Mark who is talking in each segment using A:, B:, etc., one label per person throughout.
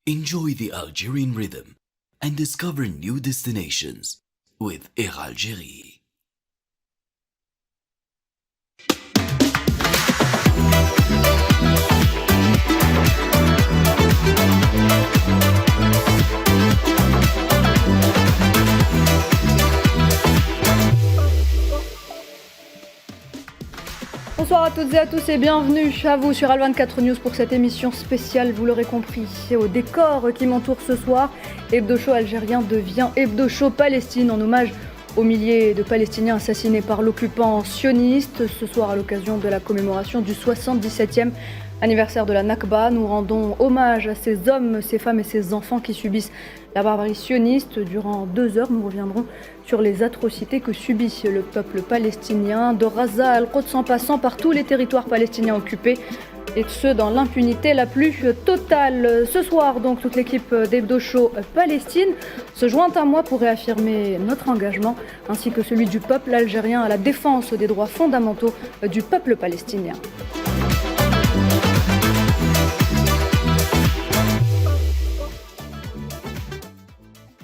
A: Enjoy the Algerian rhythm and discover new destinations with Air Algérie.
B: Bonsoir à toutes et à tous et bienvenue à vous sur Al24 News pour cette émission spéciale, vous l'aurez compris, c'est au décor qui m'entoure ce soir. Hebdo Show algérien devient Hebdo Show Palestine en hommage aux milliers de Palestiniens assassinés par l'occupant sioniste. Ce soir, à l'occasion de la commémoration du 77e anniversaire de la Nakba, nous rendons hommage à ces hommes, ces femmes et ces enfants qui subissent la barbarie sioniste. Durant 2 heures, nous reviendrons sur les atrocités que subit le peuple palestinien, de Gaza à Al-Quds en passant par tous les territoires palestiniens occupés, et ce dans l'impunité la plus totale. Ce soir, donc, toute l'équipe d'Hebdo Show Palestine se joint à moi pour réaffirmer notre engagement, ainsi que celui du peuple algérien à la défense des droits fondamentaux du peuple palestinien.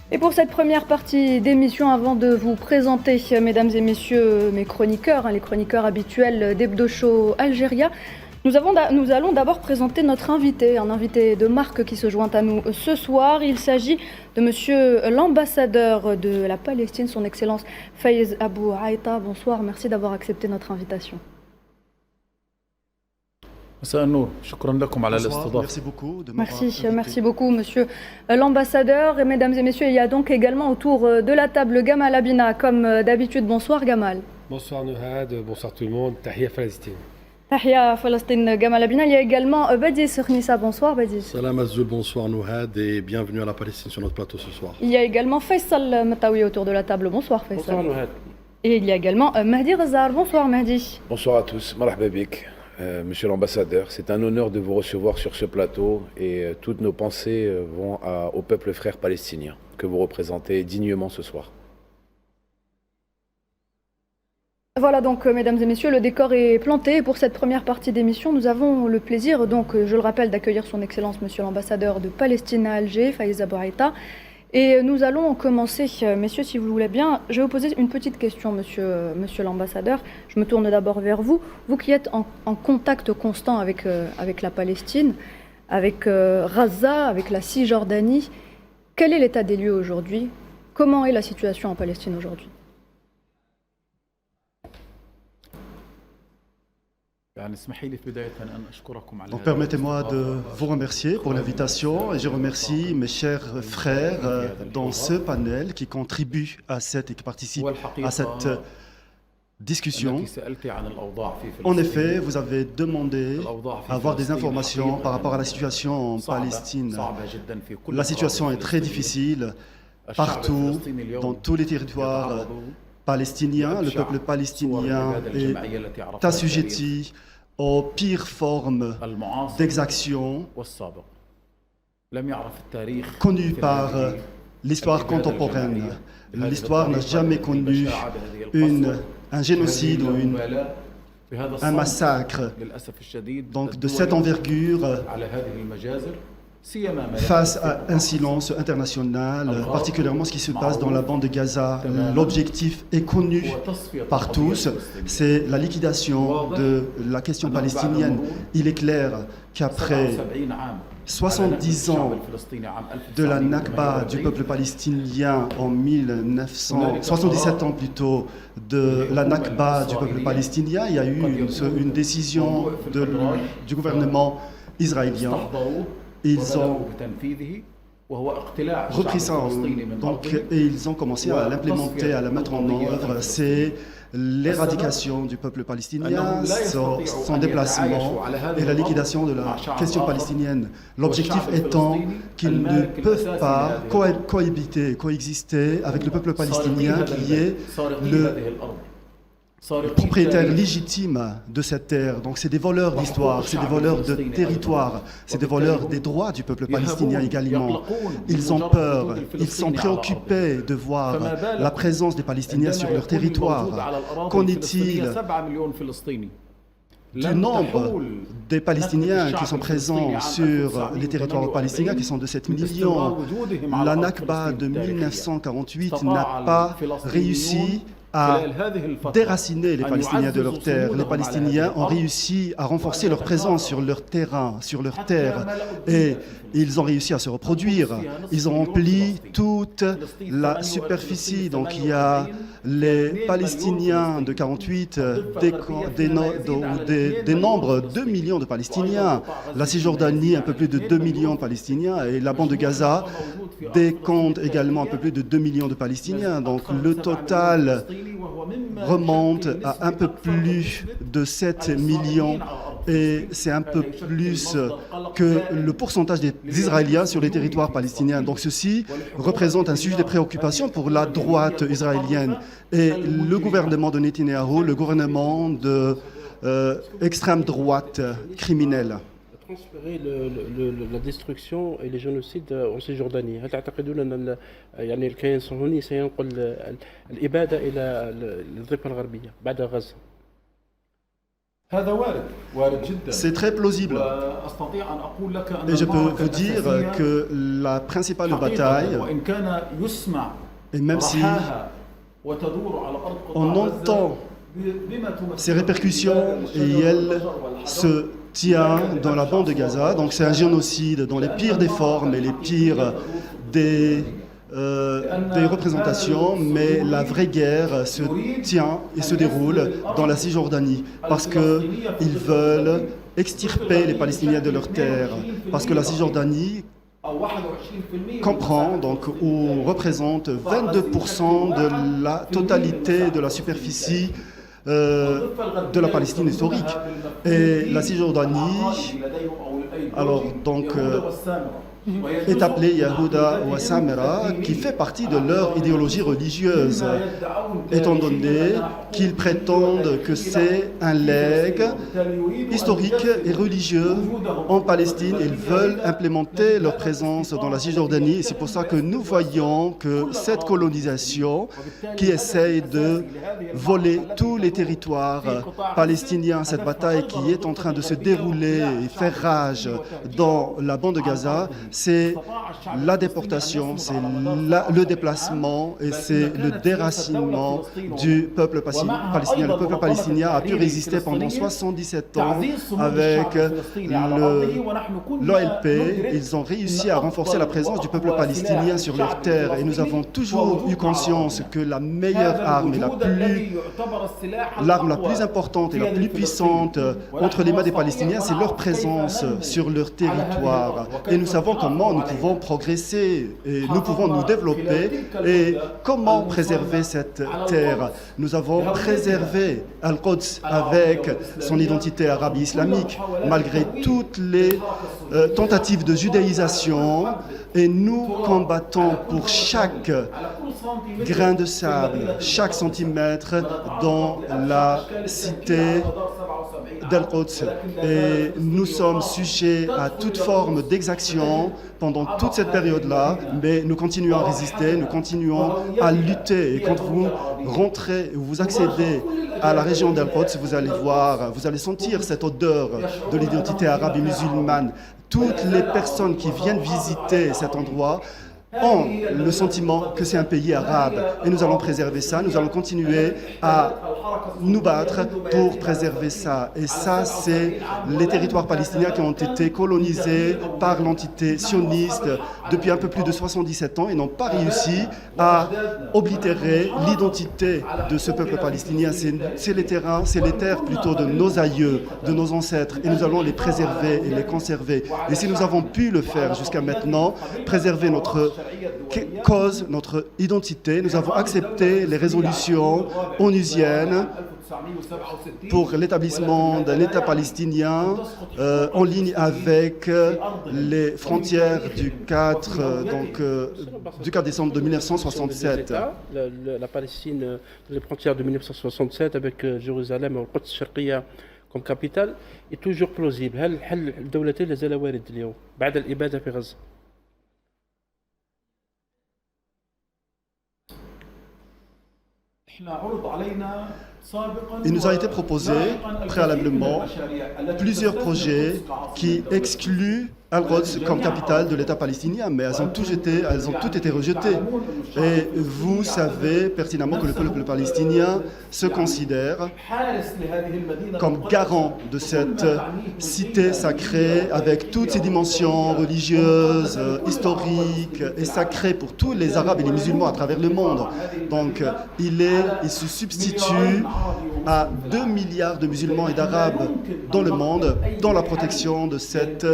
B: Et pour cette première partie d'émission, avant de vous présenter, mesdames et messieurs, mes chroniqueurs, les chroniqueurs habituels d'Hebdo Show Algéria, nous allons d'abord présenter notre invité, un invité de marque qui se joint à nous ce soir. Il s'agit de monsieur l'ambassadeur de la Palestine, son Excellence Faiz Abou Aïta. Bonsoir, merci d'avoir accepté notre invitation.
C: Merci beaucoup.
B: Merci beaucoup, monsieur l'ambassadeur. Et mesdames et messieurs, il y a donc également autour de la table Gamal Abina, comme d'habitude. Bonsoir Gamal.
D: Bonsoir Nouhad, bonsoir tout le monde. Tahia Palestine.
B: Tahia Palestine, Gamal Abina. Il y a également Badi Sirnissa. Bonsoir Badi.
C: Salam Azul, bonsoir Nouhad et bienvenue à la Palestine sur notre plateau ce soir.
B: Il y a également Faisal Matawi autour de la table. Bonsoir Faisal.
D: Bonsoir Nouhad.
B: Et il y a également Mahdi Razar. Bonsoir Mahdi.
E: Bonsoir à tous, marhaba bik. Monsieur l'ambassadeur, c'est un honneur de vous recevoir sur ce plateau et toutes nos pensées vont au peuple frère palestinien que vous représentez dignement ce soir.
B: Voilà donc, mesdames et messieurs, le décor est planté. Pour cette première partie d'émission, nous avons le plaisir, donc, je le rappelle, d'accueillir son Excellence, monsieur l'ambassadeur de Palestine à Alger, Faiz Abou Aïta. Et nous allons commencer, messieurs, si vous voulez bien. Je vais vous poser une petite question, monsieur l'ambassadeur. Je me tourne d'abord vers vous. Vous qui êtes en contact constant avec la Palestine, avec Gaza, avec la Cisjordanie, quel est l'état des lieux aujourd'hui? Comment est la situation en Palestine aujourd'hui?
C: Donc permettez-moi de vous remercier pour l'invitation et je remercie mes chers frères dans ce panel qui contribuent à cette et qui participent à cette discussion. En effet, vous avez demandé à avoir des informations par rapport à la situation en Palestine. La situation est très difficile partout, dans tous les territoires palestiniens. Le peuple palestinien est assujetti aux pires formes d'exaction connues par l'histoire contemporaine. L'histoire n'a jamais connu un génocide ou un massacre donc de cette envergure face à un silence international, particulièrement ce qui se passe dans la bande de Gaza. L'objectif est connu par tous, c'est la liquidation de la question palestinienne. Il est clair qu'après 70 ans de la Nakba du peuple palestinien en 77 ans plutôt de la Nakba du peuple palestinien, il y a eu une décision du gouvernement israélien. Ils ont repris ça et ils ont commencé à l'implémenter, à la mettre en œuvre. C'est l'éradication du peuple palestinien, son déplacement et la liquidation de la question palestinienne. L'objectif étant qu'ils ne peuvent pas coexister avec le peuple palestinien qui est le propriétaire légitime de cette terre. Donc c'est des voleurs d'histoire, c'est des voleurs de territoire, c'est des voleurs des droits du peuple palestinien également. Ils ont peur, ils sont préoccupés de voir la présence des Palestiniens sur leur territoire. Qu'en est-il du nombre des Palestiniens qui sont présents sur les territoires palestiniens, qui sont de 7 millions. La Nakba de 1948 n'a pas réussi à déraciner les Palestiniens de leurs terres. Les Palestiniens ont réussi à renforcer leur présence sur leur terrain, sur leurs terres, et ils ont réussi à se reproduire. Ils ont rempli toute la superficie. Donc il y a les Palestiniens de 48, des nombres 2 millions de Palestiniens, la Cisjordanie un peu plus de 2 millions de Palestiniens, et la bande de Gaza décompte également un peu plus de 2 millions de Palestiniens. Donc le total remonte à un peu plus de 7 millions, et c'est un peu plus que le pourcentage des Israéliens sur les territoires palestiniens. Donc ceci représente un sujet de préoccupation pour la droite israélienne et le gouvernement de Netanyahou, le gouvernement de extrême droite criminelle.
F: transférer la destruction et les génocides en Cisjordanie. هل تعتقدون أن يعني الكيان الصهيوني سينقل الإبادة إلى الضفة الغربية بعد غزة؟
G: هذا وارد جدا.
C: C'est très plausible.
G: وأستطيع أن أقول لك أن
C: Et je peux vous dire que la principale bataille,
G: وإن كان يسمع
C: et même si
G: رحاها وتدور على أرض
C: on
G: قطاع
C: entend
G: بما تمثل
C: ces répercussions et elles se tient dans la bande de Gaza, donc c'est un génocide dans les pires des formes et les pires des représentations, mais la vraie guerre se tient et se déroule dans la Cisjordanie parce qu'ils veulent extirper les Palestiniens de leurs terres, parce que la Cisjordanie comprend donc ou représente 22% de la totalité de la superficie de la Palestine historique. Et la Cisjordanie, alors donc est appelée Yehuda ou Samera, qui fait partie de leur idéologie religieuse, étant donné qu'ils prétendent que c'est un legs historique et religieux en Palestine. Ils veulent implémenter leur présence dans la Cisjordanie. C'est pour ça que nous voyons que cette colonisation qui essaye de voler tous les territoires palestiniens, cette bataille qui est en train de se dérouler et faire rage dans la bande de Gaza, c'est la déportation, c'est le déplacement et c'est le déracinement du peuple palestinien. Le peuple palestinien a pu résister pendant 77 ans avec l'OLP. Ils ont réussi à renforcer la présence du peuple palestinien sur leur terre et nous avons toujours eu conscience que la meilleure arme et l'arme la plus importante et la plus puissante entre les mains des Palestiniens, c'est leur présence sur leur territoire. Et nous savons comment nous pouvons progresser et nous pouvons nous développer et comment préserver cette terre. Nous avons préservé Al-Quds avec son identité arabe et islamique malgré toutes les tentatives de judaïsation et nous combattons pour chaque grain de sable, chaque centimètre dans la cité d'Al-Quds. Et nous sommes sujets à toute forme d'exaction pendant toute cette période-là, mais nous continuons à résister, nous continuons à lutter. Et quand vous rentrez, vous accédez à la région d'Al-Quds, vous allez voir, vous allez sentir cette odeur de l'identité arabe et musulmane. Toutes les personnes qui viennent visiter cet endroit ont le sentiment que c'est un pays arabe et nous allons préserver ça, nous allons continuer à nous battre pour préserver ça. Et ça, c'est les territoires palestiniens qui ont été colonisés par l'entité sioniste depuis un peu plus de 77 ans et n'ont pas réussi à oblitérer l'identité de ce peuple palestinien. C'est les terrains, c'est les terres plutôt de nos aïeux, de nos ancêtres et nous allons les préserver et les conserver. Et si nous avons pu le faire jusqu'à maintenant, préserver notre cause, notre identité, nous avons accepté les résolutions onusiennes pour l'établissement d'un État palestinien en ligne avec les frontières du 4 décembre de 1967.
F: La Palestine, les frontières de 1967 avec Jérusalem et Al-Quds الشرقية comme capitale est toujours plausible. هل حل الدولتين لا زال وارد اليوم بعد الإبادة في غزة؟
G: احنا عرض علينا
C: Il nous a été proposé préalablement plusieurs projets qui excluent Al-Quds comme capitale de l'État palestinien, mais elles ont toutes été rejetées. Et vous savez pertinemment que le peuple palestinien se considère comme garant de cette cité sacrée avec toutes ses dimensions religieuses, historiques et sacrées pour tous les Arabes et les musulmans à travers le monde. Donc il se substitue à 2 milliards de musulmans et d'Arabes dans le monde dans la protection de cette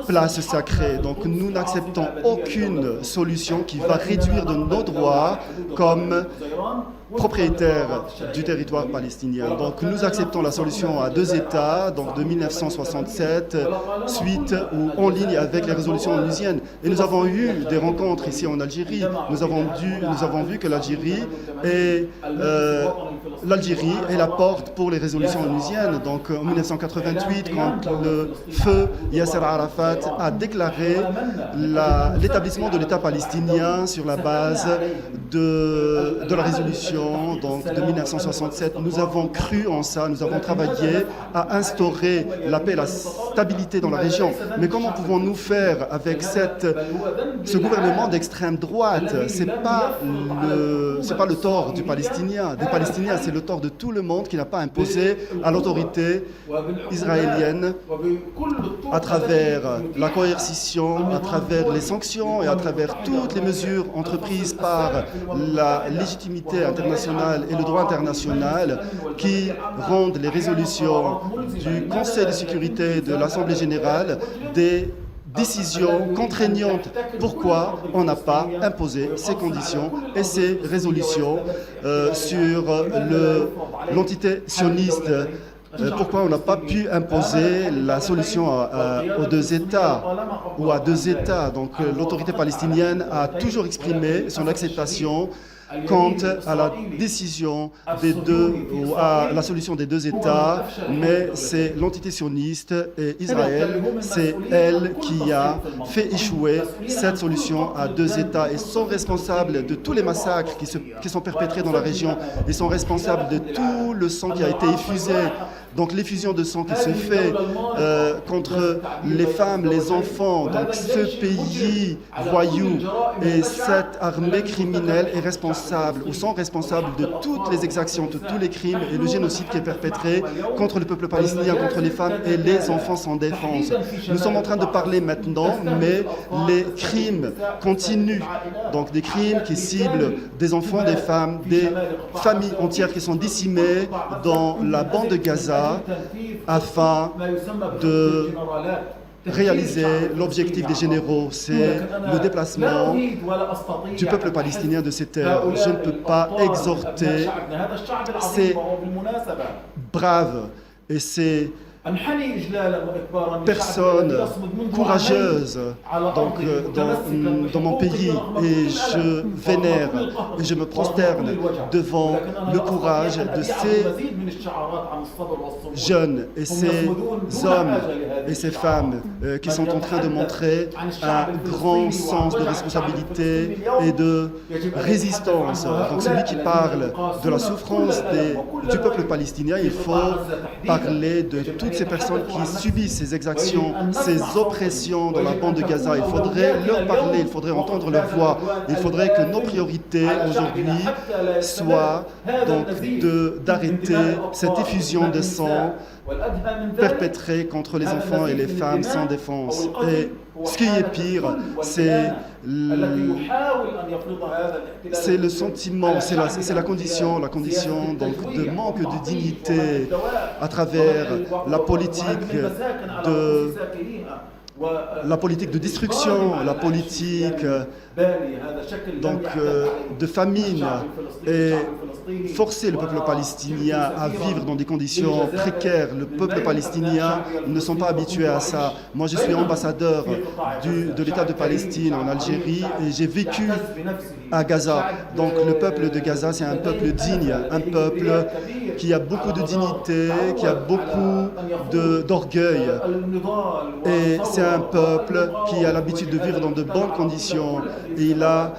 C: place sacrée. Donc nous n'acceptons aucune solution qui va réduire de nos droits comme propriétaires du territoire palestinien. Donc nous acceptons la solution à 2 États, donc de 1967, suite ou en ligne avec les résolutions onusiennes. Et nous avons eu des rencontres ici en Algérie. Nous avons vu que l'Algérie est la porte pour les résolutions onusiennes. Donc en 1988, quand le feu Yasser Arafat a déclaré l'établissement de l'État palestinien sur la base de la résolution donc, de 1967, nous avons cru en ça, nous avons travaillé à instaurer la paix et la stabilité dans la région. Mais comment pouvons-nous faire avec ce gouvernement d'extrême droite? C'est pas le tort des Palestiniens, c'est le tort de tout le monde qui n'a pas imposé à l'autorité israélienne à travers la coercition, à travers les sanctions et à travers toutes les mesures entreprises par la légitimité internationale et le droit international qui rendent les résolutions du Conseil de sécurité de l'Assemblée générale des décisions contraignantes. Pourquoi on n'a pas imposé ces conditions et ces résolutions sur l'entité sioniste? Pourquoi on n'a pas pu imposer la solution aux 2 États ou à 2 États? Donc l'autorité palestinienne a toujours exprimé son acceptation quant à la décision ou à la solution des 2 États, mais c'est l'entité sioniste et Israël, c'est elle qui a fait échouer cette solution à 2 États. Ils sont responsables de tous les massacres qui sont perpétrés dans la région. Ils sont responsables de tout le sang qui a été effusé. Donc l'effusion de sang qui se fait contre les femmes, les enfants. Donc ce pays voyou et cette armée criminelle est responsable ou sont responsables de toutes les exactions, de tous les crimes et le génocide qui est perpétré contre le peuple palestinien, contre les femmes et les enfants sans défense. Nous sommes en train de parler maintenant, mais les crimes continuent. Donc des crimes qui ciblent des enfants, des femmes, des familles entières qui sont décimées dans la bande de Gaza afin de réaliser l'objectif des généraux, c'est le déplacement du peuple palestinien de ces terres. Je ne peux pas exhorter ces braves et ces personnes courageuses dans mon pays et je vénère et je me prosterne devant le courage de ces jeunes et ces hommes et ces femmes qui sont en train de montrer un grand sens de responsabilité et de résistance. Donc celui qui parle de la souffrance du peuple palestinien, il faut parler de toutes ces personnes qui subissent ces exactions, ces oppressions dans la bande de Gaza. Il faudrait leur parler, il faudrait entendre leur voix. Il faudrait que nos priorités aujourd'hui soient donc d'arrêter cette effusion de sang perpétrée contre les enfants et les femmes sans défense. Et ce qui est pire, c'est le sentiment, c'est la condition donc, de manque de dignité à travers la politique de destruction, la politique de famine et forcer le peuple palestinien à vivre dans des conditions précaires. Le peuple palestinien ne sont pas habitués à ça. Moi, je suis ambassadeur de l'État de Palestine en Algérie et j'ai vécu à Gaza. Donc le peuple de Gaza, c'est un peuple digne, un peuple qui a beaucoup de dignité, qui a beaucoup d'orgueil. Et c'est un peuple qui a l'habitude de vivre dans de bonnes conditions. Et il a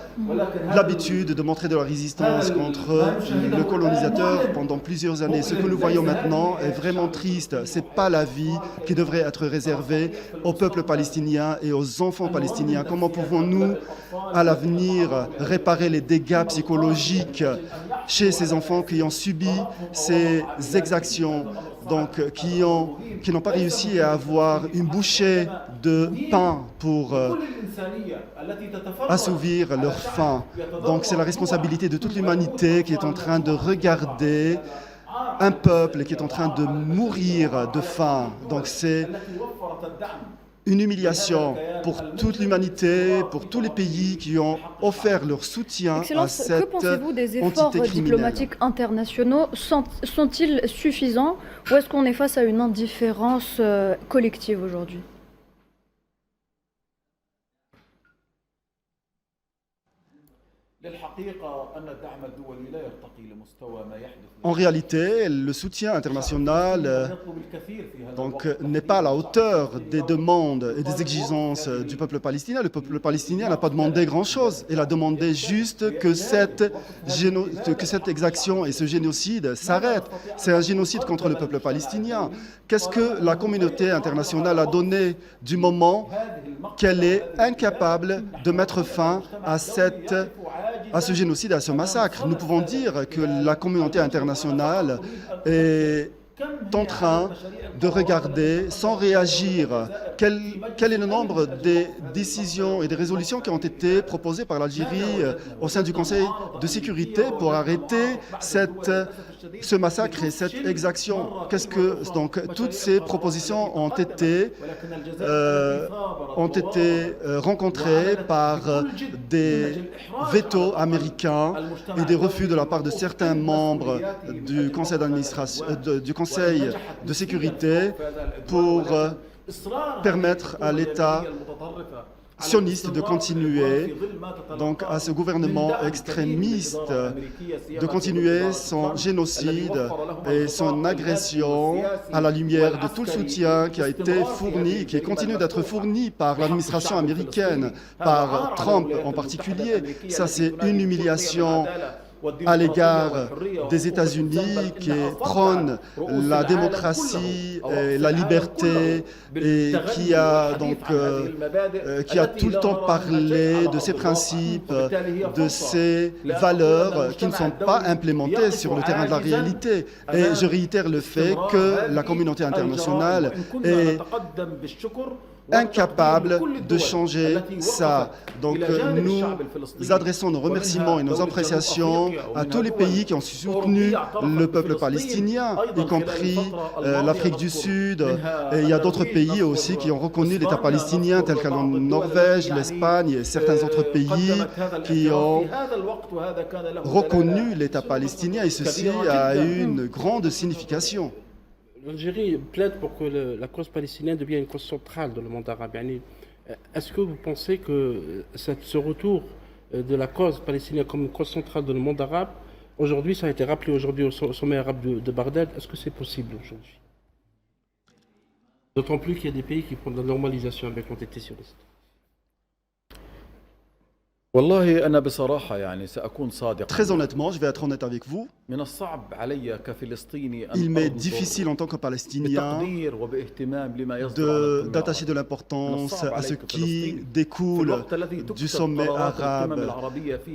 C: l'habitude de montrer de la résistance contre le colonisateur pendant plusieurs années. Ce que nous voyons maintenant est vraiment triste. Ce n'est pas la vie qui devrait être réservée au peuple palestinien et aux enfants palestiniens. Comment pouvons-nous, à l'avenir, réparer les dégâts psychologiques chez ces enfants qui ont subi ces exactions, donc qui n'ont pas réussi à avoir une bouchée de pain pour assouvir leur faim. Donc c'est la responsabilité de toute l'humanité qui est en train de regarder un peuple qui est en train de mourir de faim. Donc c'est une humiliation pour toute l'humanité, pour tous les pays qui ont offert leur soutien à cette
B: que pensez-vous des efforts
C: entité criminelle?
B: diplomatiques internationaux? Sont-ils suffisants ou est-ce qu'on est face à une indifférence collective aujourd'hui?
C: En réalité, le soutien international n'est pas à la hauteur des demandes et des exigences du peuple palestinien. Le peuple palestinien n'a pas demandé grand-chose. Il a demandé juste que cette exaction et ce génocide s'arrêtent. C'est un génocide contre le peuple palestinien. Qu'est-ce que la communauté internationale a donné du moment qu'elle est incapable de mettre fin à ce génocide, à ce massacre? Nous pouvons dire que la communauté internationale est en train de regarder sans réagir quel est le nombre des décisions et des résolutions qui ont été proposées par l'Algérie au sein du Conseil de sécurité pour arrêter ce massacre et cette exaction. Donc toutes ces propositions ont été rencontrées par des vétos américains et des refus de la part de certains membres du Conseil d'administration, du Conseil de sécurité pour permettre à l'État sioniste de continuer, donc à ce gouvernement extrémiste, de continuer son génocide et son agression à la lumière de tout le soutien qui a été fourni, qui continue d'être fourni par l'administration américaine, par Trump en particulier. Ça, c'est une humiliation à l'égard des États-Unis qui prônent la démocratie et la liberté et qui a tout le temps parlé de ces principes, de ces valeurs qui ne sont pas implémentées sur le terrain de la réalité. Et je réitère le fait que la communauté internationale est incapable de changer ça. Donc nous adressons nos remerciements et nos appréciations à tous les pays qui ont soutenu le peuple palestinien, y compris l'Afrique du Sud. Et il y a d'autres pays aussi qui ont reconnu l'État palestinien, tels que la Norvège, l'Espagne et certains autres pays qui ont reconnu l'État palestinien, et ceci a une grande signification.
F: L'Algérie plaide pour que la cause palestinienne devienne une cause centrale dans le monde arabe. Est-ce que vous pensez que ce retour de la cause palestinienne comme une cause centrale dans le monde arabe, aujourd'hui, ça a été rappelé aujourd'hui au sommet arabe de Bagdad, est-ce que c'est possible aujourd'hui? D'autant plus qu'il y a des pays qui font de la normalisation avec l'entité sioniste.
C: Très honnêtement, je vais être honnête avec vous. Il m'est difficile en tant que Palestinien d'attacher de l'importance à ce qui découle du sommet arabe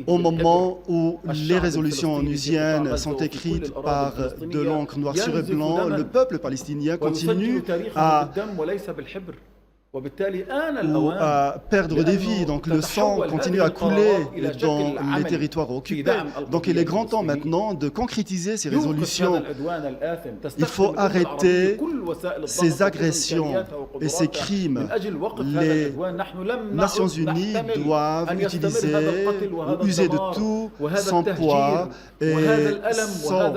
C: au moment où les résolutions onusiennes sont écrites par de l'encre noire sur blanc. Le peuple palestinien continue à perdre des vies, donc le sang continue à couler dans les territoires occupés. Donc il est grand temps maintenant de concrétiser ces résolutions. Il faut arrêter ces agressions et ces crimes. Les Nations Unies doivent utiliser ou user de tout son poids et son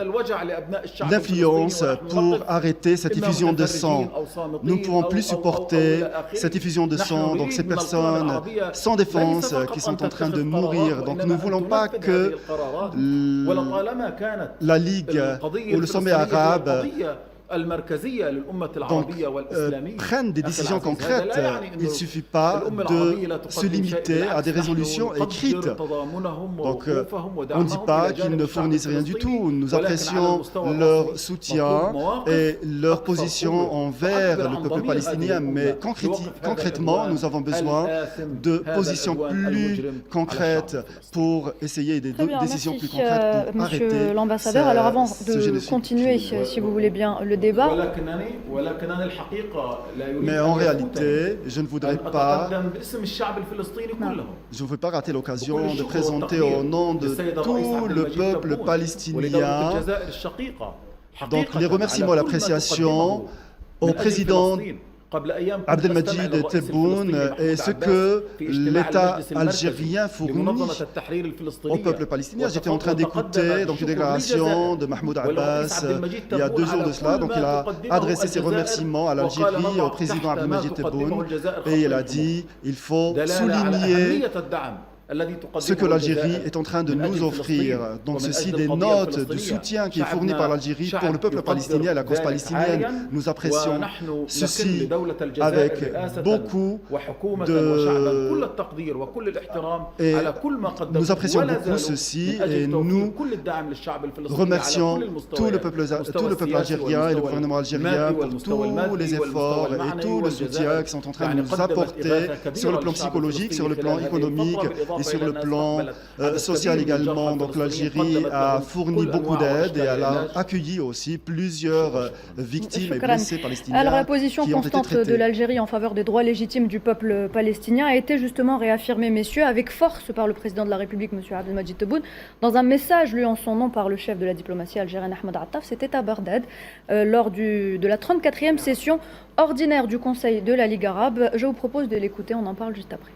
C: influence pour arrêter cette effusion de sang. Nous ne pouvons plus supporter cette effusion de sang, donc ces personnes sans défense qui sont en train de mourir. Donc nous ne voulons pas que la Ligue ou le sommet arabe
G: المركزية للأمة العربية والإسلامية
C: prennent des décisions concrètes. Il ne suffit pas de se limiter à des résolutions écrites. Donc, on ne dit pas qu'ils ne fournissent rien du tout. Nous apprécions leur soutien et leur position envers le peuple palestinien, mais concrètement, nous avons besoin de positions plus concrètes pour essayer des décisions plus concrètes pour arrêter
B: Monsieur l'ambassadeur. Alors avant de continuer, si vous voulez bien, le débat.
C: Mais en réalité, je ne voudrais pas, je ne veux pas rater l'occasion de présenter au nom de tout le peuple palestinien donc les remerciements et l'appréciation au président Abdelmadjid Tebboune et ce que l'État algérien fournit au peuple palestinien. J'étais en train d'écouter donc une déclaration de Mahmoud Abbas il y a 2 jours de cela. Donc il a adressé ses remerciements à l'Algérie, au président Abdelmadjid Tebboune, et il a dit il faut souligner ce que l'Algérie est en train de nous offrir. Donc ceci des notes du soutien qui est fourni par l'Algérie pour le peuple palestinien et la cause palestinienne. Nous apprécions ceci avec beaucoup et nous apprécions beaucoup ceci et nous remercions tout le peuple algérien et le gouvernement algérien pour tous les efforts et tout le soutien qu'ils sont en train de nous apporter sur le plan psychologique, sur le plan économique et sur le plan social également. Donc l'Algérie a fourni beaucoup d'aide et elle a accueilli aussi plusieurs victimes et blessés palestiniens.
B: Alors la position constante de l'Algérie en faveur des droits légitimes du peuple palestinien a été justement réaffirmée, messieurs, avec force par le président de la République, M. Abdelmadjid Tebboune, dans un message lu en son nom par le chef de la diplomatie algérienne, Ahmed Attaf. C'était à Bagdad, lors de la 34e session ordinaire du Conseil de la Ligue arabe. Je vous propose de l'écouter, on en parle juste après.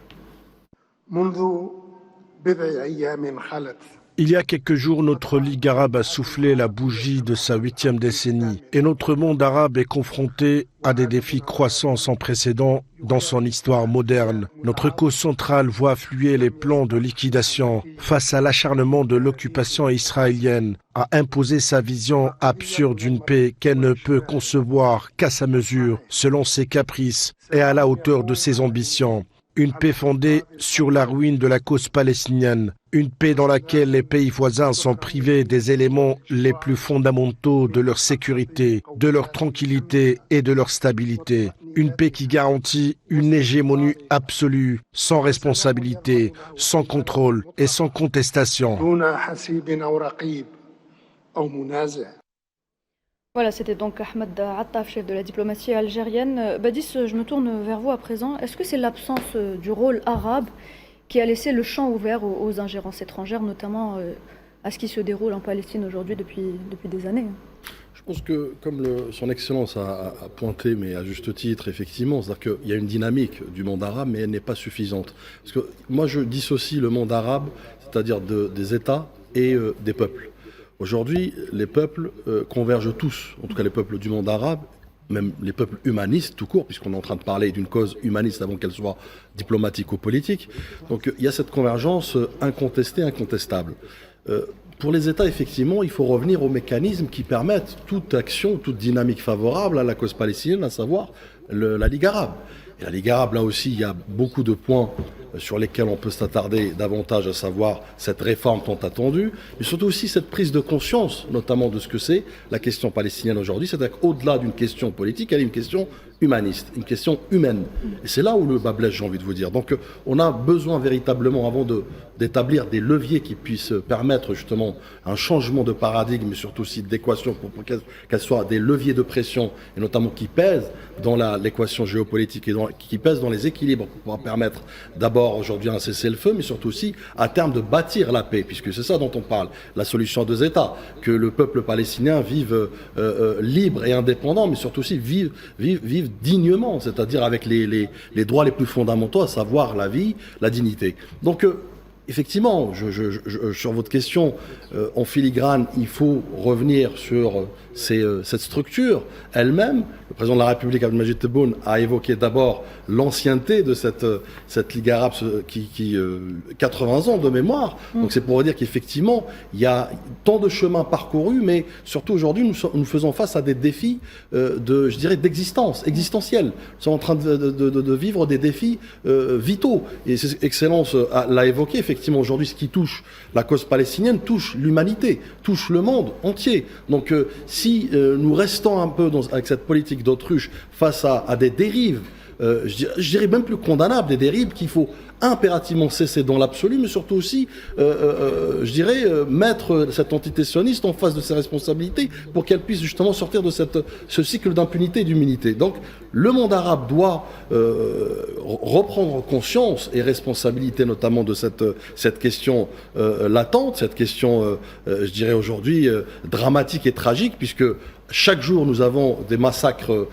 H: Il y a quelques jours, notre Ligue arabe a soufflé la bougie de sa 8e décennie et notre monde arabe est confronté à des défis croissants sans précédent dans son histoire moderne. Notre cause centrale voit affluer les plans de liquidation face à l'acharnement de l'occupation israélienne à imposer sa vision absurde d'une paix qu'elle ne peut concevoir qu'à sa mesure, selon ses caprices et à la hauteur de ses ambitions. Une paix fondée sur la ruine de la cause palestinienne, une paix dans laquelle les pays voisins sont privés des éléments les plus fondamentaux de leur sécurité, de leur tranquillité et de leur stabilité. Une paix qui garantit une hégémonie absolue, sans responsabilité, sans contrôle et sans contestation.
B: Voilà, c'était donc Ahmed Attaf, chef de la diplomatie algérienne. Badis, je me tourne vers vous à présent. Est-ce que c'est l'absence du rôle arabe qui a laissé le champ ouvert aux ingérences étrangères, notamment à ce qui se déroule en Palestine aujourd'hui depuis des années?
I: Je pense que, comme son Excellence a pointé, mais à juste titre, effectivement, c'est-à-dire qu'il y a une dynamique du monde arabe, mais elle n'est pas suffisante. Parce que moi, je dissocie le monde arabe, c'est-à-dire des États et des peuples. Aujourd'hui, les peuples convergent tous, en tout cas les peuples du monde arabe, même les peuples humanistes tout court, puisqu'on est en train de parler d'une cause humaniste avant qu'elle soit diplomatique ou politique. Donc il y a cette convergence incontestée, incontestable. Pour les États, effectivement, il faut revenir aux mécanismes qui permettent toute action, toute dynamique favorable à la cause palestinienne, à savoir la Ligue arabe. Et la Ligue arabe, là aussi, il y a beaucoup de points sur lesquels on peut s'attarder davantage, à savoir cette réforme tant attendue, mais surtout aussi cette prise de conscience, notamment de ce que c'est la question palestinienne aujourd'hui. C'est-à-dire qu'au-delà d'une question politique, elle est une question humaniste, une question humaine. Et c'est là où le bas blesse, j'ai envie de vous dire. Donc on a besoin véritablement, avant d'établir des leviers qui puissent permettre justement un changement de paradigme, mais surtout aussi d'équation pour qu'elles soient des leviers de pression, et notamment qui pèsent dans l'équation géopolitique et qui pèsent dans les équilibres pour pouvoir permettre d'abord aujourd'hui un cessez-le-feu, mais surtout aussi à terme de bâtir la paix, puisque c'est ça dont on parle, la solution à 2 États, que le peuple palestinien vive libre et indépendant, mais surtout aussi vive dignement, c'est-à-dire avec les droits les plus fondamentaux, à savoir la vie, la dignité. Donc effectivement, sur votre question, en filigrane, il faut revenir sur cette structure elle-même. Le président de la République, Abdelmadjid Tebboune, a évoqué d'abord l'ancienneté de cette Ligue arabe qui 80 ans de mémoire. Donc c'est pour dire qu'effectivement, il y a tant de chemins parcourus, mais surtout aujourd'hui, nous faisons face à des défis d'existence, existentiels. Nous sommes en train de vivre des défis vitaux. Et Excellence l'a évoqué, effectivement, aujourd'hui, ce qui touche la cause palestinienne touche l'humanité, touche le monde entier. Donc si nous restons un peu avec cette politique d'autruche face à des dérives, je dirais même plus condamnables, des dérives qu'il faut impérativement cesser dans l'absolu, mais surtout aussi, mettre cette entité sioniste en face de ses responsabilités pour qu'elle puisse justement sortir de ce cycle d'impunité et d'humilité. Donc, le monde arabe doit reprendre conscience et responsabilité notamment de cette question latente, cette question, aujourd'hui, dramatique et tragique, puisque chaque jour, nous avons des massacres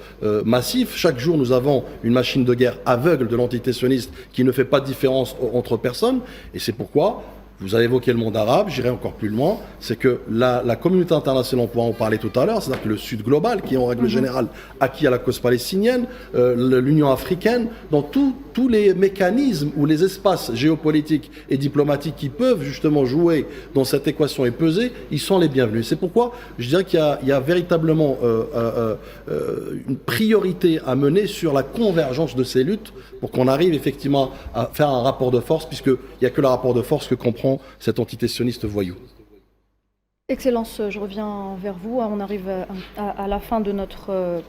I: massifs. Chaque jour, nous avons une machine de guerre aveugle de l'entité sioniste qui ne fait pas de différence entre personnes. Et c'est pourquoi, vous avez évoqué le monde arabe, j'irai encore plus loin, c'est que la communauté internationale, on pourra en parler tout à l'heure, c'est-à-dire que le Sud global, qui est en règle générale acquis à la cause palestinienne, l'Union africaine, dans tous les mécanismes ou les espaces géopolitiques et diplomatiques qui peuvent justement jouer dans cette équation et peser, ils sont les bienvenus. C'est pourquoi je dirais qu'il y a véritablement une priorité à mener sur la convergence de ces luttes pour qu'on arrive effectivement à faire un rapport de force, puisqu'il n'y a que le rapport de force que comprend cette entité sioniste voyou.
B: Excellence, je reviens vers vous. On arrive à la fin de notre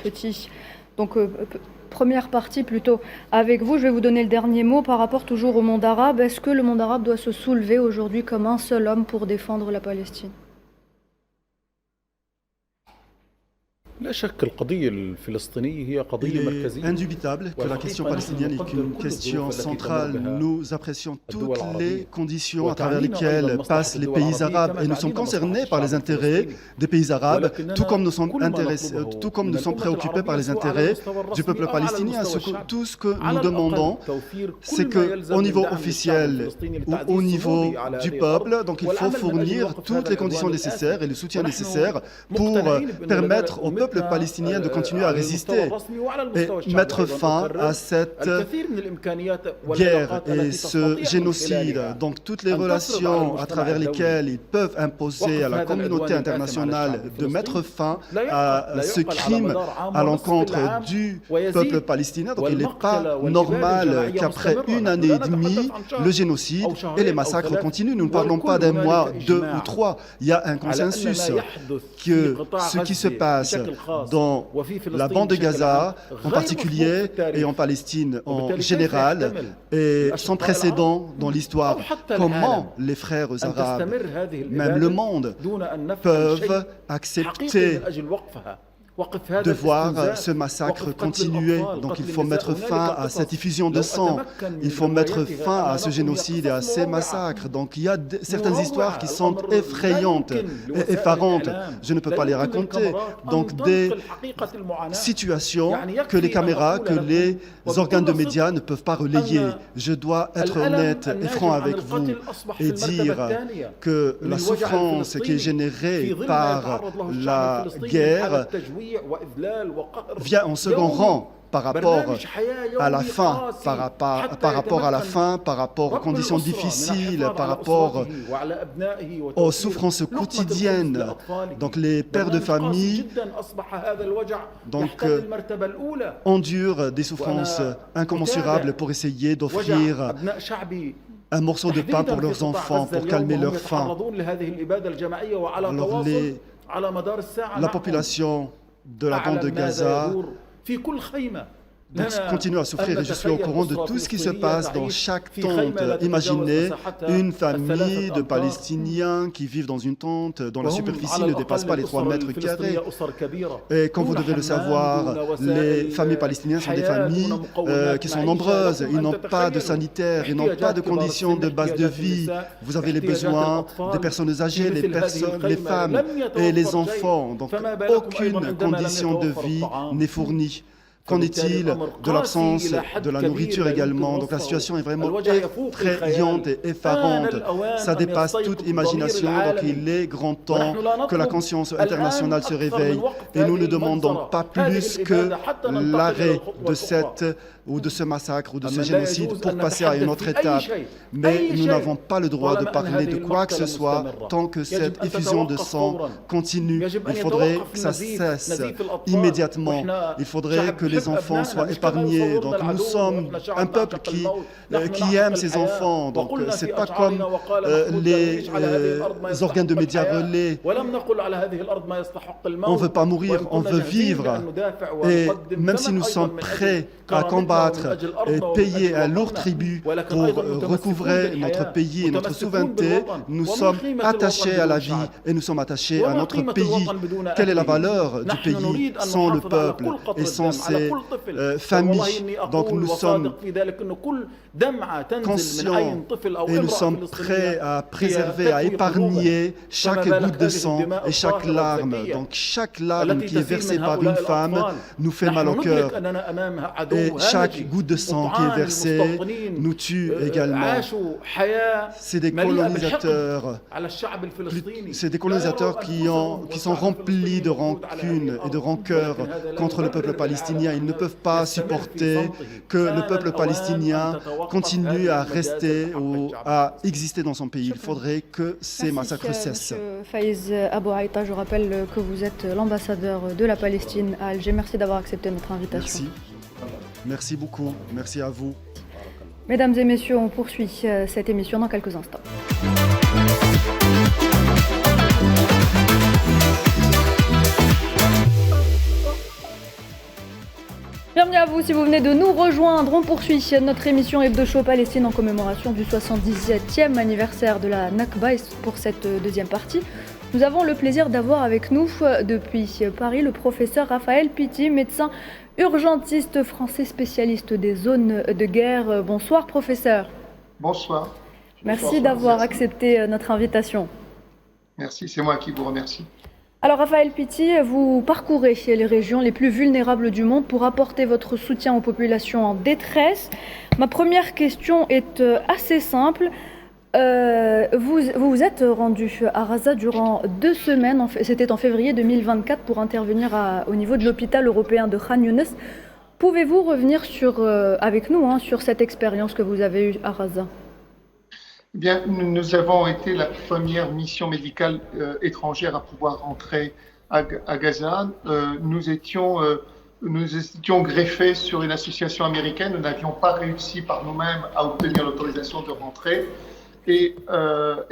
B: première partie plutôt avec vous. Je vais vous donner le dernier mot par rapport toujours au monde arabe. Est-ce que le monde arabe doit se soulever aujourd'hui comme un seul homme pour défendre la Palestine ?
G: لا شك القضية الفلسطينية هي قضية
C: Il est
G: مركزية.
C: indubitable que la question palestinienne est une question centrale. Nous apprécions toutes les conditions à travers lesquelles passent les pays arabes et nous sommes concernés par les intérêts des pays arabes, tout comme nous sommes préoccupés par les intérêts du peuple palestinien. Tout ce que nous demandons, c'est qu'au niveau officiel ou au niveau du peuple, donc il faut fournir toutes les conditions nécessaires et le soutien nécessaire pour permettre au peuple palestinien de continuer à résister et mettre fin à cette guerre et ce génocide. Donc toutes les relations à travers lesquelles ils peuvent imposer à la communauté internationale de mettre fin à ce crime à l'encontre du peuple palestinien. Donc il n'est pas normal qu'après une année et demie, le génocide et les massacres continuent. Nous ne parlons pas d'un mois, 2 ou 3. Il y a un consensus que ce qui se passe dans la bande de Gaza en particulier et en Palestine en général est sans précédent dans l'histoire. Comment les frères arabes, même le monde, peuvent accepter de voir ce massacre continuer. Donc il faut mettre fin à cette effusion de sang, il faut mettre fin à ce génocide et à ces massacres. Donc il y a certaines histoires qui sont effrayantes et effarantes. Je ne peux pas les raconter. Donc des situations que les caméras, que les organes de médias ne peuvent pas relayer. Je dois être honnête et franc avec vous et dire que la souffrance qui est générée par la guerre vient en second rang par rapport à la faim, par rapport aux conditions difficiles, par rapport aux souffrances quotidiennes. Donc les pères de famille endurent des souffrances incommensurables pour essayer d'offrir un morceau de pain pour leurs enfants, pour calmer leur faim. Alors la population de la bande de Gaza continue à souffrir et je suis au courant de tout ce qui se passe dans chaque tente. Imaginez une famille de Palestiniens qui vivent dans une tente dont la superficie ne dépasse pas les 3 mètres carrés. Et comme vous devez le savoir, les familles palestiniennes sont des familles qui sont nombreuses. Ils n'ont pas de sanitaire, ils n'ont pas de conditions de base de vie. Vous avez les besoins des personnes âgées, les femmes et les enfants. Donc aucune condition de vie n'est fournie. Qu'en est-il de l'absence de la nourriture également? Donc la situation est vraiment effrayante et effarante. Ça dépasse toute imagination. Donc il est grand temps que la conscience internationale se réveille. Et nous ne demandons pas plus que l'arrêt de ce massacre ou de ce génocide pour passer à une autre étape. Mais nous n'avons pas le droit de parler de quoi que ce soit tant que cette effusion de sang continue. Il faudrait que ça cesse immédiatement. Il faudrait que les enfants soient épargnés. Donc nous sommes un peuple qui aime ses enfants. Donc c'est pas comme les organes de médias relais. On ne veut pas mourir, on veut vivre. Et même si nous sommes prêts à combattre et payer un lourd tribut pour recouvrer notre pays et notre souveraineté, nous sommes attachés à la vie et nous sommes attachés à notre pays. Quelle est la valeur du pays sans le peuple et sans ses familles? Donc nous sommes conscients et nous sommes prêts à préserver, à épargner chaque goutte de sang et chaque larme. Donc chaque larme qui est versée par une femme nous fait mal au cœur. Et chaque goutte de sang qui est versée nous tue également. C'est des colonisateurs. C'est des colonisateurs qui sont remplis de rancune et de rancœur contre le peuple palestinien. Ils ne peuvent pas supporter que le peuple palestinien continue à rester ou à exister dans son pays. Il faudrait que ces massacres cessent.
B: Monsieur Faiz Abou Aïta, je rappelle que vous êtes l'ambassadeur de la Palestine à Alger. Merci d'avoir accepté notre invitation.
C: Merci. Merci beaucoup. Merci à vous.
B: Mesdames et messieurs, on poursuit cette émission dans quelques instants. Bienvenue à vous si vous venez de nous rejoindre. On poursuit notre émission Hebdo Show Palestine en commémoration du 77e anniversaire de la Nakba. Et pour cette deuxième partie, nous avons le plaisir d'avoir avec nous depuis Paris le professeur Raphaël Pitti, médecin urgentiste français spécialiste des zones de guerre. Bonsoir professeur.
J: Bonsoir.
B: Merci d'avoir accepté notre invitation.
J: Merci, c'est moi qui vous remercie.
B: Alors Raphaël Pitti, vous parcourez les régions les plus vulnérables du monde pour apporter votre soutien aux populations en détresse. Ma première question est assez simple. Vous vous êtes rendu à Gaza durant 2 semaines, c'était en février 2024, pour intervenir au niveau de l'hôpital européen de Khan Younes. Pouvez-vous revenir avec nous sur cette expérience que vous avez eue à Gaza?
J: Eh bien, nous avons été la première mission médicale étrangère à pouvoir entrer à Gaza. Nous étions greffés sur une association américaine. Nous n'avions pas réussi par nous-mêmes à obtenir l'autorisation de rentrer. Et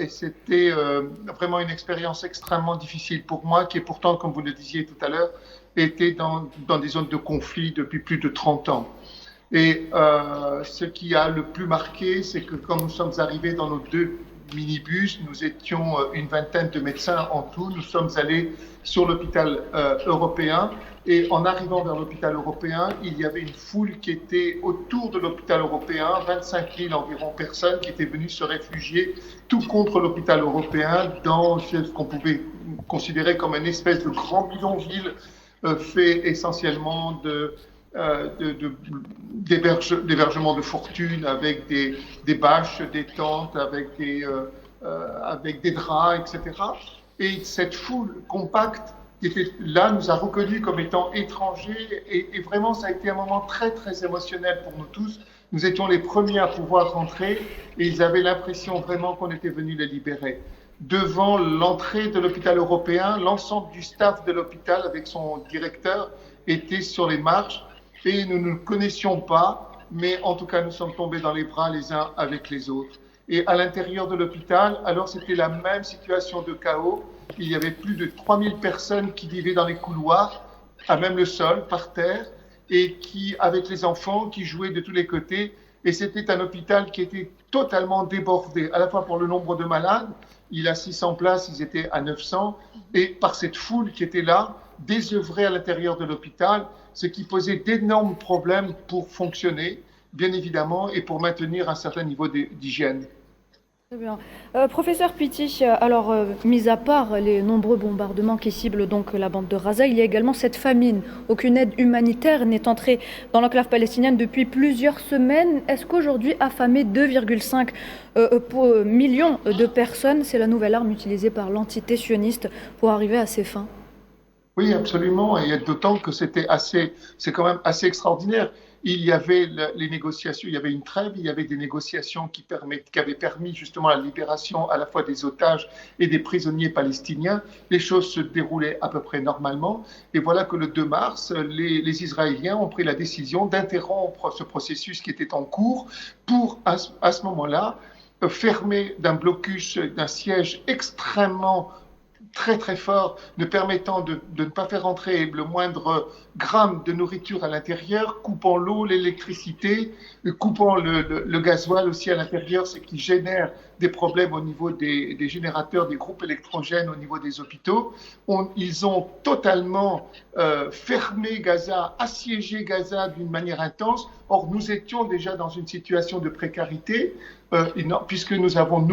J: c'était vraiment une expérience extrêmement difficile pour moi, qui est pourtant, comme vous le disiez tout à l'heure, était dans des zones de conflit depuis plus de 30 ans. Et ce qui a le plus marqué, c'est que quand nous sommes arrivés dans nos 2 minibus, nous étions une vingtaine de médecins en tout, nous sommes allés sur l'hôpital européen. Et en arrivant vers l'hôpital européen, il y avait une foule qui était autour de l'hôpital européen, 25 000 environ personnes qui étaient venues se réfugier tout contre l'hôpital européen dans ce qu'on pouvait considérer comme une espèce de grand bidonville fait essentiellement d'hébergement de fortune avec des bâches, des tentes, avec des draps, etc. Et cette foule compacte qui était là nous a reconnus comme étant étrangers et vraiment ça a été un moment très très émotionnel pour nous tous. Nous étions les premiers à pouvoir rentrer et ils avaient l'impression vraiment qu'on était venus les libérer. Devant l'entrée de l'hôpital européen, l'ensemble du staff de l'hôpital avec son directeur était sur les marches et nous ne le connaissions pas, mais en tout cas nous sommes tombés dans les bras les uns avec les autres. Et à l'intérieur de l'hôpital, alors c'était la même situation de chaos. Il y avait plus de 3000 personnes qui vivaient dans les couloirs, à même le sol, par terre, et qui, avec les enfants, qui jouaient de tous les côtés. Et c'était un hôpital qui était totalement débordé, à la fois pour le nombre de malades. Il a 600 places, ils étaient à 900. Et par cette foule qui était là, désœuvrée à l'intérieur de l'hôpital, ce qui posait d'énormes problèmes pour fonctionner, bien évidemment, et pour maintenir un certain niveau d'hygiène.
B: Très bien. Professeur Pitti, alors, mis à part les nombreux bombardements qui ciblent donc la bande de Gaza, il y a également cette famine. Aucune aide humanitaire n'est entrée dans l'enclave palestinienne depuis plusieurs semaines. Est-ce qu'aujourd'hui, affamés 2,5 millions de personnes, c'est la nouvelle arme utilisée par l'entité sioniste pour arriver à ses fins?
J: Oui, absolument, et d'autant que c'est quand même assez extraordinaire. Il y avait les négociations, il y avait une trêve, il y avait des négociations qui avaient permis justement la libération à la fois des otages et des prisonniers palestiniens. Les choses se déroulaient à peu près normalement. Et voilà que le 2 mars, les Israéliens ont pris la décision d'interrompre ce processus qui était en cours pour, à ce moment-là, fermer d'un blocus, d'un siège extrêmement très très fort, ne permettant de ne pas faire entrer le moindre gramme de nourriture à l'intérieur, coupant l'eau, l'électricité, coupant le gasoil aussi à l'intérieur, ce qui génère des problèmes au niveau des générateurs, des groupes électrogènes au niveau des hôpitaux. Ils ont totalement fermé Gaza, assiégé Gaza d'une manière intense. Or, nous étions déjà dans une situation de précarité, puisque nous avons,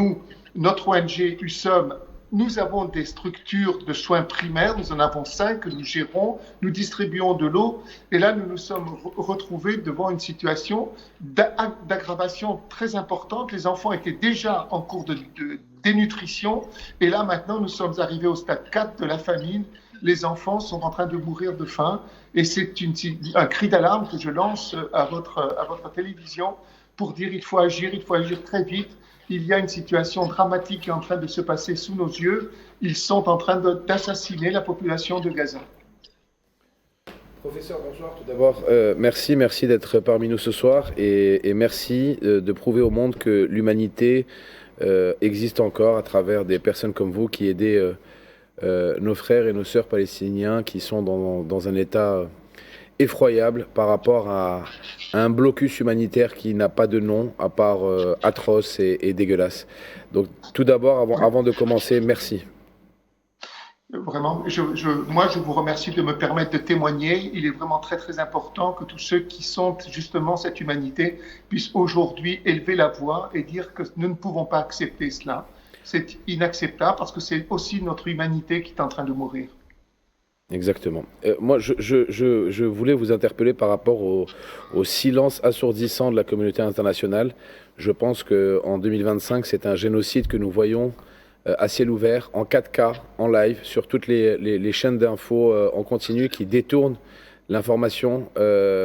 J: notre ONG USOM, nous avons des structures de soins primaires, nous en avons 5 que nous gérons, nous distribuons de l'eau, et là nous nous sommes retrouvés devant une situation d'aggravation très importante. Les enfants étaient déjà en cours de dénutrition, et là maintenant nous sommes arrivés au stade 4 de la famine. Les enfants sont en train de mourir de faim, et c'est un cri d'alarme que je lance à votre télévision pour dire il faut agir très vite. Il y a une situation dramatique qui est en train de se passer sous nos yeux. Ils sont en train d'assassiner la population de Gaza.
E: Professeur, bonsoir. Tout d'abord, merci d'être parmi nous ce soir et merci de prouver au monde que l'humanité existe encore à travers des personnes comme vous qui aidez nos frères et nos sœurs palestiniens qui sont dans un état effroyable par rapport à un blocus humanitaire qui n'a pas de nom à part atroce et dégueulasse. Donc tout d'abord, avant de commencer, merci.
J: Vraiment, moi je vous remercie de me permettre de témoigner. Il est vraiment très très important que tous ceux qui sont justement cette humanité puissent aujourd'hui élever la voix et dire que nous ne pouvons pas accepter cela. C'est inacceptable parce que c'est aussi notre humanité qui est en train de mourir.
E: Exactement. Moi, je voulais vous interpeller par rapport au silence assourdissant de la communauté internationale. Je pense qu'en 2025, c'est un génocide que nous voyons à ciel ouvert, en 4K, en live, sur toutes les chaînes d'infos en continu qui détournent l'information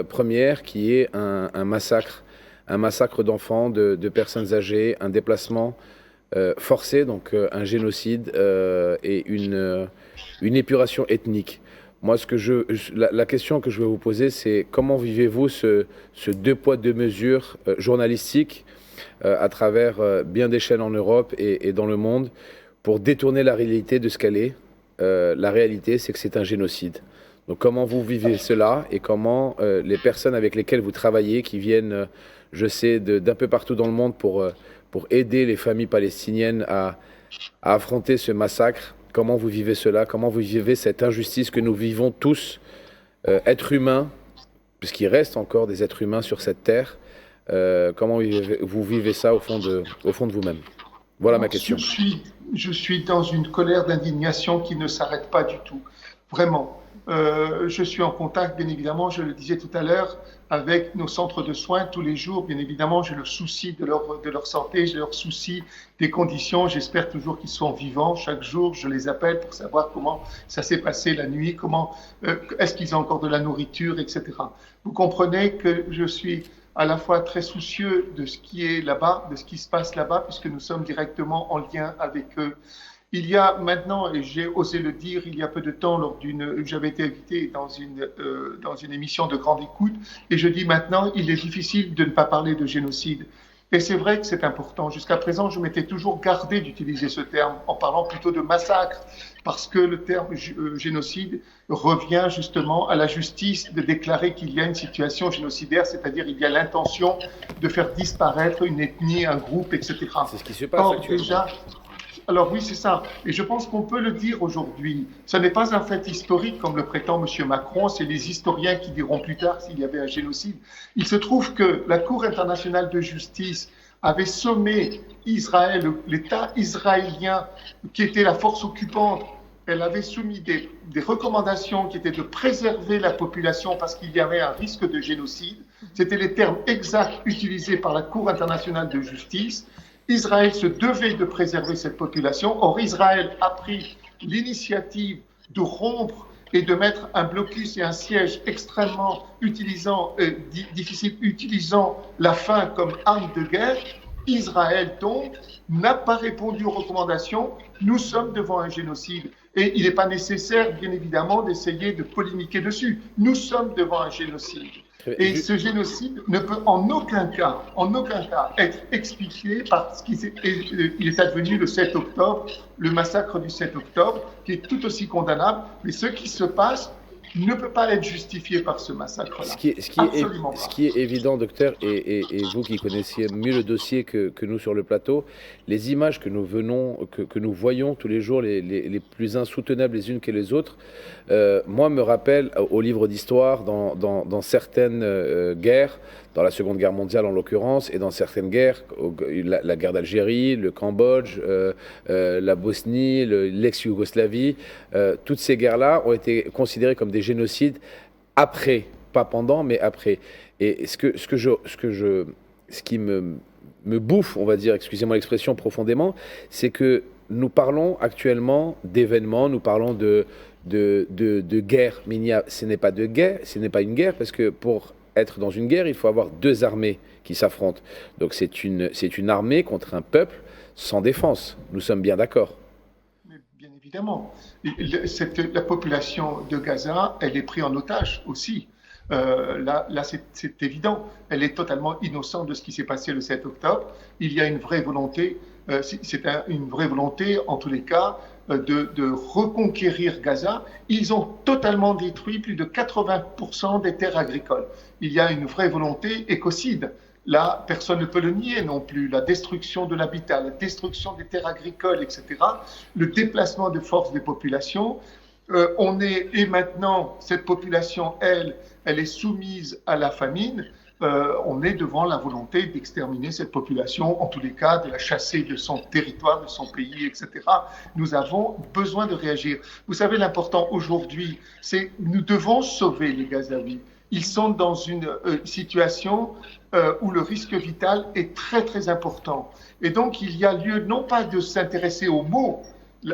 E: première, qui est un massacre d'enfants, de personnes âgées, un déplacement forcé, donc un génocide et une épuration ethnique. Moi, la question que je vais vous poser, c'est comment vivez-vous ce 2 poids 2 mesures journalistique à travers bien des chaînes en Europe et dans le monde pour détourner la réalité de ce qu'elle est. La réalité, c'est que c'est un génocide. Donc comment vous vivez cela et comment les personnes avec lesquelles vous travaillez, qui viennent, je sais, d'un peu partout dans le monde pour aider les familles palestiniennes à affronter ce massacre, comment vous vivez cela? Comment vous vivez cette injustice que nous vivons tous, êtres humains, puisqu'il reste encore des êtres humains sur cette terre? Comment vous vivez ça au fond de vous-même? Voilà ma question.
J: Je suis dans une colère d'indignation qui ne s'arrête pas du tout. Vraiment. Je suis en contact, bien évidemment, je le disais tout à l'heure, avec nos centres de soins tous les jours. Bien évidemment, j'ai le souci de leur santé, j'ai leur souci des conditions. J'espère toujours qu'ils sont vivants. Chaque jour, je les appelle pour savoir comment ça s'est passé la nuit, est-ce qu'ils ont encore de la nourriture, etc. Vous comprenez que je suis à la fois très soucieux de ce qui est là-bas, de ce qui se passe là-bas, puisque nous sommes directement en lien avec eux. Il y a maintenant, et j'ai osé le dire il y a peu de temps, j'avais été invité dans une émission de grande écoute, et je dis maintenant, il est difficile de ne pas parler de génocide. Et c'est vrai que c'est important. Jusqu'à présent, je m'étais toujours gardé d'utiliser ce terme, en parlant plutôt de massacre, parce que le terme génocide revient justement à la justice de déclarer qu'il y a une situation génocidaire, c'est-à-dire il y a l'intention de faire disparaître une ethnie, un groupe, etc.
E: C'est ce qui se passe actuellement.
J: Alors oui, c'est ça. Et je pense qu'on peut le dire aujourd'hui. Ce n'est pas un fait historique comme le prétend M. Macron. C'est les historiens qui diront plus tard s'il y avait un génocide. Il se trouve que la Cour internationale de justice avait sommé Israël, l'État israélien, qui était la force occupante, elle avait soumis des recommandations qui étaient de préserver la population parce qu'il y avait un risque de génocide. C'était les termes exacts utilisés par la Cour internationale de justice. Israël se devait de préserver cette population. Or, Israël a pris l'initiative de rompre et de mettre un blocus et un siège extrêmement difficile, utilisant la faim comme arme de guerre. Israël, donc, n'a pas répondu aux recommandations. Nous sommes devant un génocide. Et il n'est pas nécessaire, bien évidemment, d'essayer de polémiquer dessus. Nous sommes devant un génocide. Et ce génocide ne peut en aucun cas être expliqué par ce qui est advenu le 7 octobre, le massacre du 7 octobre, qui est tout aussi condamnable. Mais ce qui se passe ne peut pas être justifié par ce massacre-là.
E: Ce qui est évident, docteur, et vous qui connaissiez mieux le dossier que nous sur le plateau, les images que nous voyons tous les jours, les plus insoutenables les unes que les autres, moi me rappellent au livre d'histoire dans certaines guerres, dans la Seconde Guerre mondiale en l'occurrence, et dans certaines guerres, la guerre d'Algérie, le Cambodge, la Bosnie, l'ex-Yougoslavie, toutes ces guerres-là ont été considérées comme des génocides après, pas pendant, mais après. Et ce qui me bouffe, on va dire, excusez-moi l'expression profondément, c'est que nous parlons actuellement d'événements, nous parlons de guerre, mais ce n'est pas de guerre, ce n'est pas une guerre, parce que pour être dans une guerre, il faut avoir deux armées qui s'affrontent. Donc c'est une armée contre un peuple sans défense. Nous sommes bien d'accord.
J: Bien évidemment. La population de Gaza, elle est prise en otage aussi. Là c'est évident. Elle est totalement innocente de ce qui s'est passé le 7 octobre. Il y a une vraie volonté, une vraie volonté, en tous les cas, de reconquérir Gaza. Ils ont totalement détruit plus de 80% des terres agricoles. Il y a une vraie volonté écocide. Là, personne ne peut le nier non plus. La destruction de l'habitat, la destruction des terres agricoles, etc. Le déplacement de force des populations. Et maintenant, cette population, elle est soumise à la famine. On est devant la volonté d'exterminer cette population, en tous les cas, de la chasser de son territoire, de son pays, etc. Nous avons besoin de réagir. Vous savez, l'important aujourd'hui, c'est nous devons sauver les Gazaouis. Ils sont dans une situation où le risque vital est très, très important. Et donc, il y a lieu non pas de s'intéresser aux mots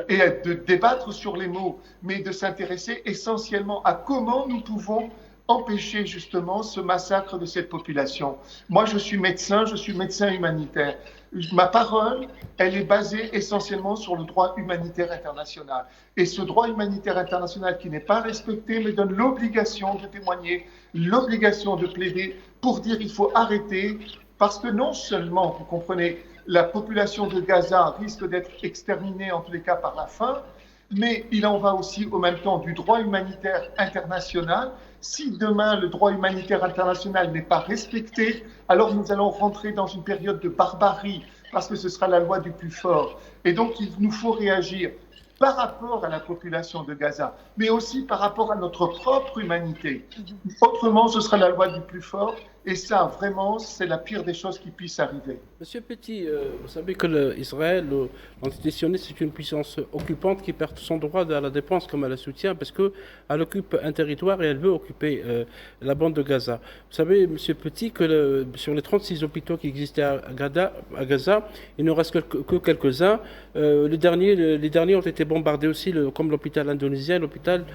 J: et de débattre sur les mots, mais de s'intéresser essentiellement à comment nous pouvons empêcher justement ce massacre de cette population. Moi, je suis médecin humanitaire. Ma parole, elle est basée essentiellement sur le droit humanitaire international. Et ce droit humanitaire international qui n'est pas respecté me donne l'obligation de témoigner, l'obligation de plaider pour dire qu'il faut arrêter, parce que non seulement, vous comprenez, la population de Gaza risque d'être exterminée en tous les cas par la faim, mais il en va aussi au même temps du droit humanitaire international. Si demain le droit humanitaire international n'est pas respecté, alors nous allons rentrer dans une période de barbarie, parce que ce sera la loi du plus fort. Et donc il nous faut réagir par rapport à la population de Gaza, mais aussi par rapport à notre propre humanité. Autrement, ce sera la loi du plus fort, et ça, vraiment, c'est la pire des choses qui puissent arriver.
F: Monsieur Petit, vous savez que Israël, l'entité sioniste, c'est une puissance occupante qui perd son droit à la défense comme elle la soutient, parce qu'elle occupe un territoire et elle veut occuper la bande de Gaza. Vous savez, Monsieur Petit, que sur les 36 hôpitaux qui existaient à Gaza, il ne reste que quelques-uns. Les derniers ont été bombardés aussi, comme l'hôpital indonésien, l'hôpital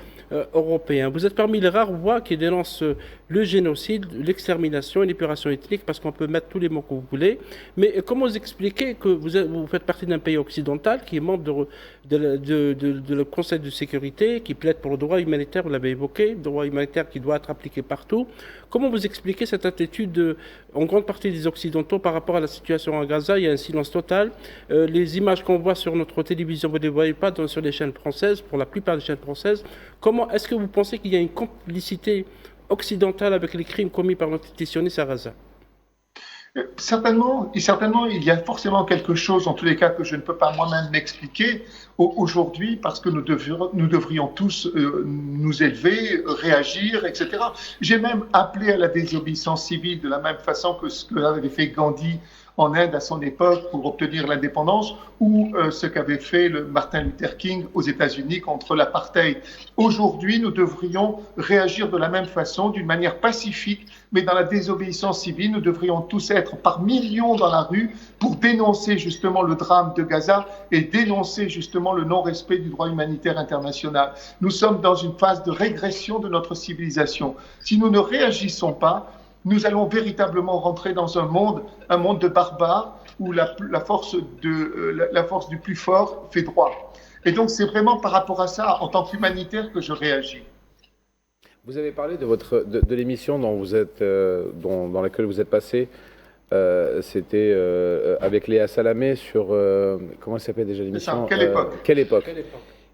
F: européen. Vous êtes parmi les rares voix qui dénoncent le génocide, l'extermination et l'épuration ethnique, parce qu'on peut mettre tous les mots que vous voulez. Mais comment vous expliquez que vous faites partie d'un pays occidental qui est membre de le Conseil de sécurité, qui plaide pour le droit humanitaire, vous l'avez évoqué, le droit humanitaire qui doit être appliqué partout. Comment vous expliquez cette attitude en grande partie des Occidentaux par rapport à la situation à Gaza? Il y a un silence total. Les images qu'on voit sur notre télévision, vous ne les voyez pas sur les chaînes françaises, pour la plupart des chaînes françaises. Comment est-ce que vous pensez qu'il y a une complicité occidentale avec les crimes commis par l'entité sioniste à Gaza?
J: Certainement, il y a forcément quelque chose, en tous les cas, que je ne peux pas moi-même m'expliquer aujourd'hui, parce que nous devrions tous nous élever, réagir, etc. J'ai même appelé à la désobéissance civile de la même façon que ce que avait fait Gandhi en Inde à son époque pour obtenir l'indépendance, ou ce qu'avait fait Martin Luther King aux États-Unis contre l'apartheid. Aujourd'hui, nous devrions réagir de la même façon, d'une manière pacifique, mais dans la désobéissance civile. Nous devrions tous être par millions dans la rue pour dénoncer justement le drame de Gaza et dénoncer justement le non-respect du droit humanitaire international. Nous sommes dans une phase de régression de notre civilisation. Si nous ne réagissons pas, nous allons véritablement rentrer dans un monde de barbares où la force du plus fort fait droit. Et donc c'est vraiment par rapport à ça, en tant qu'humanitaire, que je réagis.
E: Vous avez parlé de l'émission dont vous êtes, dans laquelle vous êtes passé. C'était avec Léa Salamé sur comment elle s'appelle déjà l'émission? Quelle époque.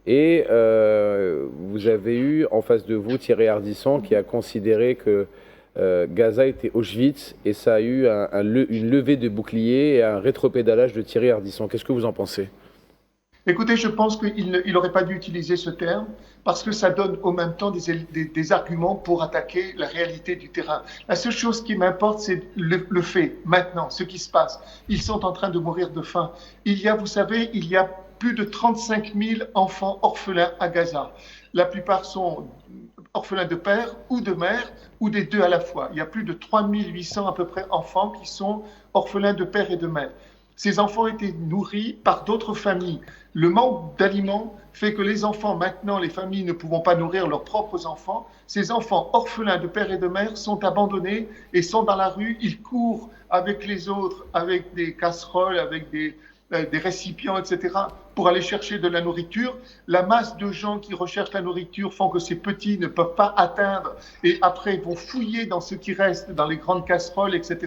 E: Et vous avez eu en face de vous Thierry Ardisson qui a considéré que Gaza était Auschwitz, et ça a eu une levée de bouclier et un rétropédalage de Thierry Ardisson. Qu'est-ce que vous en pensez?
J: Écoutez, je pense qu'il n'aurait pas dû utiliser ce terme parce que ça donne en même temps des arguments pour attaquer la réalité du terrain. La seule chose qui m'importe, c'est le fait, maintenant, ce qui se passe. Ils sont en train de mourir de faim. Vous savez, il y a plus de 35 000 enfants orphelins à Gaza. La plupart sont orphelins de père ou de mère ou des deux à la fois. Il y a plus de 3 800 à peu près enfants qui sont orphelins de père et de mère. Ces enfants étaient nourris par d'autres familles. Le manque d'aliments fait que les enfants, maintenant, les familles ne pouvant pas nourrir leurs propres enfants, ces enfants orphelins de père et de mère sont abandonnés et sont dans la rue. Ils courent avec les autres, avec des casseroles, avec des récipients, etc., pour aller chercher de la nourriture. La masse de gens qui recherchent la nourriture font que ces petits ne peuvent pas atteindre et après vont fouiller dans ce qui reste, dans les grandes casseroles, etc.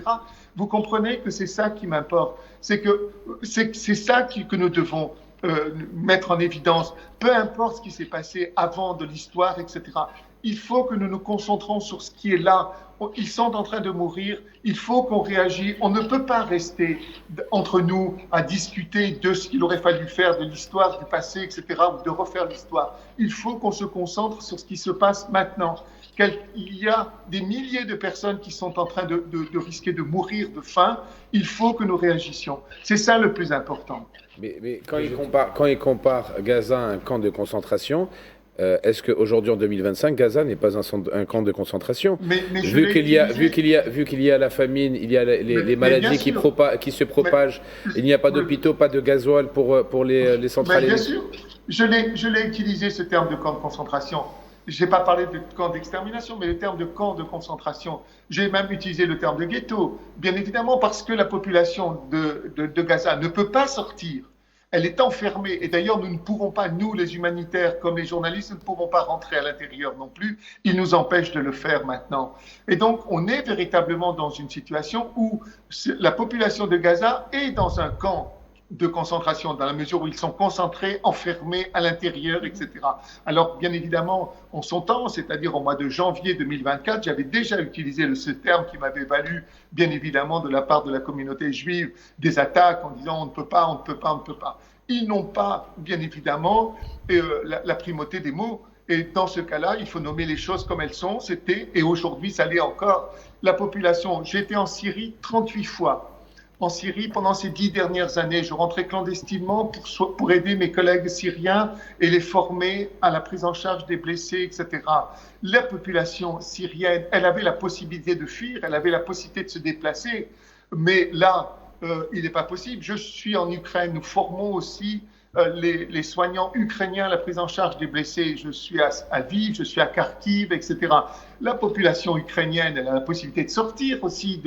J: Vous comprenez que c'est ça qui m'importe. C'est ça que nous devons mettre en évidence. Peu importe ce qui s'est passé avant de l'histoire, etc. Il faut que nous nous concentrons sur ce qui est là. Ils sont en train de mourir. Il faut qu'on réagisse. On ne peut pas rester entre nous à discuter de ce qu'il aurait fallu faire, de l'histoire, du passé, etc., ou de refaire l'histoire. Il faut qu'on se concentre sur ce qui se passe maintenant. Il y a des milliers de personnes qui sont en train de risquer de mourir de faim. Il faut que nous réagissions. C'est ça le plus important.
E: Mais quand il compare Gaza à un camp de concentration, est-ce qu'aujourd'hui, en 2025, Gaza n'est pas un camp de concentration? Vu qu'il y a la famine, il y a les maladies qui se propagent, il n'y a pas d'hôpitaux, pas de gasoil pour les centrales.
J: Bien sûr, je l'ai utilisé ce terme de camp de concentration. Je n'ai pas parlé de camp d'extermination, mais le terme de camp de concentration. J'ai même utilisé le terme de ghetto, bien évidemment parce que la population de Gaza ne peut pas sortir. Elle est enfermée. Et d'ailleurs, nous ne pourrons pas, nous les humanitaires, comme les journalistes, nous ne pouvons pas rentrer à l'intérieur non plus. Ils nous empêchent de le faire maintenant. Et donc, on est véritablement dans une situation où la population de Gaza est dans un camp de concentration, dans la mesure où ils sont concentrés, enfermés à l'intérieur, etc. Alors, bien évidemment, en son temps, c'est-à-dire au mois de janvier 2024, j'avais déjà utilisé ce terme qui m'avait valu, bien évidemment, de la part de la communauté juive, des attaques en disant on ne peut pas, on ne peut pas, on ne peut pas. Ils n'ont pas, bien évidemment, la primauté des mots. Et dans ce cas-là, il faut nommer les choses comme elles sont. C'était, et aujourd'hui, ça l'est encore, la population. J'étais en Syrie 38 fois. En Syrie, pendant ces 10 dernières années, je rentrais clandestinement pour aider mes collègues syriens et les former à la prise en charge des blessés, etc. La population syrienne, elle avait la possibilité de fuir, elle avait la possibilité de se déplacer, mais là, il n'est pas possible. Je suis en Ukraine, nous formons aussi les soignants ukrainiens à la prise en charge des blessés. Je suis à Lviv, je suis à Kharkiv, etc. La population ukrainienne, elle a la possibilité de sortir aussi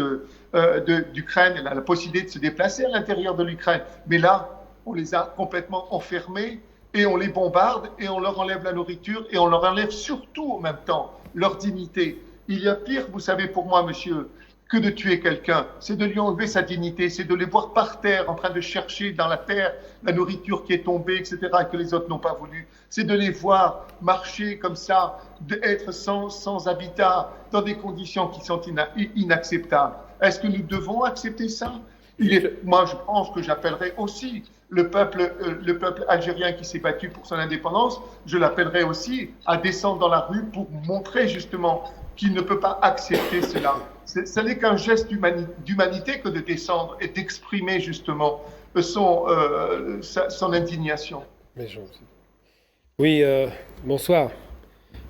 J: d'Ukraine, elle a la possibilité de se déplacer à l'intérieur de l'Ukraine. Mais là, on les a complètement enfermés et on les bombarde et on leur enlève la nourriture et on leur enlève surtout en même temps leur dignité. Il y a pire, vous savez, pour moi, monsieur, que de tuer quelqu'un, c'est de lui enlever sa dignité, c'est de les voir par terre en train de chercher dans la terre la nourriture qui est tombée, etc., et que les autres n'ont pas voulu. C'est de les voir marcher comme ça, d'être sans habitat, dans des conditions qui sont inacceptables. Est-ce que nous devons accepter ça? Moi, je pense que j'appellerai aussi le peuple algérien qui s'est battu pour son indépendance, je l'appellerai aussi à descendre dans la rue pour montrer justement qu'il ne peut pas accepter cela. Ce n'est qu'un geste d'humanité que de descendre et d'exprimer justement son indignation.
D: Oui, bonsoir.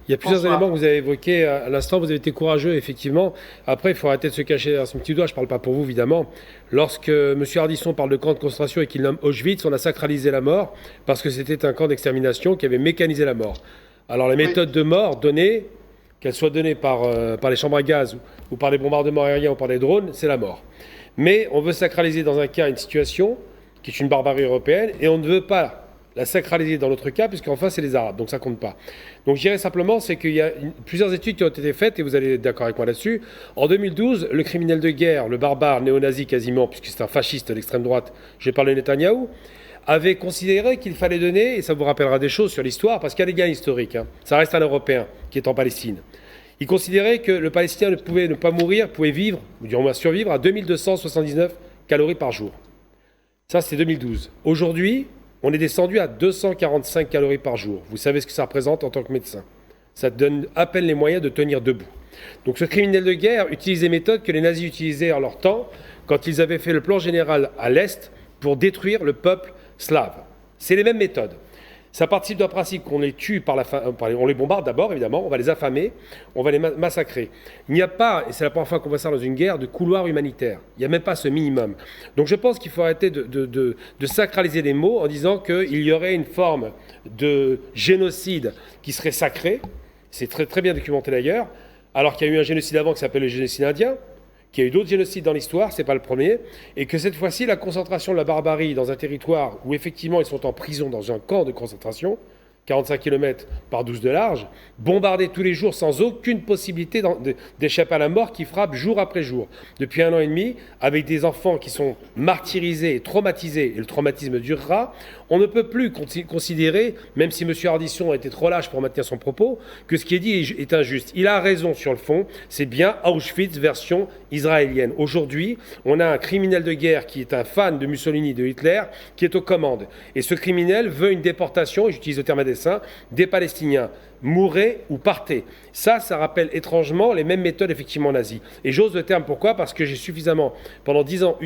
D: Il y a plusieurs éléments que vous avez évoqués à l'instant. Vous avez été courageux, effectivement. Après, il faut arrêter de se cacher derrière son petit doigt. Je ne parle pas pour vous, évidemment. Lorsque M. Ardisson parle de camp de concentration et qu'il nomme Auschwitz, on a sacralisé la mort parce que c'était un camp d'extermination qui avait mécanisé la mort. Alors, la méthode de mort donnée, qu'elle soit donnée par les chambres à gaz ou par les bombardements aériens ou par les drones, c'est la mort. Mais on veut sacraliser dans un cas une situation qui est une barbarie européenne et on ne veut pas la sacraliser dans l'autre cas, puisqu'enfin c'est les Arabes, donc ça compte pas. Donc je dirais simplement, c'est qu'il y a plusieurs études qui ont été faites, et vous allez être d'accord avec moi là-dessus. En 2012, le criminel de guerre, le barbare néo-nazi quasiment, puisque c'est un fasciste de l'extrême droite, je parle de Netanyahou, avait considéré qu'il fallait donner, et ça vous rappellera des choses sur l'histoire, parce qu'il y a des gains historiques, ça reste un Européen qui est en Palestine. Il considérait que le Palestinien ne pouvait ne pas mourir, pouvait vivre, ou du moins survivre, à 2279 calories par jour. Ça, c'est 2012. Aujourd'hui, on est descendu à 245 calories par jour. Vous savez ce que ça représente en tant que médecin. Ça te donne à peine les moyens de tenir debout. Donc ce criminel de guerre utilise des méthodes que les nazis utilisaient en leur temps quand ils avaient fait le plan général à l'Est pour détruire le peuple slave. C'est les mêmes méthodes. Ça participe d'un principe qu'on les tue on les bombarde d'abord, évidemment, on va les affamer, on va les massacrer. Il n'y a pas, et c'est la première fois qu'on voit ça dans une guerre, de couloir humanitaire. Il n'y a même pas ce minimum. Donc je pense qu'il faut arrêter de sacraliser les mots en disant qu'il y aurait une forme de génocide qui serait sacré. C'est très, très bien documenté d'ailleurs, alors qu'il y a eu un génocide avant qui s'appelle le génocide indien, qu'il y a eu d'autres génocides dans l'histoire, c'est pas le premier, et que cette fois-ci, la concentration de la barbarie dans un territoire où effectivement ils sont en prison dans un camp de concentration, 45 km par 12 de large, bombardés tous les jours sans aucune possibilité d'échapper à la mort qui frappe jour après jour. Depuis 1 an et demi, avec des enfants qui sont martyrisés et traumatisés, et le traumatisme durera, on ne peut plus considérer, même si M. Ardisson a été trop lâche pour maintenir son propos, que ce qui est dit est injuste. Il a raison sur le fond, c'est bien Auschwitz version israélienne. Aujourd'hui, on a un criminel de guerre qui est un fan de Mussolini, de Hitler, qui est aux commandes. Et ce criminel veut une déportation, et j'utilise le terme à dessein, des Palestiniens. Mourez ou partez. Ça rappelle étrangement les mêmes méthodes effectivement nazies. Et j'ose le terme, pourquoi ? Parce que j'ai suffisamment, pendant 10 ans,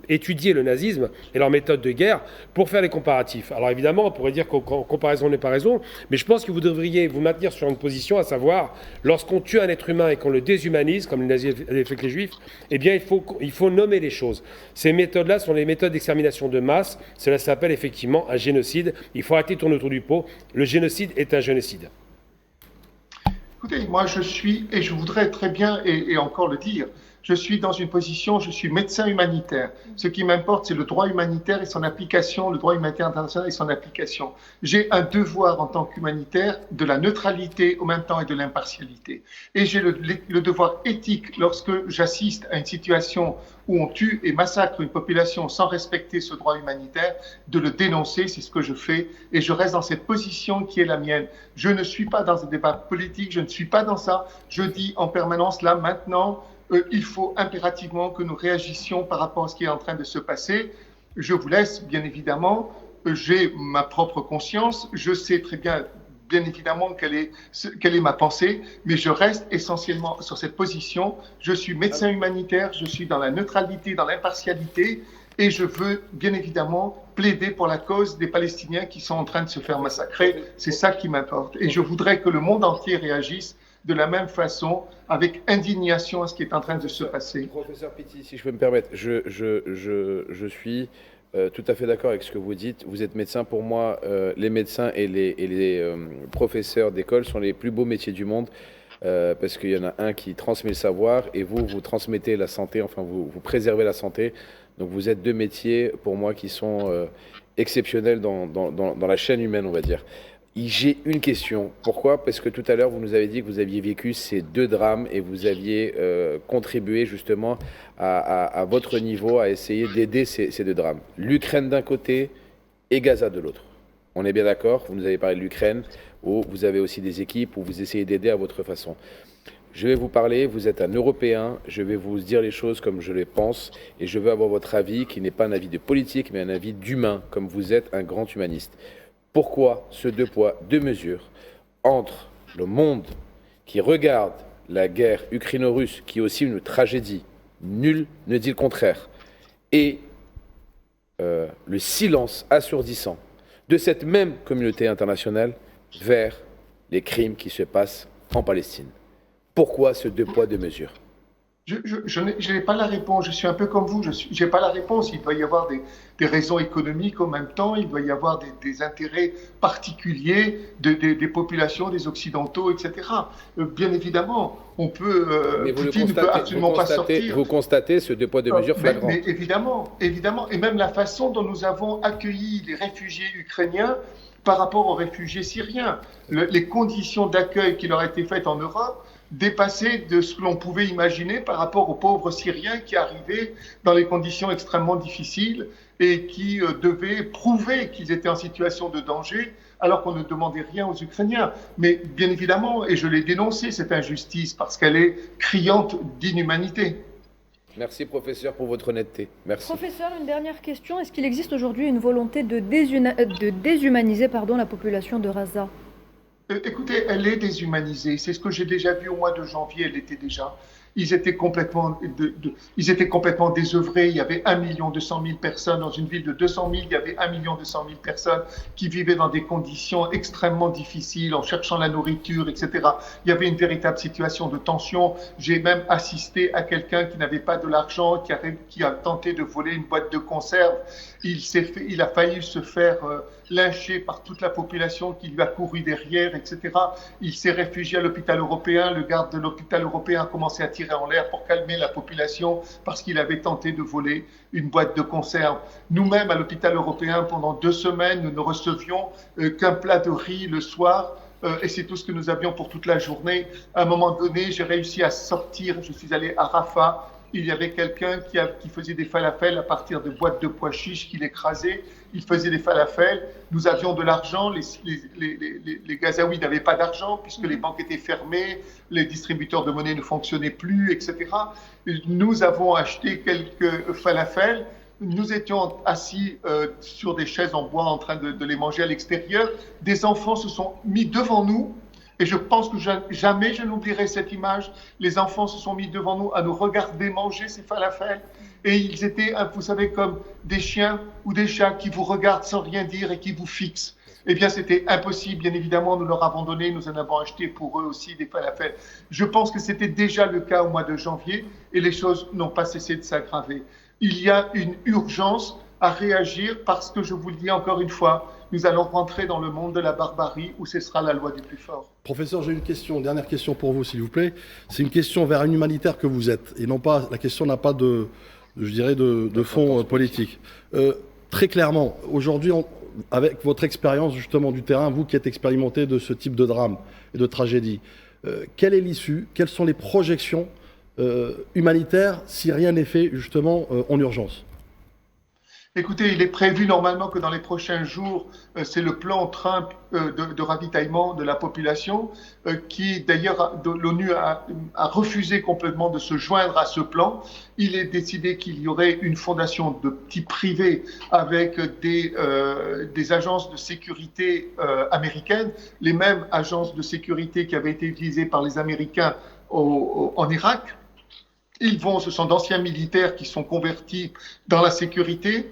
D: étudié le nazisme et leurs méthodes de guerre pour faire les comparatifs. Alors évidemment, on pourrait dire qu'en comparaison n'est pas raison, mais je pense que vous devriez vous maintenir sur une position, à savoir, lorsqu'on tue un être humain et qu'on le déshumanise, comme les nazis avaient fait avec les juifs, eh bien il faut nommer les choses. Ces méthodes-là sont les méthodes d'extermination de masse. Cela s'appelle effectivement un génocide. Il faut arrêter de tourner autour du pot. Le génocide est un génocide.
J: Écoutez, moi je suis, et je voudrais très bien, et encore le dire, je suis dans une position, je suis médecin humanitaire. Ce qui m'importe, c'est le droit humanitaire et son application, le droit humanitaire international et son application. J'ai un devoir en tant qu'humanitaire de la neutralité au même temps et de l'impartialité. Et j'ai le devoir éthique lorsque j'assiste à une situation où on tue et massacre une population sans respecter ce droit humanitaire, de le dénoncer, c'est ce que je fais, et je reste dans cette position qui est la mienne. Je ne suis pas dans un débat politique, je ne suis pas dans ça. Je dis en permanence, là, maintenant, il faut impérativement que nous réagissions par rapport à ce qui est en train de se passer. Je vous laisse, bien évidemment, j'ai ma propre conscience, je sais très bien évidemment quelle est ma pensée, mais je reste essentiellement sur cette position. Je suis médecin humanitaire, je suis dans la neutralité, dans l'impartialité, et je veux bien évidemment plaider pour la cause des Palestiniens qui sont en train de se faire massacrer. C'est ça qui m'importe. Et je voudrais que le monde entier réagisse de la même façon, avec indignation à ce qui est en train de se passer.
E: Professeur Pitti, si je peux me permettre, je suis tout à fait d'accord avec ce que vous dites. Vous êtes médecin. Pour moi, les médecins et les professeurs d'école sont les plus beaux métiers du monde, parce qu'il y en a un qui transmet le savoir et vous transmettez la santé, enfin vous préservez la santé. Donc vous êtes deux métiers, pour moi, qui sont exceptionnels dans la chaîne humaine, on va dire. J'ai une question. Pourquoi ? Parce que tout à l'heure, vous nous avez dit que vous aviez vécu ces deux drames et vous aviez contribué justement à votre niveau à essayer d'aider ces deux drames. L'Ukraine d'un côté et Gaza de l'autre. On est bien d'accord ? Vous nous avez parlé de l'Ukraine, où vous avez aussi des équipes, où vous essayez d'aider à votre façon. Je vais vous parler, vous êtes un Européen, je vais vous dire les choses comme je les pense et je veux avoir votre avis, qui n'est pas un avis de politique, mais un avis d'humain, comme vous êtes un grand humaniste. Pourquoi ce deux poids, deux mesures entre le monde qui regarde la guerre ukraino-russe, qui est aussi une tragédie, nul ne dit le contraire, et le silence assourdissant de cette même communauté internationale vers les crimes qui se passent en Palestine. Pourquoi ce deux poids, deux mesures?
J: Je n'ai pas la réponse, je suis un peu comme vous, je n'ai pas la réponse. Il doit y avoir des raisons économiques en même temps, il doit y avoir des intérêts particuliers des populations, des Occidentaux, etc. Bien évidemment, on peut, Poutine ne peut absolument pas sortir.
E: Vous constatez ce deux poids, deux mesures flagrant.
J: Mais évidemment, et même la façon dont nous avons accueilli les réfugiés ukrainiens par rapport aux réfugiés syriens. Les conditions d'accueil qui leur ont été faites en Europe dépassaient de ce que l'on pouvait imaginer par rapport aux pauvres Syriens qui arrivaient dans les conditions extrêmement difficiles et qui devaient prouver qu'ils étaient en situation de danger alors qu'on ne demandait rien aux Ukrainiens. Mais bien évidemment, et je l'ai dénoncé, cette injustice parce qu'elle est criante d'inhumanité.
E: Merci professeur pour votre honnêteté. Merci.
B: Professeur, une dernière question. Est-ce qu'il existe aujourd'hui une volonté de déshumaniser la population de Gaza ?
J: Écoutez, elle est déshumanisée. C'est ce que j'ai déjà vu au mois de janvier, elle l'était déjà. Ils étaient complètement désœuvrés. Il y avait 1 200 000 personnes dans une ville de 200 000. Il y avait 1 200 000 personnes qui vivaient dans des conditions extrêmement difficiles en cherchant la nourriture, etc. Il y avait une véritable situation de tension. J'ai même assisté à quelqu'un qui n'avait pas de l'argent, qui a tenté de voler une boîte de conserve. Il a failli se faire lynché par toute la population qui lui a couru derrière, etc. Il s'est réfugié à l'hôpital européen. Le garde de l'hôpital européen a commencé à tirer en l'air pour calmer la population parce qu'il avait tenté de voler une boîte de conserve. Nous-mêmes, à l'hôpital européen, pendant 2 semaines, nous ne recevions qu'un plat de riz le soir. Et c'est tout ce que nous avions pour toute la journée. À un moment donné, j'ai réussi à sortir. Je suis allé à Rafah. Il y avait quelqu'un qui faisait des falafels à partir de boîtes de pois chiches qu'il écrasait. Il faisait des falafels. Nous avions de l'argent. Les Gazaouis n'avaient pas d'argent puisque les banques étaient fermées, les distributeurs de monnaie ne fonctionnaient plus, etc. Nous avons acheté quelques falafels. Nous étions assis sur des chaises en bois en train de les manger à l'extérieur. Des enfants se sont mis devant nous. Et je pense que jamais je n'oublierai cette image. Les enfants se sont mis devant nous à nous regarder manger ces falafels. Et ils étaient, vous savez, comme des chiens ou des chats qui vous regardent sans rien dire et qui vous fixent. Eh bien, c'était impossible. Bien évidemment, nous leur avons donné, nous en avons acheté pour eux aussi des falafels. Je pense que c'était déjà le cas au mois de janvier et les choses n'ont pas cessé de s'aggraver. Il y a une urgence à réagir parce que, je vous le dis encore une fois, nous allons rentrer dans le monde de la barbarie où ce sera la loi du plus fort.
I: Professeur, j'ai une dernière question pour vous, s'il vous plaît. C'est une question vers un humanitaire que vous êtes. Et non pas, la question n'a pas de fond politique. Très clairement, aujourd'hui, avec votre expérience justement du terrain, vous qui êtes expérimenté de ce type de drame et de tragédie, quelle est l'issue? Quelles sont les projections humanitaires si rien n'est fait justement en urgence?
J: Écoutez, il est prévu normalement que dans les prochains jours, c'est le plan Trump de ravitaillement de la population qui, d'ailleurs, l'ONU a refusé complètement de se joindre à ce plan. Il est décidé qu'il y aurait une fondation de type privé avec des agences de sécurité américaines, les mêmes agences de sécurité qui avaient été utilisées par les Américains en Irak. Ce sont d'anciens militaires qui sont convertis dans la sécurité.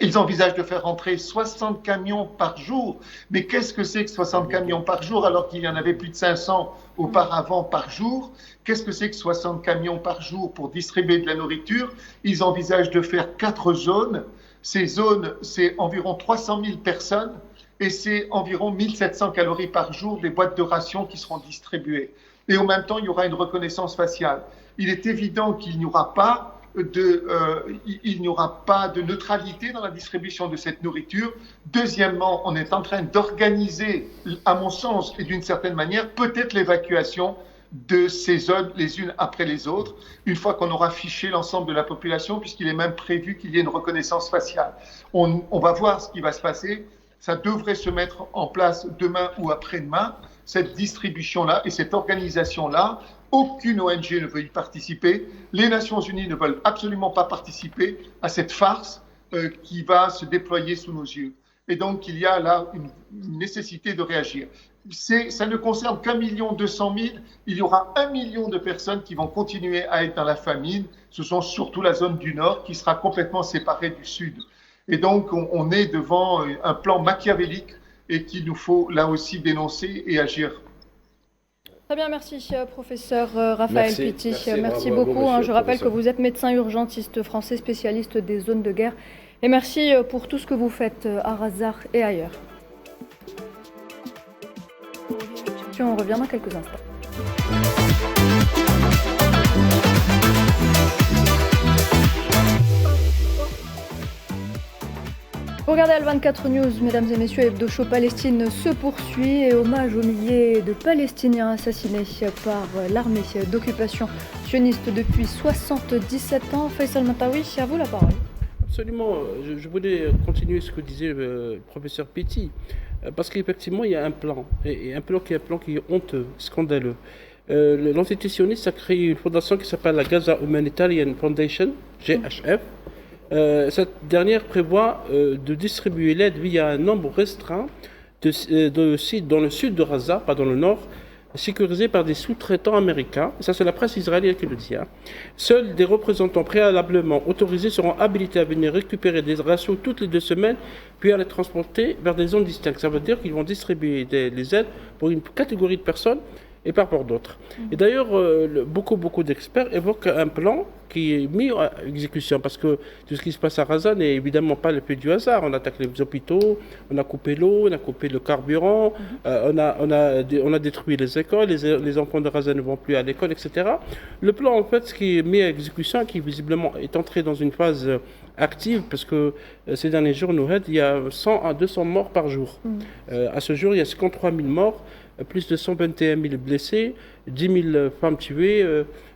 J: Ils envisagent de faire rentrer 60 camions par jour. Mais qu'est-ce que c'est que 60 camions par jour alors qu'il y en avait plus de 500 auparavant par jour? Qu'est-ce que c'est que 60 camions par jour pour distribuer de la nourriture? Ils envisagent de faire 4 zones. Ces zones, c'est environ 300 000 personnes et c'est environ 1700 calories par jour des boîtes de rations qui seront distribuées. Et en même temps, il y aura une reconnaissance faciale. Il est évident qu'il n'y aura pas de neutralité dans la distribution de cette nourriture. Deuxièmement, on est en train d'organiser, à mon sens, et d'une certaine manière, peut-être l'évacuation de ces zones les unes après les autres, une fois qu'on aura fiché l'ensemble de la population, puisqu'il est même prévu qu'il y ait une reconnaissance faciale. On va voir ce qui va se passer. Ça devrait se mettre en place demain ou après-demain, cette distribution-là et cette organisation-là. Aucune ONG ne veut y participer. Les Nations Unies ne veulent absolument pas participer à cette farce qui va se déployer sous nos yeux. Et donc, il y a là une nécessité de réagir. ça ne concerne qu'1,2 million. Il y aura 1 million de personnes qui vont continuer à être dans la famine. Ce sont surtout la zone du Nord qui sera complètement séparée du Sud. Et donc, on est devant un plan machiavélique et qu'il nous faut là aussi dénoncer et agir.
B: Très bien, merci professeur Raphaël Pitti. Merci beaucoup.
E: Bravo,
B: je rappelle
E: professeur.
B: que vous êtes médecin urgentiste français spécialiste des zones de guerre. Et merci pour tout ce que vous faites à Razar et ailleurs. On revient dans quelques instants. Vous regardez Al24 News, mesdames et messieurs, Hebdo Show Palestine se poursuit et hommage aux milliers de Palestiniens assassinés par l'armée d'occupation sioniste depuis 77 ans. Faisal Matawi, à vous la parole.
F: Absolument. Je voulais continuer ce que disait le professeur Pitti, parce qu'effectivement, il y a un plan, et un plan qui est honteux, scandaleux. L'entité sioniste a créé une fondation qui s'appelle la Gaza Humanitarian Foundation, GHF. Cette dernière prévoit de distribuer l'aide via un nombre restreint de sites dans le sud de Gaza, pas dans le nord, sécurisés par des sous-traitants américains. Ça, c'est la presse israélienne qui le dit. Seuls des représentants préalablement autorisés seront habilités à venir récupérer des rations toutes les 2 semaines, puis à les transporter vers des zones distinctes. Ça veut dire qu'ils vont distribuer les aides pour une catégorie de personnes et pas pour d'autres. Et d'ailleurs, beaucoup d'experts évoquent un plan qui est mis à exécution, parce que tout ce qui se passe à Gaza n'est évidemment pas le fait du hasard. On attaque les hôpitaux, on a coupé l'eau, on a coupé le carburant, on a détruit les écoles, les enfants de Gaza ne vont plus à l'école, etc. Le plan, en fait, ce qui est mis à exécution, qui visiblement est entré dans une phase active, parce que ces derniers jours, il y a 100 à 200 morts par jour. À ce jour, il y a 53 000 morts, plus de 121 000 blessés, 10 000 femmes tuées,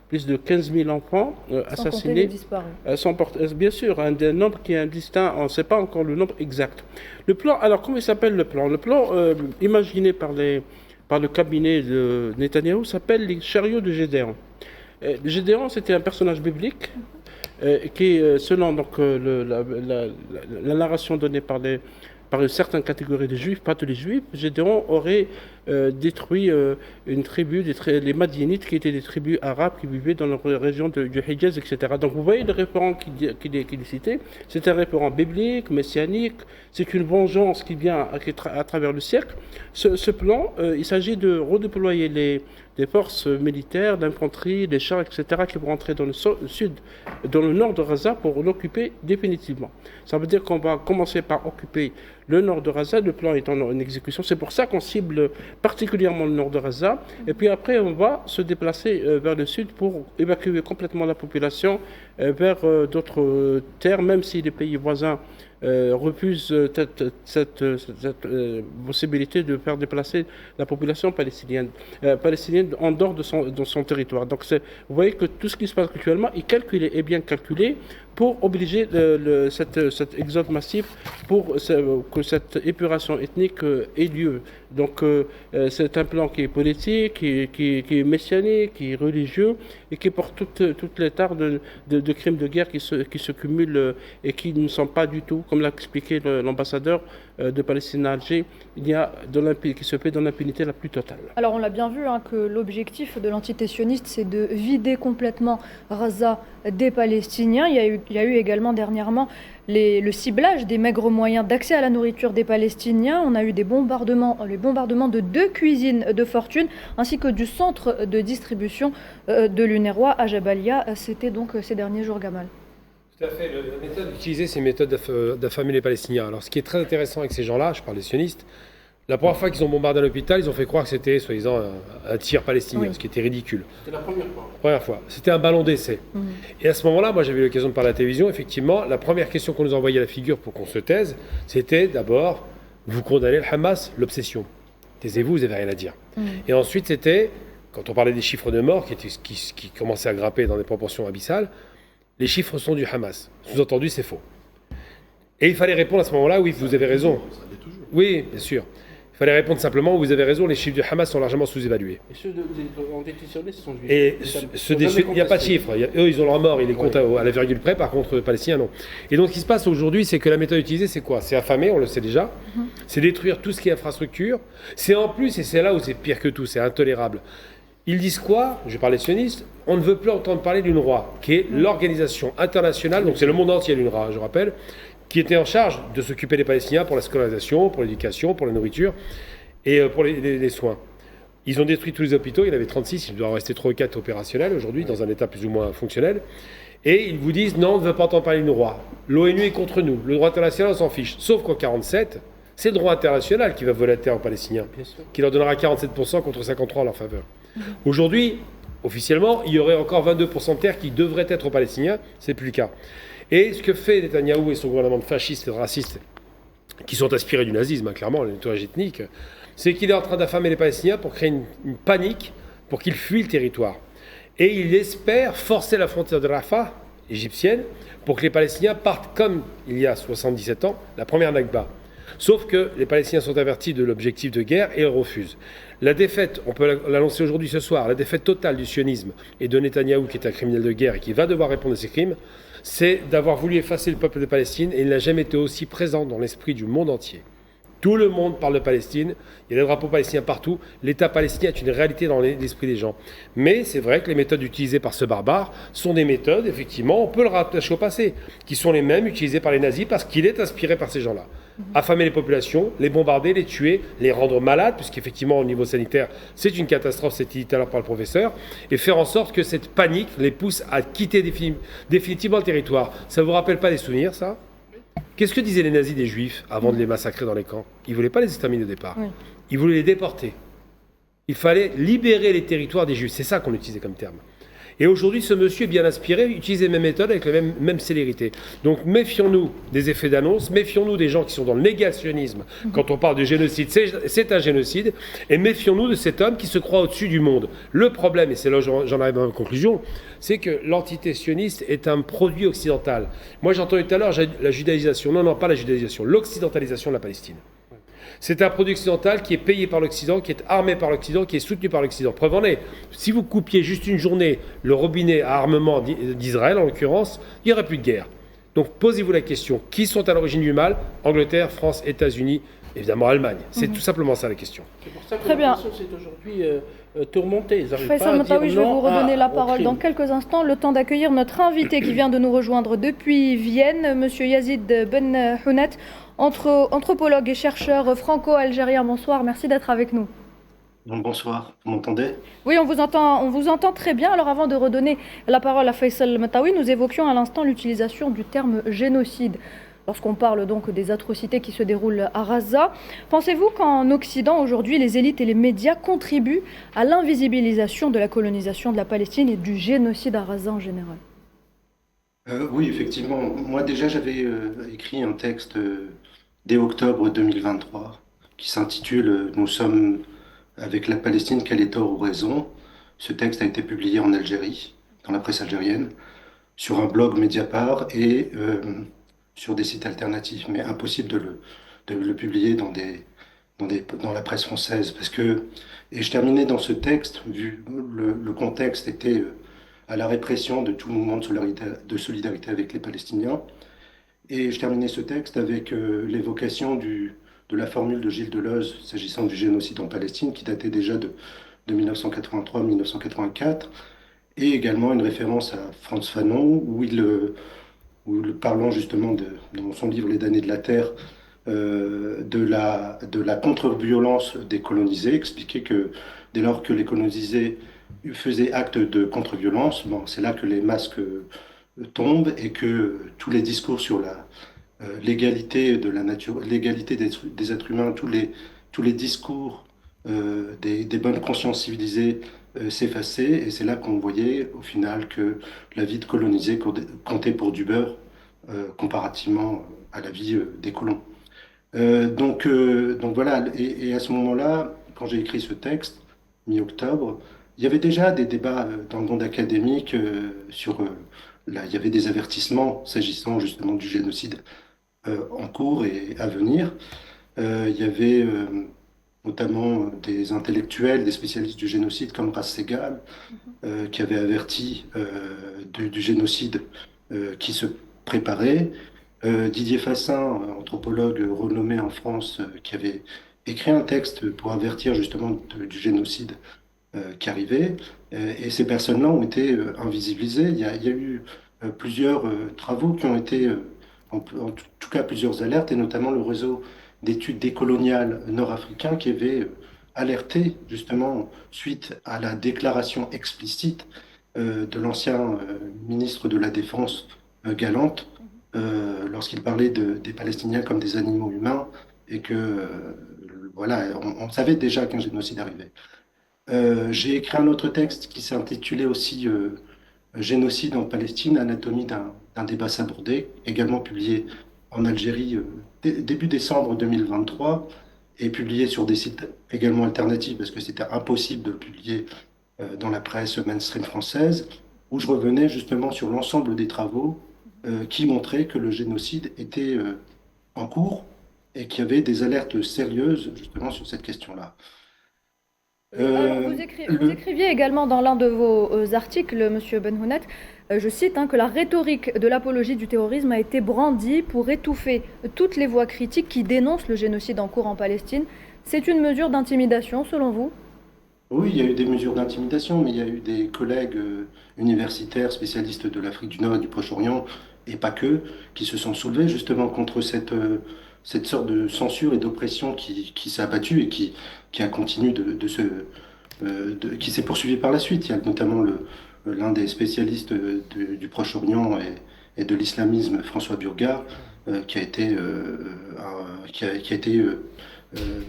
F: plus de 15 000 enfants assassinés. Sans disparus. Bien sûr, un nombre qui est indistinct, on ne sait pas encore le nombre exact. Le plan, alors comment il s'appelle le plan? Le plan imaginé par le cabinet de Netanyahou s'appelle les chariots de Gédéon. Gédéon, c'était un personnage biblique qui, selon donc, la narration donnée par une certaine catégorie de juifs, pas tous les juifs, Gédéon aurait détruit une tribu, les Madianites, qui étaient des tribus arabes qui vivaient dans la région du Hijaz, etc. Donc vous voyez le référent qu'il est cité, c'est un référent biblique, messianique, c'est une vengeance qui vient à travers le siècle. Ce plan, il s'agit de redéployer des forces militaires, d'infanterie, des chars, etc., qui vont entrer dans le sud, dans le nord de Gaza pour l'occuper définitivement. Ça veut dire qu'on va commencer par occuper le nord de Gaza, le plan est en exécution. C'est pour ça qu'on cible particulièrement le nord de Gaza. Et puis après, on va se déplacer vers le sud pour évacuer complètement la population vers d'autres terres, même si les pays voisins refusent cette possibilité de faire déplacer la population palestinienne en dehors de son territoire. Donc vous voyez que tout ce qui se passe actuellement est bien calculé pour obliger cet exode massif, pour que cette épuration ethnique ait lieu. Donc c'est un plan qui est politique, qui est messianique, qui est religieux, et qui porte toutes les tares de crimes de guerre qui se cumulent et qui ne sont pas du tout, comme l'a expliqué l'ambassadeur de Palestine à Alger, qui se fait dans l'impunité la plus totale.
B: Alors on l'a bien vu, que l'objectif de l'entité sioniste, c'est de vider complètement Gaza des Palestiniens. Il y a eu également dernièrement le ciblage des maigres moyens d'accès à la nourriture des Palestiniens. On a eu les bombardements de 2 cuisines de fortune, ainsi que du centre de distribution de l'UNRWA à Jabalia. C'était donc ces derniers jours, Gamal.
D: Tout à fait. La méthode utilisée, c'est une méthode d'affamer les Palestiniens. Alors, ce qui est très intéressant avec ces gens-là, je parle des sionistes, la première fois qu'ils ont bombardé un hôpital, ils ont fait croire que c'était, soi-disant, un tir palestinien, ce qui était ridicule.
F: C'était la première fois.
D: Première fois. C'était un ballon d'essai. Et à ce moment-là, moi, j'avais eu l'occasion de parler à la télévision. Effectivement, la première question qu'on nous envoyait à la figure pour qu'on se taise, c'était d'abord, vous condamnez le Hamas, l'obsession. Taisez-vous, vous n'avez rien à dire. Et ensuite, c'était, quand on parlait des chiffres de morts qui commençaient à grimper dans des proportions abyssales, les chiffres sont du Hamas. Sous-entendu, c'est faux. Et il fallait répondre à ce moment-là, oui, vous avez raison. Oui, bien sûr. Il Il fallait répondre simplement, vous avez raison, les chiffres du Hamas sont largement sous-évalués.
F: Et ceux ont été sionnistes, ce sont juifs.
D: Et il n'y a pas de chiffres. Eux, ils ont leur mort, ils les comptent à la virgule près, par contre, les Palestiniens, non. Et donc, ce qui se passe aujourd'hui, c'est que la méthode utilisée, c'est quoi? C'est affamer, on le sait déjà. C'est détruire tout ce qui est infrastructure. C'est en plus, et c'est là où c'est pire que tout, c'est intolérable. Ils disent quoi? Je parle des sionistes. On ne veut plus entendre parler de l'UNRWA, qui est l'organisation internationale, donc c'est le monde entier, l'UNRWA, je rappelle, qui était en charge de s'occuper des Palestiniens pour la scolarisation, pour l'éducation, pour la nourriture et pour les soins. Ils ont détruit tous les hôpitaux, il y en avait 36, il doit en rester 3 ou 4 opérationnels aujourd'hui, dans un état plus ou moins fonctionnel. Et ils vous disent non, on ne veut pas entendre parler de l'UNRWA. L'ONU est contre nous, le droit international, on s'en fiche. Sauf qu'en 1947, c'est le droit international qui va voler la terre aux Palestiniens, qui leur donnera 47% contre 53% en leur faveur. Aujourd'hui, officiellement, il y aurait encore 22% de terre qui devraient être aux Palestiniens, c'est plus le cas. Et ce que fait Netanyahou et son gouvernement de fascistes et de racistes, qui sont inspirés du nazisme, clairement, le nettoyage ethnique, c'est qu'il est en train d'affamer les Palestiniens pour créer une panique, pour qu'ils fuient le territoire. Et il espère forcer la frontière de Rafah, égyptienne, pour que les Palestiniens partent comme il y a 77 ans, la première Nakba. Sauf que les Palestiniens sont avertis de l'objectif de guerre et ils refusent. La défaite, on peut l'annoncer aujourd'hui ce soir, la défaite totale du sionisme et de Netanyahou, qui est un criminel de guerre et qui va devoir répondre à ses crimes, c'est d'avoir voulu effacer le peuple de Palestine et il n'a jamais été aussi présent dans l'esprit du monde entier. Tout le monde parle de Palestine, il y a des drapeaux palestiniens partout, l'État palestinien est une réalité dans l'esprit des gens. Mais c'est vrai que les méthodes utilisées par ce barbare sont des méthodes, effectivement, on peut le rattacher au passé, qui sont les mêmes utilisées par les nazis parce qu'il est inspiré par ces gens-là. Affamer les populations, les bombarder, les tuer, les rendre malades, puisqu'effectivement au niveau sanitaire c'est une catastrophe, c'est dit tout à l'heure par le professeur, et faire en sorte que cette panique les pousse à quitter définitivement le territoire. Ça ne vous rappelle pas des souvenirs, ça ? Qu'est-ce que disaient les nazis des juifs avant de les massacrer dans les camps? Ils ne voulaient pas les exterminer au départ, ils voulaient les déporter. Il fallait libérer les territoires des juifs, c'est ça qu'on utilisait comme terme. Et aujourd'hui, ce monsieur est bien inspiré, utilise les mêmes méthodes avec la même célérité. Donc méfions-nous des effets d'annonce, méfions-nous des gens qui sont dans le négationnisme. Quand on parle de génocide, c'est un génocide. Et méfions-nous de cet homme qui se croit au-dessus du monde. Le problème, et c'est là où j'en arrive à ma conclusion, c'est que l'entité sioniste est un produit occidental. Moi, j'ai entendu tout à l'heure la judaïsation. Non, pas la judaïsation, l'occidentalisation de la Palestine. C'est un produit occidental qui est payé par l'Occident, qui est armé par l'Occident, qui est soutenu par l'Occident. Preuve en est, si vous coupiez juste une journée le robinet à armement d'Israël, en l'occurrence, il n'y aurait plus de guerre. Donc posez-vous la question, qui sont à l'origine du mal? Angleterre, France, États-Unis, évidemment Allemagne. C'est tout simplement ça la question.
F: C'est pour ça que la nation s'est aujourd'hui tourmentée.
B: Faisal Mataoui, je vais vous redonner la parole dans quelques instants. Le temps d'accueillir notre invité qui vient de nous rejoindre depuis Vienne, Monsieur Yazid Ben Hounet, anthropologue et chercheur franco-algérien. Bonsoir, merci d'être avec nous.
C: Bonsoir, vous m'entendez?
B: Oui, on vous entend très bien. Alors avant de redonner la parole à Faisal Mataoui, nous évoquions à l'instant l'utilisation du terme génocide. Lorsqu'on parle donc des atrocités qui se déroulent à Gaza, pensez-vous qu'en Occident, aujourd'hui, les élites et les médias contribuent à l'invisibilisation de la colonisation de la Palestine et du génocide à Gaza en général?
K: Oui, effectivement. Moi, déjà, j'avais écrit un texte dès octobre 2023 qui s'intitule « Nous sommes avec la Palestine, quel est tort ou raison ?» Ce texte a été publié en Algérie, dans la presse algérienne, sur un blog Mediapart et sur des sites alternatifs, mais impossible de le publier dans la presse française. Et je terminais dans ce texte, vu le contexte était à la répression de tout mouvement de solidarité avec les Palestiniens. Et je terminais ce texte avec l'évocation de la formule de Gilles Deleuze s'agissant du génocide en Palestine, qui datait déjà de 1983-1984, et également une référence à Frantz Fanon, où parlant justement dans son livre Les damnés de la terre, de la contre-violence des colonisés, expliquait que dès lors que les colonisés faisaient acte de contre-violence, c'est là que les masques tombent et que tous les discours sur l'égalité de la nature, l'égalité des êtres humains, tous les discours des bonnes consciences civilisées s'effaçaient, et c'est là qu'on voyait au final que la vie de colonisé comptait pour du beurre comparativement à la vie des colons. Donc voilà, et à ce moment-là, quand j'ai écrit ce texte, mi-octobre, il y avait déjà des débats dans le monde académique il y avait des avertissements s'agissant justement du génocide en cours et à venir. Il y avait notamment des intellectuels, des spécialistes du génocide comme Ras Segal, qui avait averti du génocide qui se préparait. Didier Fassin, anthropologue renommé en France, qui avait écrit un texte pour avertir justement du génocide qui arrivait. Et ces personnes-là ont été invisibilisées. Il y a eu plusieurs travaux qui ont été, en tout cas plusieurs alertes, et notamment le réseau d'études décoloniales nord-africain qui avait alerté justement suite à la déclaration explicite de l'ancien ministre de la Défense Galante lorsqu'il parlait des Palestiniens comme des animaux humains et que voilà, on savait déjà qu'un génocide arrivait. J'ai écrit un autre texte qui s'est intitulé aussi Génocide en Palestine, anatomie d'un débat sabordé, également publié en Algérie début décembre 2023 et publié sur des sites également alternatifs parce que c'était impossible de le publier dans la presse mainstream française, où je revenais justement sur l'ensemble des travaux qui montraient que le génocide était en cours et qu'il y avait des alertes sérieuses justement sur cette question-là.
B: Alors, vous écriviez également dans l'un de vos articles, Monsieur Benhounet, je cite, que la rhétorique de l'apologie du terrorisme a été brandie pour étouffer toutes les voix critiques qui dénoncent le génocide en cours en Palestine. C'est une mesure d'intimidation, selon vous?
K: Oui, il y a eu des mesures d'intimidation, mais il y a eu des collègues universitaires spécialistes de l'Afrique du Nord et du Proche-Orient, et pas que, qui se sont soulevés justement contre cette sorte de censure et d'oppression qui s'est abattue et qui a continué qui s'est poursuivie par la suite. Il y a notamment l'un des spécialistes du Proche-Orient et de l'islamisme, François Burgard, qui a été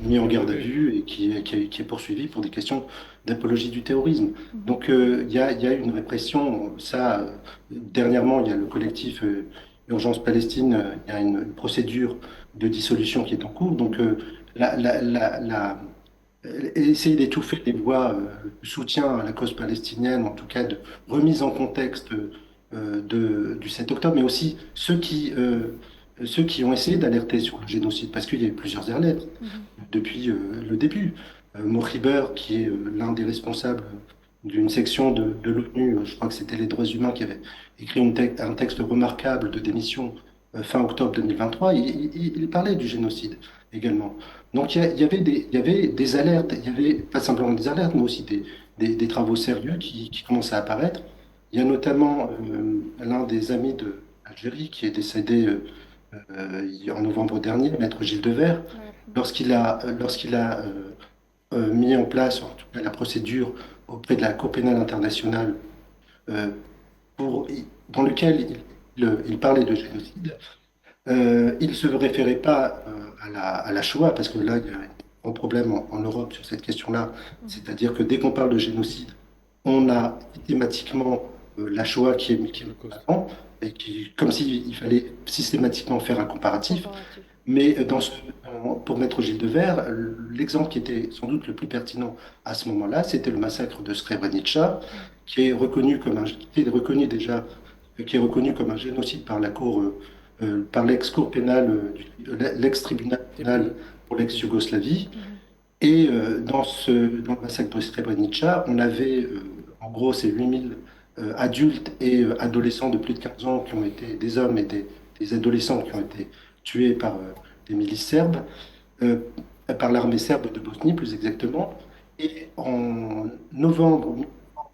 K: mis en garde à vue et qui est poursuivi pour des questions d'apologie du terrorisme. Donc il y a une répression. Ça, dernièrement, il y a le collectif Urgence Palestine, il y a une procédure de dissolution qui est en cours. Donc essayer d'étouffer les voix de soutien à la cause palestinienne, en tout cas de remise en contexte du 7 octobre, mais aussi ceux qui ont essayé d'alerter sur le génocide, parce qu'il y a eu plusieurs alertes depuis le début. Mohiber, qui est l'un des responsables d'une section de l'ONU, je crois que c'était les droits humains, qui avait écrit un texte remarquable de démission fin octobre 2023, il parlait du génocide également. Donc il y avait des alertes, il y avait pas simplement des alertes, mais aussi des travaux sérieux qui commençaient à apparaître. Il y a notamment l'un des amis de l'Algérie qui est décédé en novembre dernier, Maître Gilles Devers, lorsqu'il a mis en place en tout cas, la procédure auprès de la Cour pénale internationale dans lequel il parlait de génocide. Il ne se référait pas à la Shoah, parce que là, il y a un gros problème en Europe sur cette question-là. C'est-à-dire que dès qu'on parle de génocide, on a systématiquement la Shoah qui est avant, et comme s'il fallait systématiquement faire un comparatif. Mais pour Maître Gilles Devers, l'exemple qui était sans doute le plus pertinent à ce moment-là, c'était le massacre de Srebrenica, qui est reconnu comme un génocide par la Cour, par l'ex-cour pénale, l'ex-tribunal pénal pour l'ex-Yougoslavie. Et dans le massacre de Srebrenica, on avait, en gros, ces 8000 adultes et adolescents de plus de 15 ans qui ont été des hommes et des adolescents qui ont été tués par des milices serbes, par l'armée serbe de Bosnie plus exactement. Et en novembre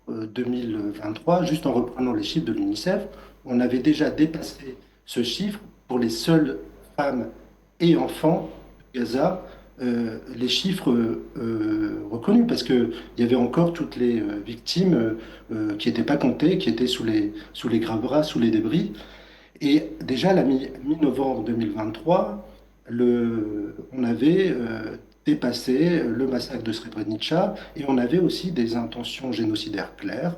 K: 2023, juste en reprenant les chiffres de l'UNICEF, on avait déjà dépassé ce chiffre pour les seules femmes et enfants de Gaza, les chiffres reconnus, parce qu'il y avait encore toutes les victimes qui n'étaient pas comptées, qui étaient sous les graves-bras, sous les débris. Et déjà, la mi-novembre 2023, on avait dépassé le massacre de Srebrenica et on avait aussi des intentions génocidaires claires.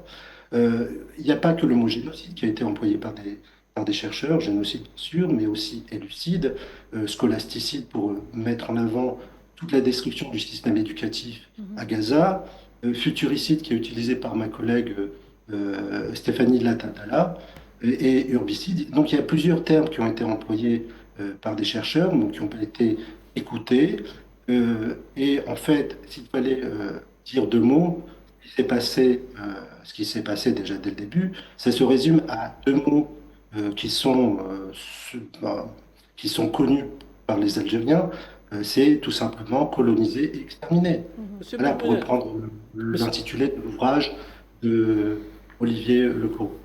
K: Il n'y a pas que le mot génocide qui a été employé par des chercheurs, génocide bien sûr, mais aussi élucide, scolasticide pour mettre en avant toute la destruction du système éducatif à Gaza, futuricide qui est utilisé par ma collègue Stéphanie Latadala, et urbicide. Donc il y a plusieurs termes qui ont été employés par des chercheurs, donc qui ont été écoutés. Et en fait, s'il fallait dire deux mots, ce qui s'est passé déjà dès le début, ça se résume à deux mots qui sont connus par les Algériens. C'est tout simplement coloniser et exterminer.
F: Monsieur
K: Voilà, pour
F: Benounet,
K: reprendre l'intitulé de l'ouvrage de Olivier Lecault.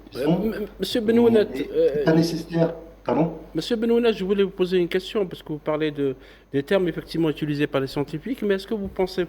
F: Monsieur Benounet,
K: C'est pas nécessaire. Pardon?
F: Monsieur Benounet, je voulais vous poser une question, parce que vous parlez des termes effectivement utilisés par les scientifiques, mais est-ce que vous pensez,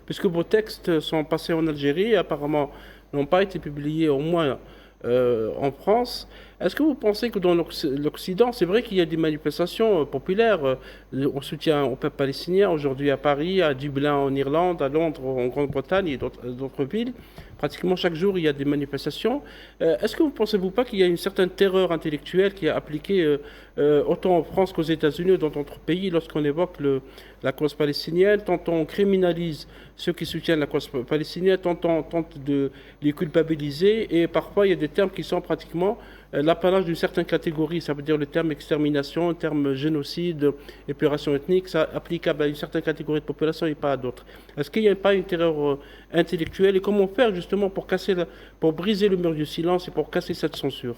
F: puisque vos textes sont passés en Algérie, apparemment n'ont pas été publiés au moins en France, est-ce que vous pensez que dans l'Occident, c'est vrai qu'il y a des manifestations populaires en soutien au peuple palestinien, aujourd'hui à Paris, à Dublin en Irlande, à Londres en Grande-Bretagne et d'autres villes, pratiquement chaque jour il y a des manifestations. Est-ce que vous ne pensez-vous pas qu'il y a une certaine terreur intellectuelle qui est appliquée autant en France qu'aux États-Unis ou dans d'autres pays lorsqu'on évoque la cause palestinienne, tantôt on criminalise ceux qui soutiennent la cause palestinienne, tantôt on tente de les culpabiliser, et parfois il y a des termes qui sont pratiquement l'apanage d'une certaine catégorie, ça veut dire le terme extermination, le terme génocide, épuration ethnique, ça applicable à une certaine catégorie de population et pas à d'autres. Est-ce qu'il n'y a pas une terreur intellectuelle, et comment faire justement pour briser le mur du silence et pour casser cette censure?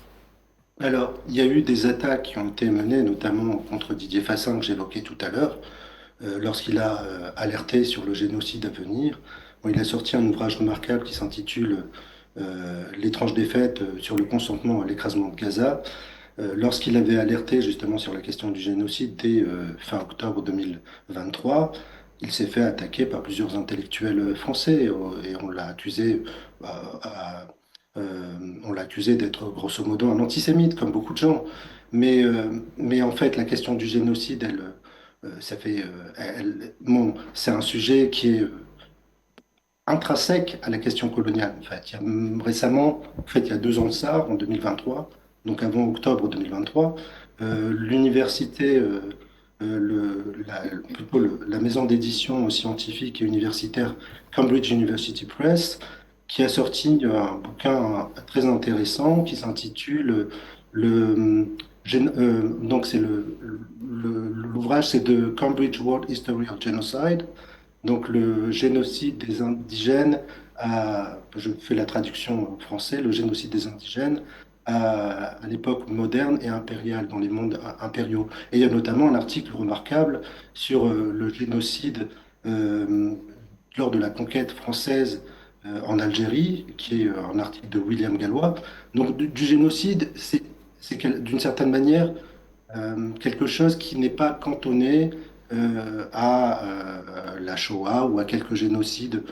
K: Alors, il y a eu des attaques qui ont été menées, notamment contre Didier Fassin, que j'évoquais tout à l'heure, lorsqu'il a alerté sur le génocide à venir. Bon, il a sorti un ouvrage remarquable qui s'intitule L'étrange défaite sur le consentement à l'écrasement de Gaza. Lorsqu'il avait alerté justement sur la question du génocide dès fin octobre 2023, il s'est fait attaquer par plusieurs intellectuels français et on l'a accusé d'être grosso modo un antisémite, comme beaucoup de gens. Mais en fait, la question du génocide, c'est un sujet qui est intrinsèque à la question coloniale. En fait, il y a 2 ans de ça, en 2023, donc avant octobre 2023, l'université, la maison d'édition scientifique et universitaire Cambridge University Press, qui a sorti un bouquin très intéressant qui s'intitule donc l'ouvrage c'est de Cambridge World History of Genocide, donc le génocide des indigènes, je fais la traduction en français, le génocide des indigènes à l'époque moderne et impériale, dans les mondes impériaux. Et il y a notamment un article remarquable sur le génocide lors de la conquête française en Algérie, qui est un article de William Gallois. Donc du génocide, c'est d'une certaine manière quelque chose qui n'est pas cantonné à la Shoah ou à quelques génocides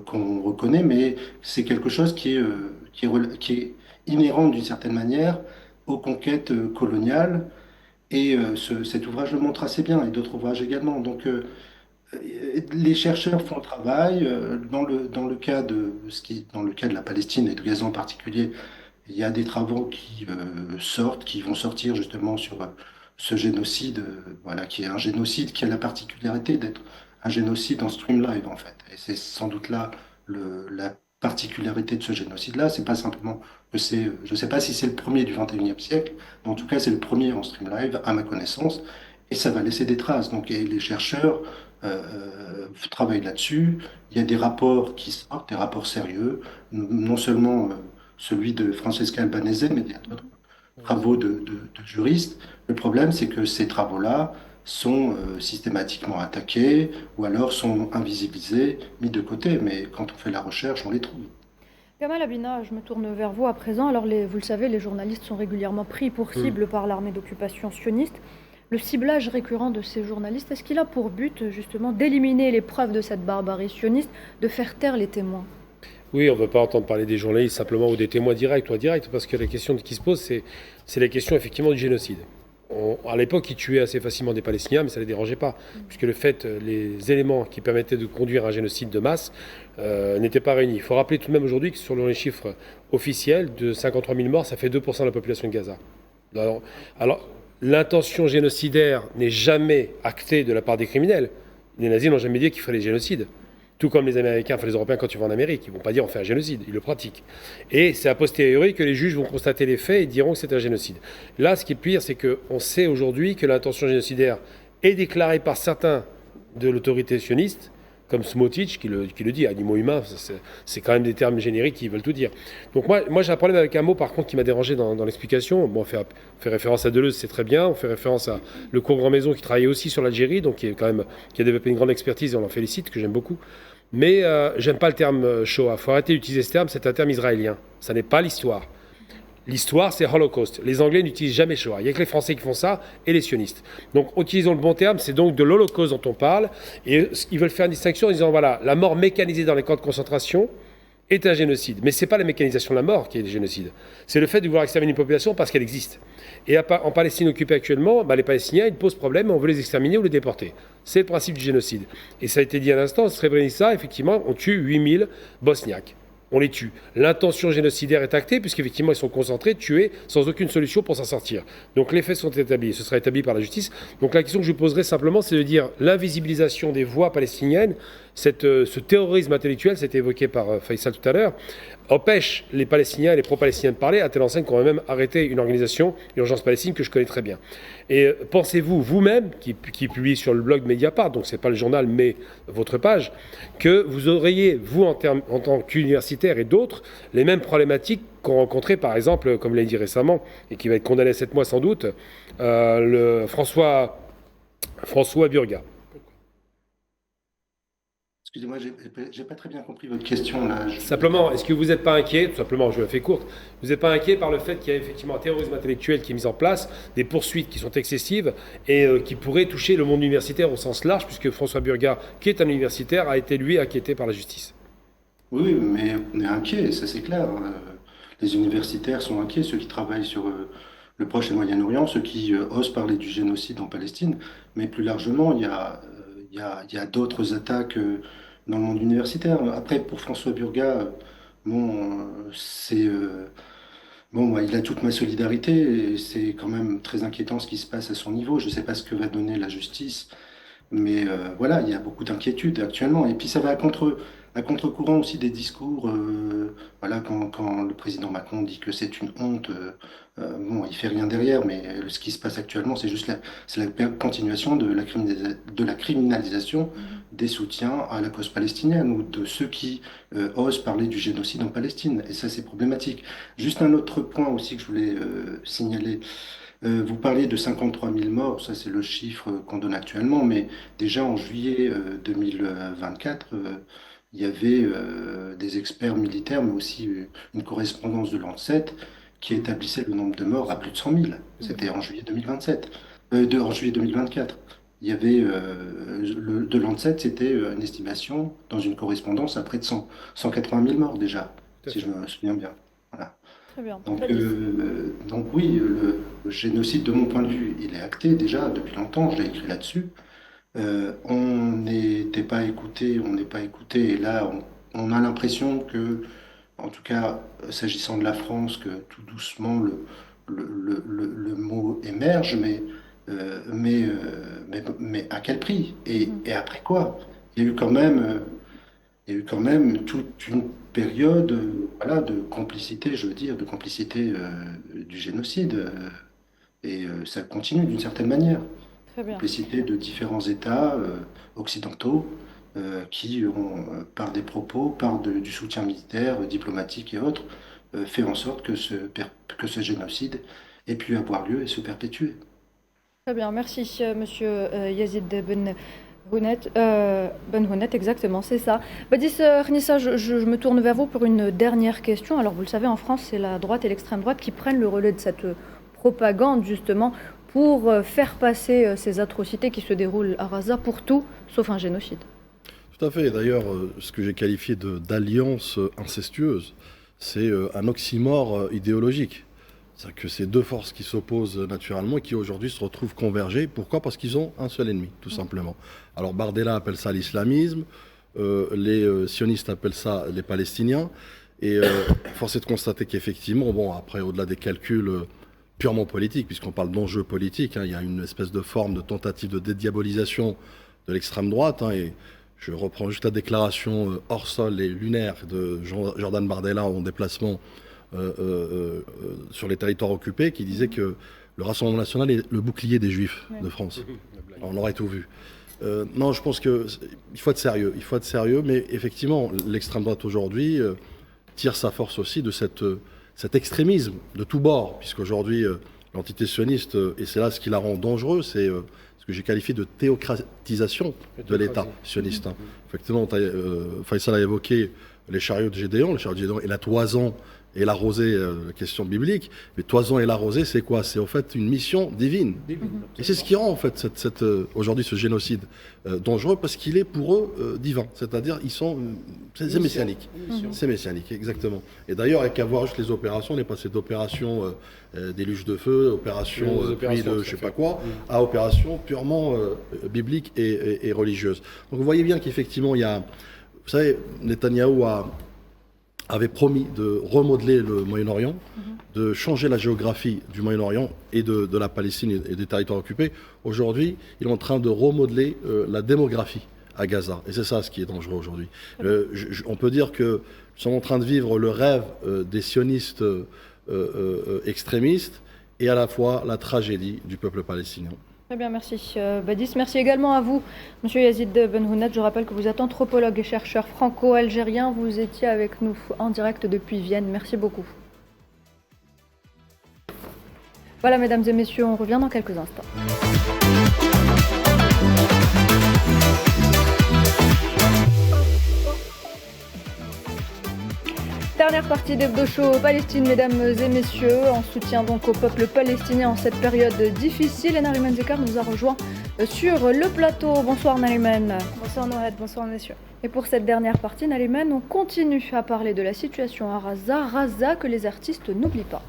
K: qu'on reconnaît, mais c'est quelque chose qui est inhérent d'une certaine manière aux conquêtes coloniales. Et cet ouvrage le montre assez bien, et d'autres ouvrages également. Donc les chercheurs font le travail. Dans le cas de la Palestine et de Gaza en particulier, il y a des travaux qui vont sortir justement sur ce génocide, qui est un génocide qui a la particularité d'être un génocide en stream live en fait. Et c'est sans doute là la particularité de ce génocide-là. C'est pas simplement que je sais pas si c'est le premier du 21e siècle, mais en tout cas c'est le premier en stream live à ma connaissance, et ça va laisser des traces. Donc et les chercheurs travaillent là-dessus. Il y a des rapports qui sortent, des rapports sérieux, non seulement celui de Francesca Albanese, mais il y a d'autres travaux de juristes. Le problème, c'est que ces travaux-là sont systématiquement attaqués ou alors sont invisibilisés, mis de côté. Mais quand on fait la recherche, on les trouve.
B: Gamal Abina, je me tourne vers vous à présent. Alors, vous le savez, les journalistes sont régulièrement pris pour cible par l'armée d'occupation sioniste. Le ciblage récurrent de ces journalistes, est-ce qu'il a pour but justement d'éliminer les preuves de cette barbarie sioniste, de faire taire les témoins?
D: Oui, on ne veut pas entendre parler des journalistes simplement ou des témoins directs ou indirects, parce que la question qui se pose, c'est la question effectivement du génocide. À l'époque, ils tuaient assez facilement des Palestiniens, mais ça ne les dérangeait pas, puisque les éléments qui permettaient de conduire un génocide de masse n'étaient pas réunis. Il faut rappeler tout de même aujourd'hui que selon les chiffres officiels, de 53 000 morts, ça fait 2% de la population de Gaza. Alors l'intention génocidaire n'est jamais actée de la part des criminels. Les nazis n'ont jamais dit qu'ils feraient des génocides. Tout comme les Américains, les Européens, quand ils vont en Amérique, ils ne vont pas dire on fait un génocide, ils le pratiquent. Et c'est a posteriori que les juges vont constater les faits et diront que c'est un génocide. Là, ce qui est pire, c'est qu'on sait aujourd'hui que l'intention génocidaire est déclarée par certains de l'autorité sioniste, comme Smotrich qui le dit, animaux humains, c'est quand même des termes génériques qui veulent tout dire. Donc moi j'ai un problème avec un mot par contre qui m'a dérangé dans l'explication. Bon, on fait référence à Deleuze, c'est très bien, on fait référence à le cours Grand Maison qui travaillait aussi sur l'Algérie, donc qui a développé une grande expertise et on l'en félicite, que j'aime beaucoup. Mais j'aime pas le terme Shoah, il faut arrêter d'utiliser ce terme, c'est un terme israélien, ça n'est pas l'histoire. L'histoire, c'est Holocauste. Les Anglais n'utilisent jamais Shoah. Il n'y a que les Français qui font ça et les sionistes. Donc, utilisons le bon terme, c'est donc de l'Holocauste dont on parle. Et ils veulent faire une distinction en disant, voilà, la mort mécanisée dans les camps de concentration est un génocide. Mais ce n'est pas la mécanisation de la mort qui est le génocide. C'est le fait de vouloir exterminer une population parce qu'elle existe. Et en Palestine occupée actuellement, les Palestiniens, ils posent problème, on veut les exterminer ou les déporter. C'est le principe du génocide. Et ça a été dit à l'instant, Srebrenica, effectivement, on tue 8000 Bosniaques. On les tue. L'intention génocidaire est actée, puisqu'effectivement, ils sont concentrés, tués, sans aucune solution pour s'en sortir. Donc les faits sont établis, ce sera établi par la justice. Donc la question que je vous poserai simplement, c'est de dire l'invisibilisation des voix palestiniennes, ce terrorisme intellectuel, c'était évoqué par Faisal tout à l'heure, empêche les Palestiniens et les pro-Palestiniens de parler, à telle enseigne qu'on va même arrêter une organisation, Urgence Palestine, que je connais très bien. Et pensez-vous, vous-même, qui publie sur le blog Mediapart, donc ce n'est pas le journal, mais votre page, que vous auriez, vous, en tant qu'universitaire et d'autres, les mêmes problématiques qu'ont rencontré, par exemple, comme l'a dit récemment, et qui va être condamné à 7 mois sans doute, le François Burga.
K: Excusez-moi, j'ai pas très bien compris votre question là.
D: Simplement, est-ce que vous n'êtes pas inquiet, tout simplement, je la fais courte, vous n'êtes pas inquiet par le fait qu'il y a effectivement un terrorisme intellectuel qui est mis en place, des poursuites qui sont excessives et qui pourraient toucher le monde universitaire au sens large, puisque François Burga, qui est un universitaire, a été lui inquiété par la justice.
K: Oui, mais on est inquiet, ça c'est clair. Les universitaires sont inquiets, ceux qui travaillent sur le Proche et le Moyen-Orient, ceux qui osent parler du génocide en Palestine, mais plus largement, il y a d'autres attaques dans le monde universitaire. Après, pour François Burga, bon, il a toute ma solidarité et c'est quand même très inquiétant ce qui se passe à son niveau. Je ne sais pas ce que va donner la justice, mais voilà, il y a beaucoup d'inquiétudes actuellement. Et puis ça va à contre-courant aussi des discours. Voilà, quand le président Macron dit que c'est une honte, il fait rien derrière, mais ce qui se passe actuellement, c'est la continuation de la criminalisation des soutiens à la cause palestinienne ou de ceux qui osent parler du génocide en Palestine. Et ça, c'est problématique. Juste un autre point aussi que je voulais signaler. Vous parliez de 53 000 morts, ça c'est le chiffre qu'on donne actuellement, mais déjà en juillet 2024, il y avait des experts militaires, mais aussi une correspondance de Lancet qui établissait le nombre de morts à plus de 100 000. C'était en juillet 2024. Il y avait de Lancet, c'était une estimation dans une correspondance à près de 180 000 morts déjà, si je me souviens bien. Voilà.
B: Très bien.
K: Donc oui, le génocide, de mon point de vue, il est acté déjà depuis longtemps, je l'ai écrit là-dessus. On n'était pas écouté, on n'est pas écouté, et là on a l'impression que, en tout cas s'agissant de la France, que tout doucement le mot émerge, mais à quel prix et après quoi? Il y a eu quand même toute une période de complicité, je veux dire, du génocide. Et ça continue d'une certaine manière.
B: Très bien.
K: Complicité de différents États occidentaux qui ont, par des propos, du soutien militaire, diplomatique et autres, fait en sorte que ce génocide ait pu avoir lieu et se perpétuer.
B: Très bien, merci Monsieur Yazid Ben Hounet, exactement, c'est ça. Badis Khnissa, je me tourne vers vous pour une dernière question. Alors vous le savez, en France, c'est la droite et l'extrême droite qui prennent le relais de cette propagande, justement, pour faire passer ces atrocités qui se déroulent à Gaza pour tout, sauf un génocide.
I: Tout à fait. D'ailleurs, ce que j'ai qualifié d'alliance incestueuse, c'est un oxymore idéologique. C'est-à-dire que c'est deux forces qui s'opposent naturellement et qui aujourd'hui se retrouvent convergées. Pourquoi? Parce qu'ils ont un seul ennemi, tout simplement. Alors Bardella appelle ça l'islamisme, les sionistes appellent ça les Palestiniens. Et force est de constater qu'effectivement, bon, après, au-delà des calculs purement politiques, puisqu'on parle d'enjeux politiques, il y a une espèce de forme de tentative de dédiabolisation de l'extrême droite. Et je reprends juste la déclaration hors sol et lunaire de Jordan Bardella en déplacement sur les territoires occupés, qui disait que le Rassemblement national est le bouclier des Juifs de France. On aurait tout vu. Non, je pense qu'il faut être sérieux. Il faut être sérieux, mais effectivement, l'extrême droite aujourd'hui tire sa force aussi de cet extrémisme de tous bords, puisqu'aujourd'hui, l'entité sioniste, et c'est là ce qui la rend dangereux, c'est ce que j'ai qualifié de théocratisation de l'État sioniste. Hein. Effectivement, Faisal a évoqué les chariots de Gédéon, et la toison et la rosée, la question biblique. Mais toison et la rosée, c'est quoi? C'est en fait une mission divine. Et c'est ce qui rend en fait aujourd'hui ce génocide dangereux, parce qu'il est pour eux divin. C'est-à-dire, c'est messianique. C'est messianique, exactement. Et d'ailleurs, avec avoir juste les opérations, on est passé d'opérations déluge de feu, opération pluie de je sais pas quoi, à opérations purement bibliques et religieuses. Donc vous voyez bien qu'effectivement, il y a... Vous savez, Netanyahou avait promis de remodeler le Moyen-Orient, de changer la géographie du Moyen-Orient et de la Palestine et des territoires occupés. Aujourd'hui, il est en train de remodeler la démographie à Gaza. Et c'est ça ce qui est dangereux aujourd'hui. On peut dire que nous sommes en train de vivre le rêve des sionistes extrémistes et à la fois la tragédie du peuple palestinien.
B: Très bien, merci Badis. Merci également à vous, Monsieur Yazid Benhounat. Je rappelle que vous êtes anthropologue et chercheur franco-algérien. Vous étiez avec nous en direct depuis Vienne. Merci beaucoup. Voilà, mesdames et messieurs, on revient dans quelques instants. Dernière partie d'Hebdo Show Palestine, mesdames et messieurs, en soutien donc au peuple palestinien en cette période difficile. Et Nariman Zekar nous a rejoint sur le plateau. Bonsoir Nariman.
L: Bonsoir Noël, bonsoir messieurs.
B: Et pour cette dernière partie, Nariman, on continue à parler de la situation à Raza que les artistes n'oublient pas.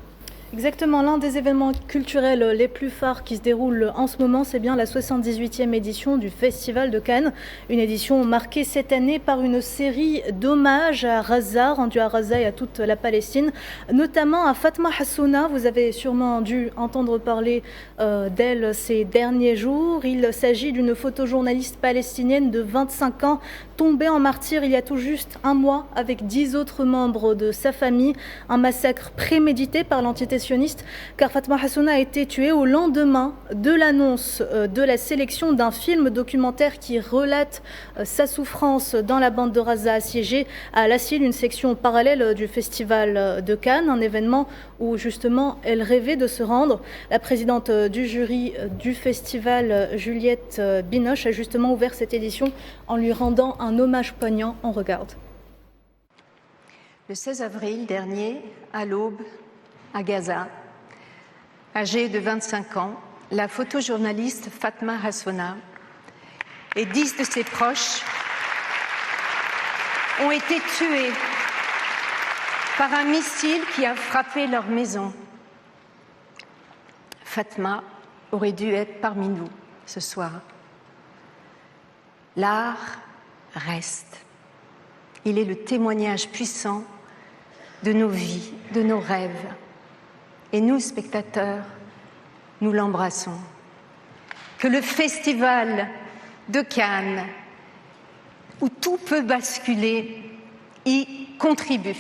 L: Exactement, l'un des événements culturels les plus phares qui se déroule en ce moment, c'est bien la 78e édition du Festival de Cannes. Une édition marquée cette année par une série d'hommages à Raza, rendus à Raza et à toute la Palestine, notamment à Fatma Hassouna. Vous avez sûrement dû entendre parler d'elle ces derniers jours. Il s'agit d'une photojournaliste palestinienne de 25 ans, tombée en martyr il y a tout juste un mois avec 10 autres membres de sa famille. Un massacre prémédité par l'entité sioniste, car Fatma Hassouna a été tuée au lendemain de l'annonce de la sélection d'un film documentaire qui relate sa souffrance dans la bande de Raza assiégée à Al-Assil, une section parallèle du Festival de Cannes, un événement où justement elle rêvait de se rendre. La présidente du jury du festival, Juliette Binoche, a justement ouvert cette édition en lui rendant un hommage poignant. On regarde.
M: Le 16 avril dernier, à l'aube, à Gaza, âgée de 25 ans, la photojournaliste Fatma Hassouna et 10 de ses proches ont été tués par un missile qui a frappé leur maison. Fatma aurait dû être parmi nous ce soir. L'art reste. Il est le témoignage puissant de nos vies, de nos rêves. Et nous, spectateurs, nous l'embrassons. Que le festival de Cannes, où tout peut basculer, y contribue.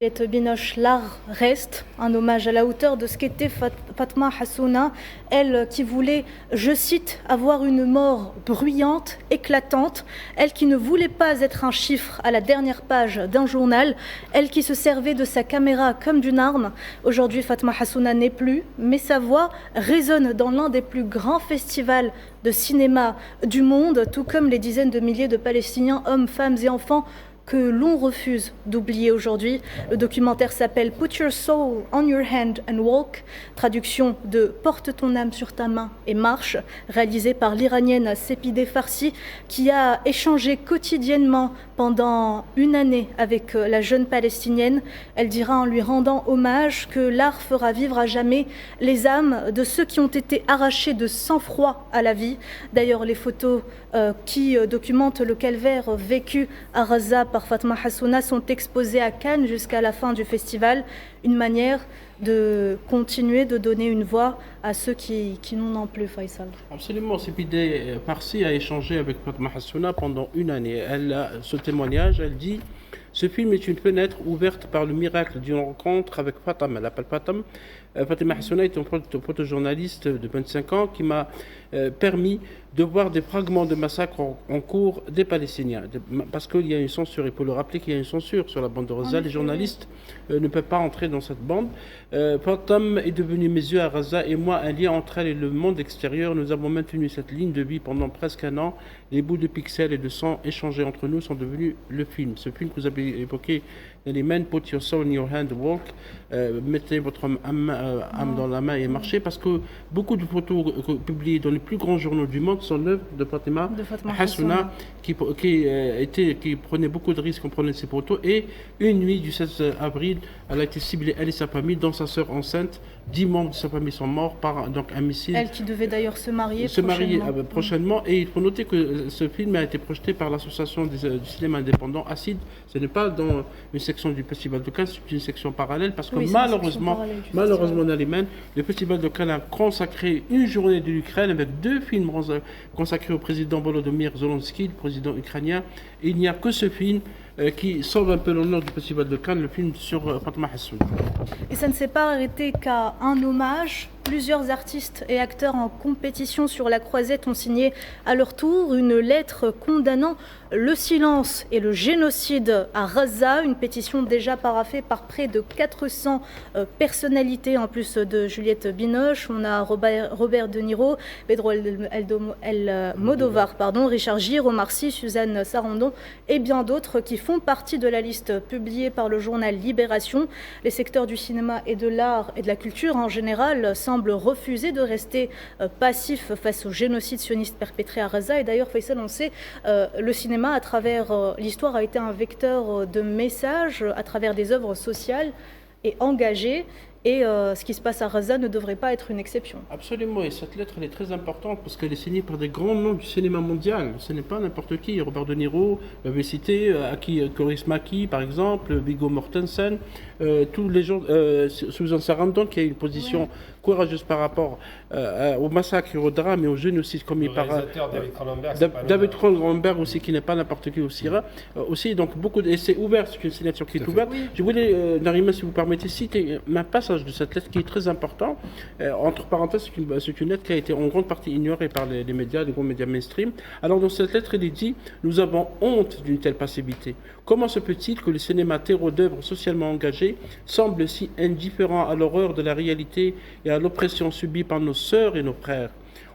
L: Juliette Binoche, l'art reste, un hommage à la hauteur de ce qu'était Fatma Hassouna, elle qui voulait, je cite, avoir une mort bruyante, éclatante, elle qui ne voulait pas être un chiffre à la dernière page d'un journal, elle qui se servait de sa caméra comme d'une arme. Aujourd'hui, Fatma Hassouna n'est plus, mais sa voix résonne dans l'un des plus grands festivals de cinéma du monde, tout comme les dizaines de milliers de Palestiniens, hommes, femmes et enfants, que l'on refuse d'oublier aujourd'hui. Le documentaire s'appelle « Put your soul on your hand and walk », traduction de « Porte ton âme sur ta main et marche », réalisé par l'Iranienne Sepideh Farsi, qui a échangé quotidiennement pendant une année avec la jeune Palestinienne. Elle dira en lui rendant hommage que l'art fera vivre à jamais les âmes de ceux qui ont été arrachés de sang-froid à la vie. D'ailleurs, les photos qui documentent le calvaire vécu à Raza par Fatma Hassouna sont exposées à Cannes jusqu'à la fin du festival, une manière de continuer de donner une voix à ceux qui n'en ont plus, Faisal.
F: Absolument, Sepideh Farsi a échangé avec Fatma Hassouna pendant une année. Ce témoignage, elle dit Ce film est une fenêtre ouverte par le miracle d'une rencontre avec Fatima. Elle appelle Fatima. Fatima Hassouna est une photojournaliste de 25 ans qui m'a permis de voir des fragments de massacres en cours des Palestiniens. Parce qu'il y a une censure, il faut le rappeler qu'il y a une censure sur la bande de Gaza. Les journalistes ne peuvent pas entrer dans cette bande. Fatima est devenue mes yeux à Gaza et moi un lien entre elle et le monde extérieur. Nous avons maintenu cette ligne de vie pendant presque un an. Les bouts de pixels et de sang échangés entre nous sont devenus le film. Ce film que vous avez évoqué, les men, put your soul in your hand, walk, mettez votre âme dans la main et marchez, parce que beaucoup de photos publiées dans les plus grands journaux du monde sont l'œuvre de Fatima Hassouna, qui prenait beaucoup de risques en prenant ces photos. Et une nuit du 16 avril, elle a été ciblée, elle et sa famille, dont sa sœur enceinte. 10 membres de sa famille sont morts par donc, un missile.
L: Elle qui devait d'ailleurs se marier
F: prochainement. Et il faut noter que ce film a été projeté par l'association du cinéma indépendant Acide. Ce n'est pas dans une section du Festival de Cannes, c'est une section parallèle, parce que malheureusement Nalimane, le Festival de Cannes a consacré une journée de l'Ukraine avec 2 films consacrés au président Volodymyr Zelensky, le président ukrainien. Et il n'y a que ce film qui sauve un peu l'honneur du Festival de Cannes, le film sur Fatima Hassouna.
L: Et ça ne s'est pas arrêté qu'à un hommage. Plusieurs artistes et acteurs en compétition sur la croisette ont signé à leur tour une lettre condamnant le silence et le génocide à Gaza, une pétition déjà paraphée par près de 400 personnalités, en plus de Juliette Binoche. On a Robert De Niro, Pedro Almodovar, Richard Gere, Omar Sy, Suzanne Sarandon et bien d'autres qui font partie de la liste publiée par le journal Libération. Les secteurs du cinéma et de l'art et de la culture en général semblent refuser de rester passifs face au génocide sioniste perpétré à Gaza. Et d'ailleurs, Faisal, on sait, le cinéma, à travers l'histoire, a été un vecteur de messages à travers des œuvres sociales et engagées. Et ce qui se passe à Gaza ne devrait pas être une exception.
F: Absolument, et cette lettre elle est très importante parce qu'elle est signée par des grands noms du cinéma mondial. Ce n'est pas n'importe qui. Robert De Niro, l'avait cité, Coris Maki par exemple, Viggo Mortensen, tous les gens, Susan Sarandon qui a une position courageuse par rapport au massacre et au drame et au génocide commis par David Cronenberg aussi, qui n'est pas n'importe qui aussi. Aussi, donc beaucoup et c'est ouvert, c'est une signature qui est ouverte. Oui. Je voulais, Narima, si vous permettez, citer un passage de cette lettre qui est très important. Entre parenthèses, c'est une lettre qui a été en grande partie ignorée par les médias, les grands médias mainstream. Alors dans cette lettre, il est dit « Nous avons honte d'une telle passivité. Comment se peut-il que le cinéma terreau d'œuvres socialement engagées semble si indifférent à l'horreur de la réalité et à l'oppression subie par nos sœurs et nos frères ?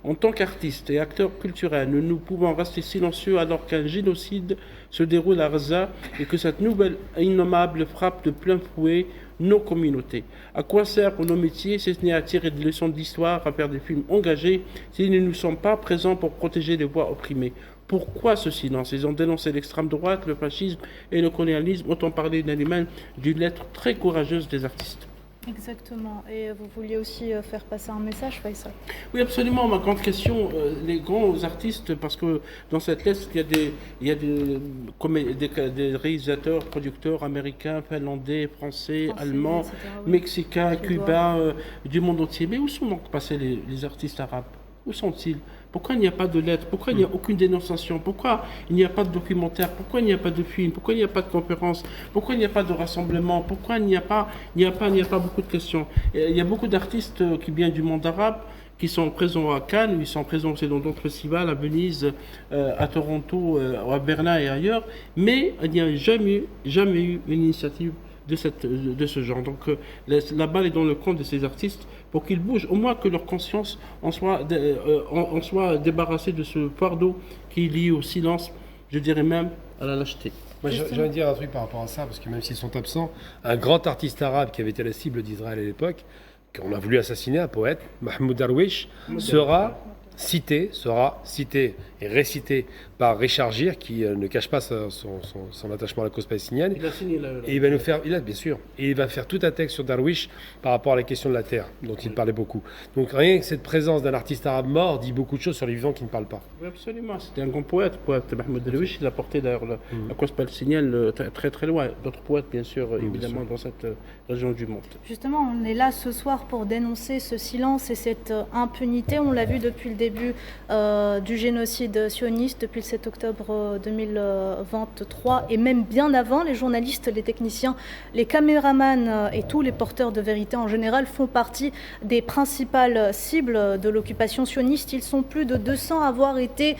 F: En tant qu'artistes et acteurs culturels, nous pouvons rester silencieux alors qu'un génocide se déroule à Gaza et que cette nouvelle innommable frappe de plein fouet nos communautés. À quoi sert pour nos métiers si ce n'est à tirer des leçons d'histoire, à faire des films engagés, s'ils ne nous sont pas présents pour protéger les voix opprimées ? Pourquoi ce silence ? Ils ont dénoncé l'extrême droite, le fascisme et le colonialisme. Autant parler d'une lettre très courageuse des artistes.
L: Exactement. Et vous vouliez aussi faire passer un message, Faisal ?
F: Oui, absolument. Ma grande question, les grands artistes, parce que dans cette lettre, il y a des réalisateurs, producteurs américains, finlandais, français, allemands, mexicains, cubains, du monde entier. Mais où sont donc passés les artistes arabes ? Où sont-ils ? Pourquoi il n'y a pas de lettres ? Pourquoi il n'y a aucune dénonciation ? Pourquoi il n'y a pas de documentaire ? Pourquoi il n'y a pas de film ? Pourquoi il n'y a pas de conférence ? Pourquoi il n'y a pas de rassemblement ? Pourquoi il n'y a pas beaucoup de questions ? Il y a beaucoup d'artistes qui viennent du monde arabe, qui sont présents à Cannes, ils sont présents aussi dans d'autres festivals, à Venise, à Toronto, à Berlin et ailleurs, mais il n'y a jamais eu une initiative de ce genre. Donc la balle est dans le camp de ces artistes pour qu'ils bougent, au moins que leur conscience en soit débarrassée de ce fardeau qui est lié au silence, je dirais même à la lâcheté.
D: Moi, j'aimerais dire un truc par rapport à ça, parce que même s'ils sont absents, un grand artiste arabe qui avait été la cible d'Israël à l'époque, qu'on a voulu assassiner, un poète, Mahmoud Darwish, sera cité et récité par Richard Gere, qui ne cache pas son attachement à la cause palestinienne.
F: Il a signé
D: et il va nous faire, bien sûr, et il va faire tout un texte sur Darwish par rapport à la question de la terre, dont il parlait beaucoup. Donc rien que cette présence d'un artiste arabe mort dit beaucoup de choses sur les vivants qui ne parlent pas.
F: Oui, absolument. C'était un grand poète Mahmoud Darwish. Il a porté d'ailleurs la cause palestinienne très très loin. D'autres poètes, bien sûr, évidemment, dans cette région du monde.
L: Justement, on est là ce soir pour dénoncer ce silence et cette impunité. On l'a vu depuis le début du génocide sioniste depuis le 7 octobre 2023 et même bien avant. Les journalistes, les techniciens, les caméramans et tous les porteurs de vérité en général font partie des principales cibles de l'occupation sioniste. Ils sont plus de 200 à avoir été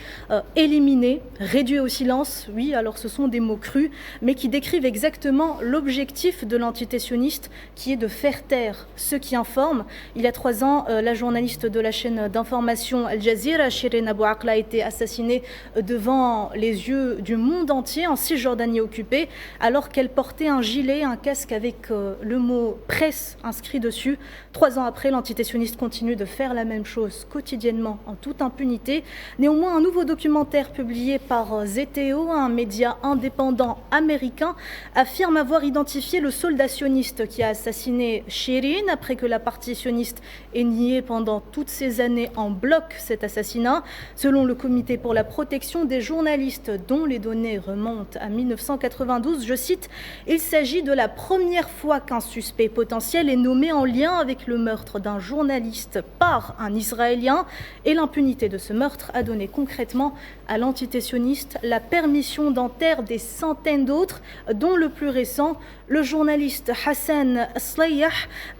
L: éliminés, réduits au silence. Oui, alors ce sont des mots crus, mais qui décrivent exactement l'objectif de l'entité sioniste, qui est de faire taire ceux qui informent. Il y a 3 ans, la journaliste de la chaîne d'information Al Jazeera, Shirin Abu Akleh, a été assassinée devant les yeux du monde entier en Cisjordanie occupée, alors qu'elle portait un gilet, un casque avec le mot « presse » inscrit dessus. 3 ans après, l'entité sioniste continue de faire la même chose quotidiennement, en toute impunité. Néanmoins, un nouveau documentaire publié par ZTO, un média indépendant américain, affirme avoir identifié le soldat sioniste qui a assassiné Shirin après que la partie sioniste ait nié pendant toutes ces années en bloc cet assassinat. Selon le Comité pour la protection des journalistes, dont les données remontent à 1992, je cite, « Il s'agit de la première fois qu'un suspect potentiel est nommé en lien avec le meurtre d'un journaliste par un Israélien et l'impunité de ce meurtre a donné concrètement à l'entité sioniste la permission d'en taire des centaines d'autres, dont le plus récent, le journaliste Hassan Slayah,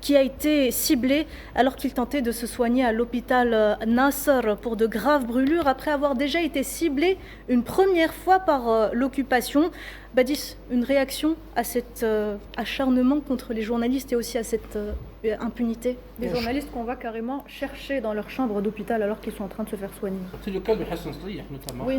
L: qui a été ciblé alors qu'il tentait de se soigner à l'hôpital Nasser pour de graves brûlures après avoir déjà été ciblé une première fois par l'occupation. Badis, une réaction à cet acharnement contre les journalistes et aussi à cette impunité?
B: Des journalistes qu'on va carrément chercher dans leur chambre d'hôpital alors qu'ils sont en train de se faire soigner.
F: C'est le cas de Hassan Slayah notamment.
B: Oui,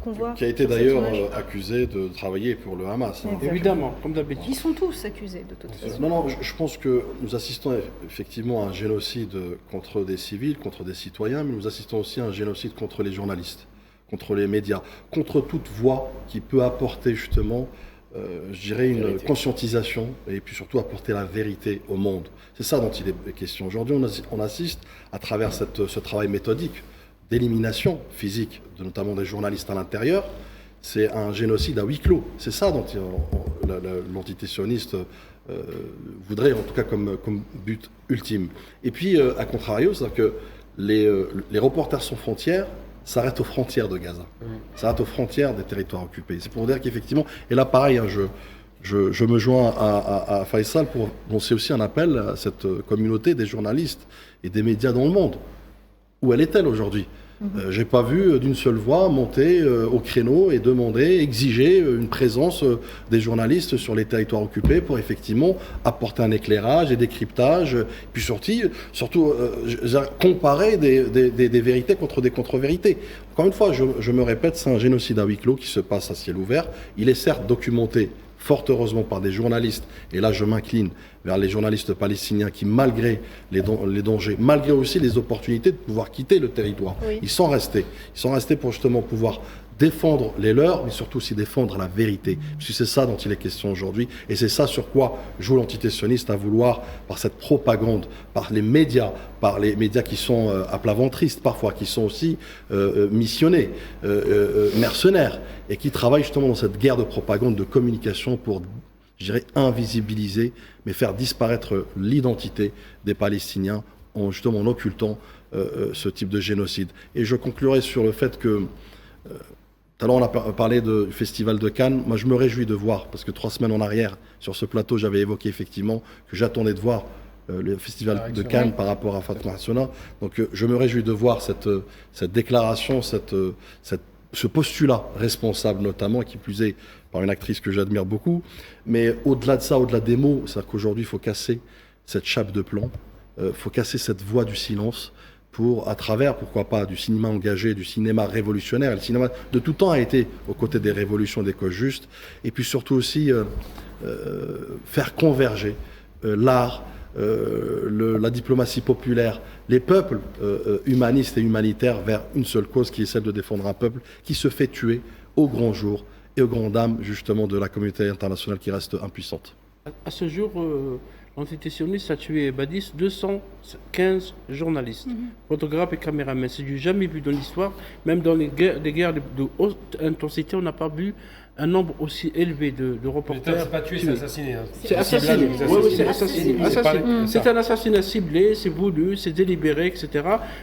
B: qu'on voit.
I: Qui a été d'ailleurs accusé de travailler pour le Hamas.
F: Hein. Évidemment, comme d'habitude.
B: Ils sont tous accusés de toute façon.
I: Non, je pense que nous assistons effectivement à un génocide contre des civils, contre des citoyens, mais nous assistons aussi à un génocide contre les journalistes, contre les médias, contre toute voix qui peut apporter justement, je dirais, une conscientisation et puis surtout apporter la vérité au monde. C'est ça dont il est question. Aujourd'hui, on assiste à travers ce travail méthodique d'élimination physique, notamment des journalistes à l'intérieur. C'est un génocide à huis clos. C'est ça dont l'entité sioniste voudrait, en tout cas comme but ultime. Et puis, à contrario, c'est-à-dire que les Reporters sans frontières s'arrêtent aux frontières de Gaza, s'arrêtent aux frontières des territoires occupés. C'est pour dire qu'effectivement, et là pareil, hein, je me joins à Faisal pour lancer aussi un appel à cette communauté des journalistes et des médias dans le monde. Où elle est-elle aujourd'hui ? J'ai pas vu d'une seule voix monter au créneau et demander, exiger une présence des journalistes sur les territoires occupés pour effectivement apporter un éclairage et décryptage, puis surtout comparer des vérités contre des contre-vérités. Encore une fois, je me répète, c'est un génocide à huis clos qui se passe à ciel ouvert. Il est certes documenté fort heureusement par des journalistes, et là je m'incline vers les journalistes palestiniens qui, malgré les dangers, malgré aussi les opportunités de pouvoir quitter le territoire, ils sont restés pour justement pouvoir défendre les leurs, mais surtout aussi défendre la vérité, puisque c'est ça dont il est question aujourd'hui, et c'est ça sur quoi joue l'entité sioniste à vouloir, par cette propagande, par les médias qui sont à plat ventriste parfois, qui sont aussi missionnés, mercenaires, et qui travaillent justement dans cette guerre de propagande, de communication pour, je dirais, invisibiliser, mais faire disparaître l'identité des Palestiniens en justement en occultant ce type de génocide. Et je conclurai sur le fait que tout à l'heure, on a parlé du Festival de Cannes. Moi, je me réjouis de voir, parce que 3 semaines en arrière, sur ce plateau, j'avais évoqué effectivement que j'attendais de voir le Festival de Cannes par rapport à Fatma Hassouna. Donc, je me réjouis de voir cette déclaration, ce postulat responsable notamment, et qui plus est par une actrice que j'admire beaucoup. Mais au-delà de ça, au-delà des mots, c'est-à-dire qu'aujourd'hui, il faut casser cette chape de plomb, il faut casser cette voie du silence, à travers, pourquoi pas, du cinéma engagé, du cinéma révolutionnaire. Le cinéma de tout temps a été aux côtés des révolutions et des causes justes. Et puis surtout aussi faire converger l'art, la diplomatie populaire, les peuples humanistes et humanitaires vers une seule cause qui est celle de défendre un peuple qui se fait tuer au grand jour et aux grandes dames justement de la communauté internationale qui reste impuissante.
F: À ce jour, l'entité sioniste a tué, Badis, 215 journalistes, photographes et caméramans. C'est du jamais vu dans l'histoire. Même dans les guerres de haute intensité, on n'a pas vu un nombre aussi élevé de reporters.
D: C'est pas tué, c'est assassiné.
F: C'est assassiné. Oui, c'est assassiné. C'est un assassinat ciblé, c'est voulu, c'est délibéré, etc.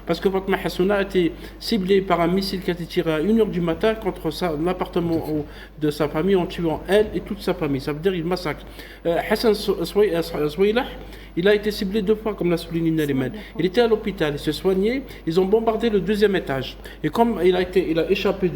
F: Parce que Fatma Hassouna a été ciblée par un missile qui a été tiré à 1h du matin contre l'appartement de sa famille en tuant elle et toute sa famille. Ça veut dire qu'il massacre. Hassan Soueilah, il a été ciblé 2 fois, comme l'a souligné Nariman. Il était à l'hôpital, il se soignait, ils ont bombardé le 2e étage. Et comme il a échappé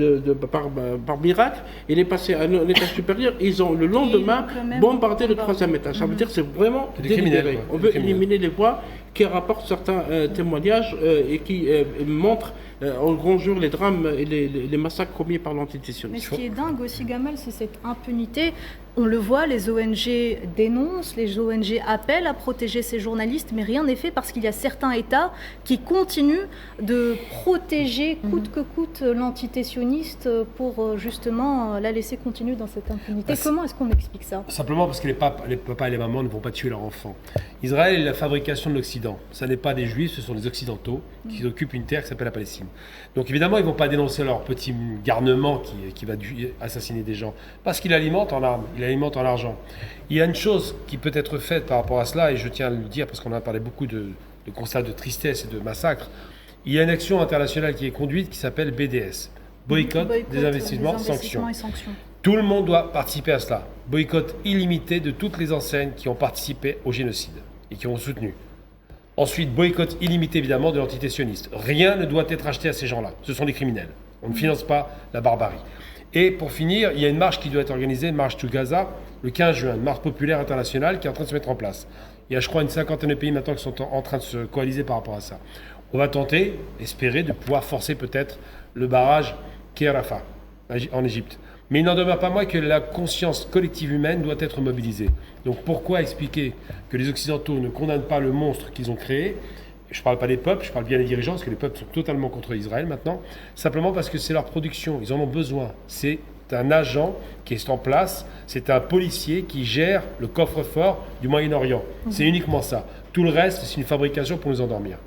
F: par miracle, il est passé à un étage supérieur, ils ont le lendemain bombardé le 3e étage. Ça veut dire que c'est vraiment délibéré. On veut éliminer les voix qui rapportent certains témoignages et qui montrent au grand jour les drames et les massacres commis par l'antisémitisme.
L: Mais ce qui est dingue aussi, Gamal, c'est cette impunité. On le voit, les ONG dénoncent, les ONG appellent à protéger ces journalistes, mais rien n'est fait parce qu'il y a certains États qui continuent de protéger coûte que coûte l'entité sioniste pour justement la laisser continuer dans cette impunité. Comment est-ce qu'on explique ça?
D: Simplement parce que les papas et les mamans ne vont pas tuer leurs enfants. Israël est la fabrication de l'Occident. Ce n'est pas des Juifs, ce sont des Occidentaux qui occupent une terre qui s'appelle la Palestine. Donc évidemment, ils ne vont pas dénoncer leur petit garnement qui va assassiner des gens, parce qu'il alimente en armes, il alimente en argent. Il y a une chose qui peut être faite par rapport à cela, et je tiens à le dire parce qu'on a parlé beaucoup de constats de tristesse et de massacre. Il y a une action internationale qui est conduite qui s'appelle BDS, boycott des investissements, sanctions. Tout le monde doit participer à cela. Boycott illimité de toutes les enseignes qui ont participé au génocide et qui ont soutenu. Ensuite, boycott illimité évidemment de l'entité sioniste. Rien ne doit être acheté à ces gens-là. Ce sont des criminels. On ne finance pas la barbarie. Et pour finir, il y a une marche qui doit être organisée, Marche to Gaza, le 15 juin, une marche populaire internationale qui est en train de se mettre en place. Il y a, je crois, une 50aine de pays maintenant qui sont en train de se coaliser par rapport à ça. On va tenter, espérer, de pouvoir forcer peut-être le barrage Rafah en Égypte. Mais il n'en demeure pas moins que la conscience collective humaine doit être mobilisée. Donc pourquoi expliquer que les Occidentaux ne condamnent pas le monstre qu'ils ont créé? Je ne parle pas des peuples, je parle bien des dirigeants, parce que les peuples sont totalement contre Israël maintenant, simplement parce que c'est leur production, ils en ont besoin. C'est un agent qui est en place, c'est un policier qui gère le coffre-fort du Moyen-Orient. C'est uniquement ça. Tout le reste, c'est une fabrication pour nous endormir.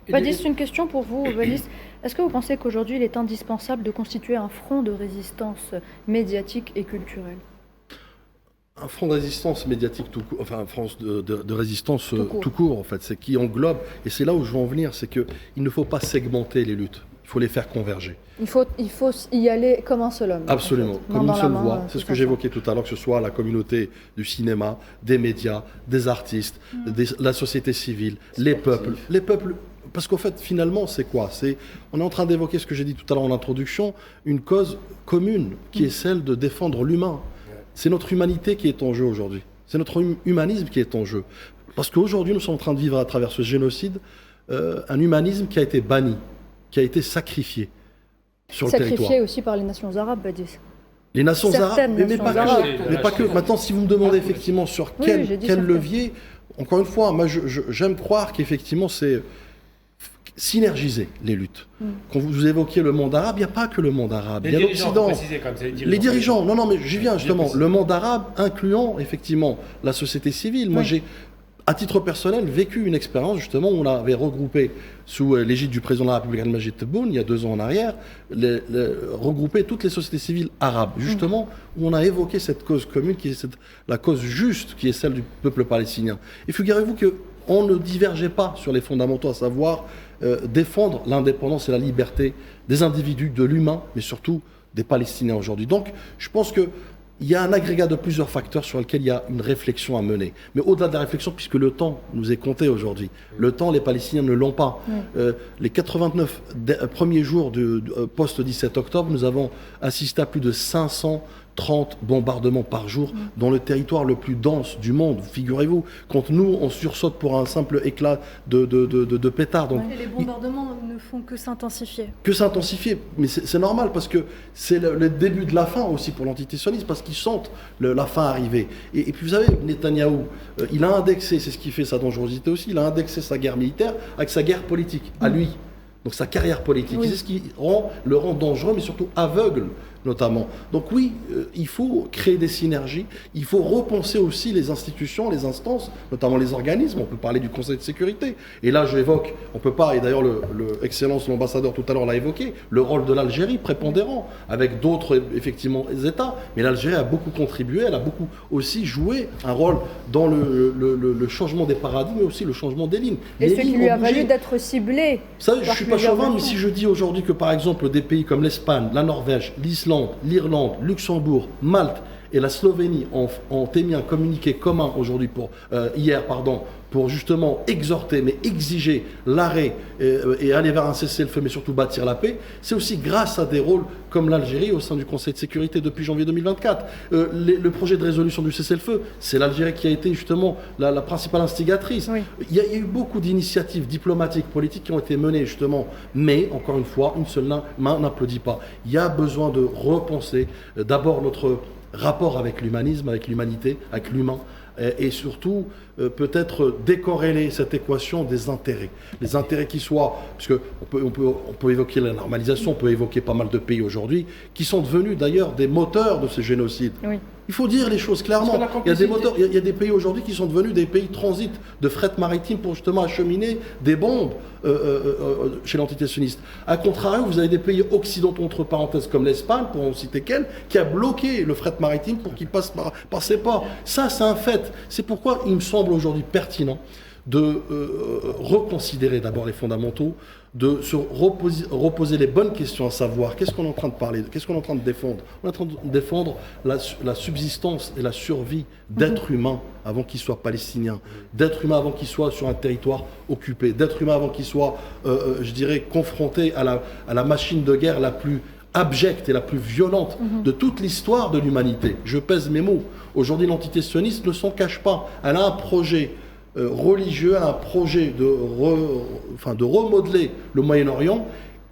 B: Vadis, une question pour vous, Vadis. Est-ce que vous pensez qu'aujourd'hui, il est indispensable de constituer un front de résistance médiatique et culturelle?
I: Un front de résistance médiatique tout court, enfin un front de résistance tout court en fait, c'est qui englobe, et c'est là où je veux en venir, c'est qu'il ne faut pas segmenter les luttes, il faut les faire converger.
B: Il faut y aller comme un seul homme.
I: Absolument, en fait. Comme une seule voix, c'est ce que j'évoquais tout à l'heure, que ce soit la communauté du cinéma, des médias, des artistes, la société civile, les peuples. Parce qu'en fait, finalement, c'est quoi? On est en train d'évoquer ce que j'ai dit tout à l'heure en introduction, une cause commune qui est celle de défendre l'humain. C'est notre humanité qui est en jeu aujourd'hui. C'est notre humanisme qui est en jeu. Parce qu'aujourd'hui, nous sommes en train de vivre à travers ce génocide un humanisme qui a été banni, qui a été sacrifié sur le territoire.
B: Sacrifié aussi par les nations arabes, Vadis.
I: Les nations arabes, mais pas que. Maintenant, si vous me demandez effectivement sur quel levier, encore une fois, moi j'aime croire qu'effectivement c'est synergiser les luttes. Quand vous évoquiez le monde arabe, il n'y a pas que le monde arabe. Il y a l'Occident. Les dirigeants. Non, mais j'y viens justement. Le monde arabe incluant effectivement la société civile. Moi, j'ai, à titre personnel, vécu une expérience justement où on avait regroupé, sous l'égide du président de la République Al-Majid Tebboune, il y a 2 ans en arrière, regroupé toutes les sociétés civiles arabes, justement, où on a évoqué cette cause commune, qui est la cause juste, qui est celle du peuple palestinien. Et figurez-vous qu'on ne divergeait pas sur les fondamentaux, à savoir défendre l'indépendance et la liberté des individus, de l'humain, mais surtout des Palestiniens aujourd'hui. Donc, je pense qu'il y a un agrégat de plusieurs facteurs sur lesquels il y a une réflexion à mener. Mais au-delà de la réflexion, puisque le temps nous est compté aujourd'hui, le temps, les Palestiniens ne l'ont pas. Les 89 premiers jours du post-17 octobre, nous avons assisté à plus de 530 bombardements par jour dans le territoire le plus dense du monde. Figurez-vous, quand nous, on sursaute pour un simple éclat de pétard. Donc,
L: les bombardements ne font que s'intensifier.
I: Mais c'est normal, parce que c'est le début de la fin aussi pour l'entité sioniste, parce qu'ils sentent la fin arriver. Et puis vous savez, Netanyahou, il a indexé, c'est ce qui fait sa dangerosité aussi, il a indexé sa guerre militaire avec sa guerre politique, à lui. Donc sa carrière politique. C'est ce qui le rend dangereux, mais surtout aveugle notamment. Donc oui, il faut créer des synergies, il faut repenser aussi les institutions, les instances, notamment les organismes. On peut parler du Conseil de sécurité. Et là, j'évoque, on peut pas, et d'ailleurs Excellence l'ambassadeur tout à l'heure l'a évoqué, le rôle de l'Algérie prépondérant, avec d'autres effectivement États. Mais l'Algérie a beaucoup contribué, elle a beaucoup aussi joué un rôle dans le changement des paradigmes, mais aussi le changement des lignes.
B: Et
I: Les
B: ce qui
I: lignes
B: lui a
I: ont bougé.
B: valu d'être ciblé.
I: Ça, je ne suis pas chauvin, mais si je dis aujourd'hui que par exemple des pays comme l'Espagne, la Norvège, l'Islande, l'Irlande, Luxembourg, Malte et la Slovénie ont émis un communiqué commun aujourd'hui hier, pour justement exhorter, mais exiger l'arrêt et aller vers un cessez-le-feu, mais surtout bâtir la paix, c'est aussi grâce à des rôles comme l'Algérie au sein du Conseil de sécurité depuis janvier 2024. Le projet de résolution du cessez-le-feu, c'est l'Algérie qui a été justement la principale instigatrice. Oui. Il y a eu beaucoup d'initiatives diplomatiques, politiques qui ont été menées justement, mais encore une fois, une seule main n'applaudit pas. Il y a besoin de repenser d'abord notre rapport avec l'humanisme, avec l'humanité, avec l'humain, et surtout peut-être décorréler cette équation des intérêts. Les intérêts qui soient, parce qu'on peut évoquer la normalisation, on peut évoquer pas mal de pays aujourd'hui, qui sont devenus d'ailleurs des moteurs de ces génocides. Oui. Il faut dire les choses clairement. Il y a des pays aujourd'hui qui sont devenus des pays transit de fret maritime pour justement acheminer des bombes chez l'entité sioniste. A contrario, vous avez des pays occidentaux, entre parenthèses, comme l'Espagne, pour en citer qu'elle, qui a bloqué le fret maritime pour qu'il passe par ses ports. Ça, c'est un fait. C'est pourquoi il me semble aujourd'hui pertinent de reconsidérer d'abord les fondamentaux, de se reposer les bonnes questions, à savoir qu'est-ce qu'on est en train de parler, qu'est-ce qu'on est en train de défendre. On est en train de défendre la subsistance et la survie d'êtres humains avant qu'ils soient palestiniens, d'êtres humains avant qu'ils soient sur un territoire occupé, d'êtres humains avant qu'ils soient, je dirais, confrontés à la machine de guerre la plus abjecte et la plus violente de toute l'histoire de l'humanité. Je pèse mes mots. Aujourd'hui, l'entité sioniste ne s'en cache pas. Elle a un projet religieux, un projet de remodeler le Moyen-Orient,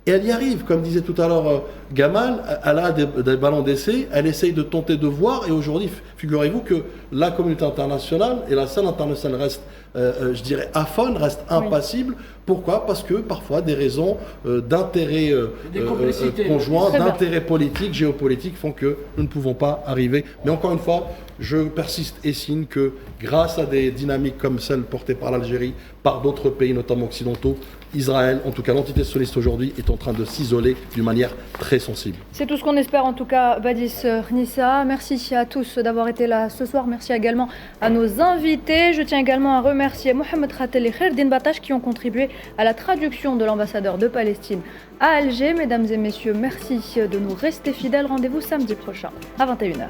I: et elle y arrive, comme disait tout à l'heure Gamal, elle a des ballons d'essai, elle essaye de tenter de voir, et aujourd'hui, figurez-vous que la communauté internationale et la scène internationale restent, je dirais, aphone, restent impassibles. Pourquoi ? Parce que parfois des raisons d'intérêt conjoint, d'intérêt politique, géopolitique font que nous ne pouvons pas arriver. Mais encore une fois, je persiste et signe que grâce à des dynamiques comme celle portée par l'Algérie, par d'autres pays, notamment occidentaux, Israël, en tout cas l'entité sioniste aujourd'hui, est en train de s'isoler d'une manière très sensible.
B: C'est tout ce qu'on espère en tout cas, Badis Nissa. Merci à tous d'avoir été là ce soir. Merci également à nos invités. Je tiens également à remercier Mohamed Khatel et Khairdine Batache qui ont contribué à la traduction de l'ambassadeur de Palestine à Alger. Mesdames et messieurs, merci de nous rester fidèles. Rendez-vous samedi prochain à 21h.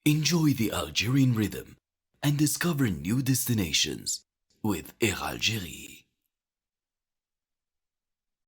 A: Enjoy the Algerian rhythm and discover new destinations with Air Algérie.